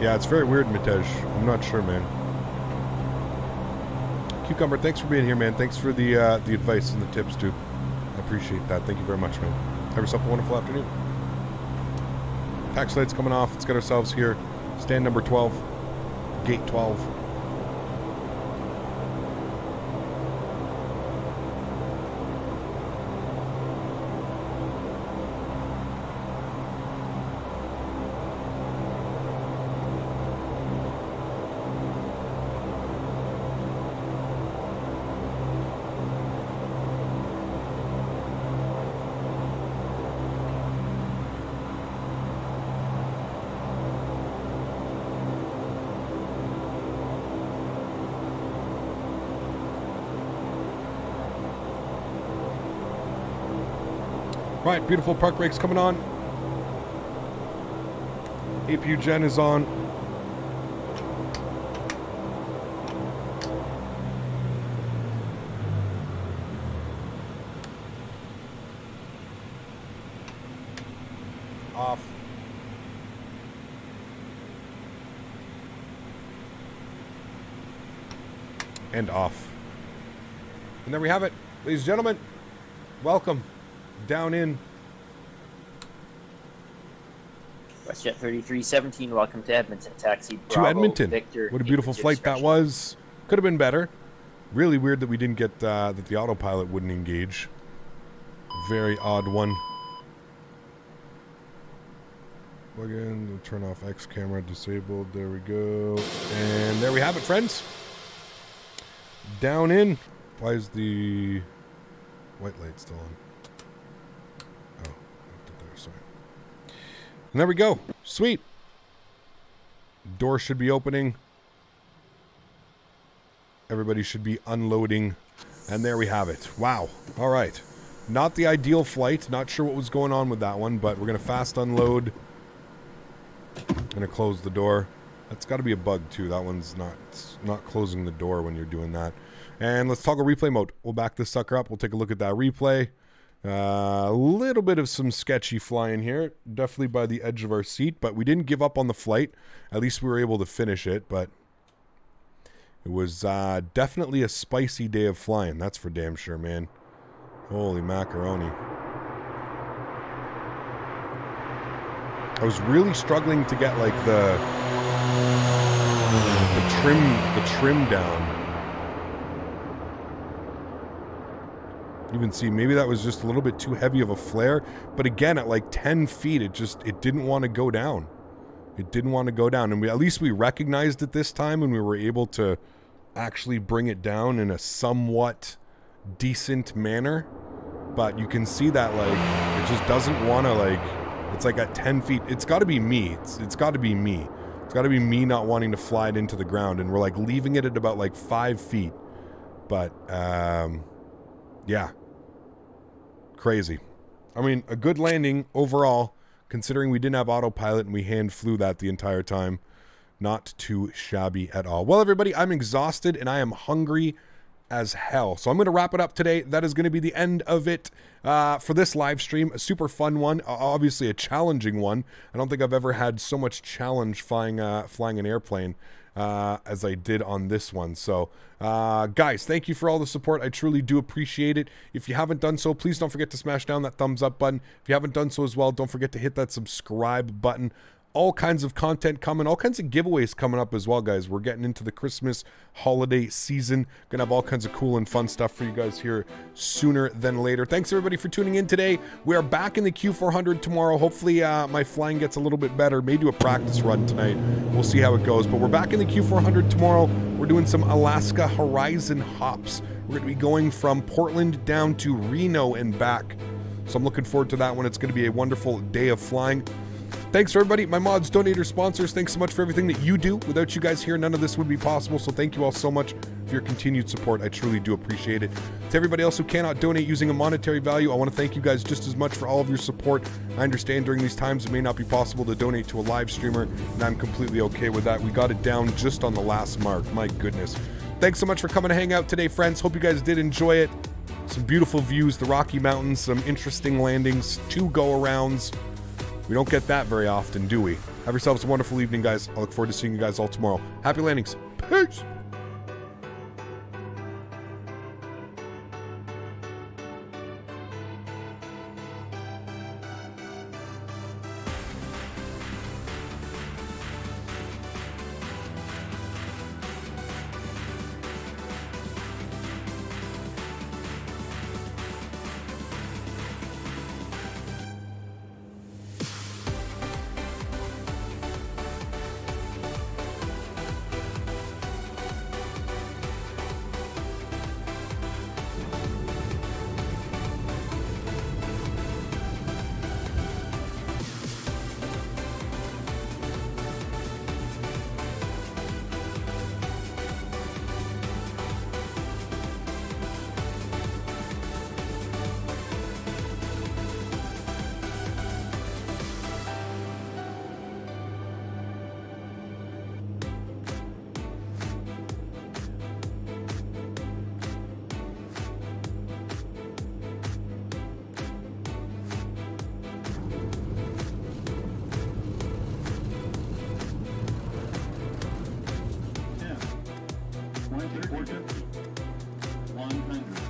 Yeah, it's very weird, Mitej. I'm not sure, man. Cucumber, thanks for being here, man. Thanks for the advice and the tips, dude. I appreciate that. Thank you very much, man. Have yourself a wonderful afternoon. Tax light's coming off. Let's get ourselves here. Stand number 12. Gate 12. Right, beautiful park brakes coming on. APU gen is on. Off. And off. And there we have it. Ladies and gentlemen, welcome. Down in WestJet 3317, welcome to Edmonton. Taxi Bravo, to Edmonton. Victor, what a beautiful flight that was. Could have been better. Really weird that we didn't get that the autopilot wouldn't engage. Very odd one. Plug in, turn off X camera, disabled. There we go. And there we have it, friends. Down in. Why is the white light still on? And there we go. Sweet. Door should be opening. Everybody should be unloading. And there we have it. Wow. All right. Not the ideal flight. Not sure what was going on with that one, but we're going to fast unload. Going to close the door. That's got to be a bug too. That one's not closing the door when you're doing that. And let's toggle replay mode. We'll back this sucker up. We'll take a look at that replay. A little bit of some sketchy flying here. Definitely by the edge of our seat, but we didn't give up on the flight. At least we were able to finish it, but it was definitely a spicy day of flying. That's for damn sure, man. Holy macaroni. I was really struggling to get like the trim down. You can see maybe that was just a little bit too heavy of a flare, but again at like 10 feet it didn't want to go down. It didn't want to go down, and at least we recognized it this time, and we were able to actually bring it down in a somewhat decent manner. But you can see that like it just doesn't want to, like, it's like at 10 feet. It's got to be me. It's got to be me. It's got to be me not wanting to fly it into the ground, and we're like leaving it at about like 5 feet. But yeah, crazy. I mean, a good landing overall, considering we didn't have autopilot and we hand flew that the entire time. Not too shabby at all. Well, everybody, I'm exhausted and I am hungry as hell. So I'm going to wrap it up today. That is going to be the end of it for this live stream. A super fun one, obviously a challenging one. I don't think I've ever had so much challenge flying an airplane as I did on this one. So guys, thank you for all the support. I truly do appreciate it. If you haven't done so, please don't forget to smash down that thumbs up button. If you haven't done so as well, don't forget to hit that subscribe button. All kinds of content coming, all kinds of giveaways coming up as well, guys. We're getting into the Christmas holiday season. Gonna have all kinds of cool and fun stuff for you guys here sooner than later. Thanks everybody for tuning in today. We are back in the Q400 tomorrow. Hopefully my flying gets a little bit better. May do a practice run tonight. We'll see how it goes. But we're back in the Q400 tomorrow. We're doing some Alaska Horizon hops. We're gonna be going from Portland down to Reno and back. So I'm looking forward to that one. It's gonna be a wonderful day of flying. Thanks for everybody, my mods, donators, sponsors. Thanks so much for everything that you do. Without you guys here, none of this would be possible. So thank you all so much for your continued support. I truly do appreciate it. To everybody else who cannot donate using a monetary value, I want to thank you guys just as much for all of your support. I understand during these times it may not be possible to donate to a live streamer, and I'm completely okay with that. We got it down just on the last mark. My goodness. Thanks so much for coming to hang out today, friends. Hope you guys did enjoy it. Some beautiful views, the Rocky Mountains, some interesting landings, 2 go-arounds. We don't get that very often, do we? Have yourselves a wonderful evening, guys. I look forward to seeing you guys all tomorrow. Happy landings. Peace! One hundred.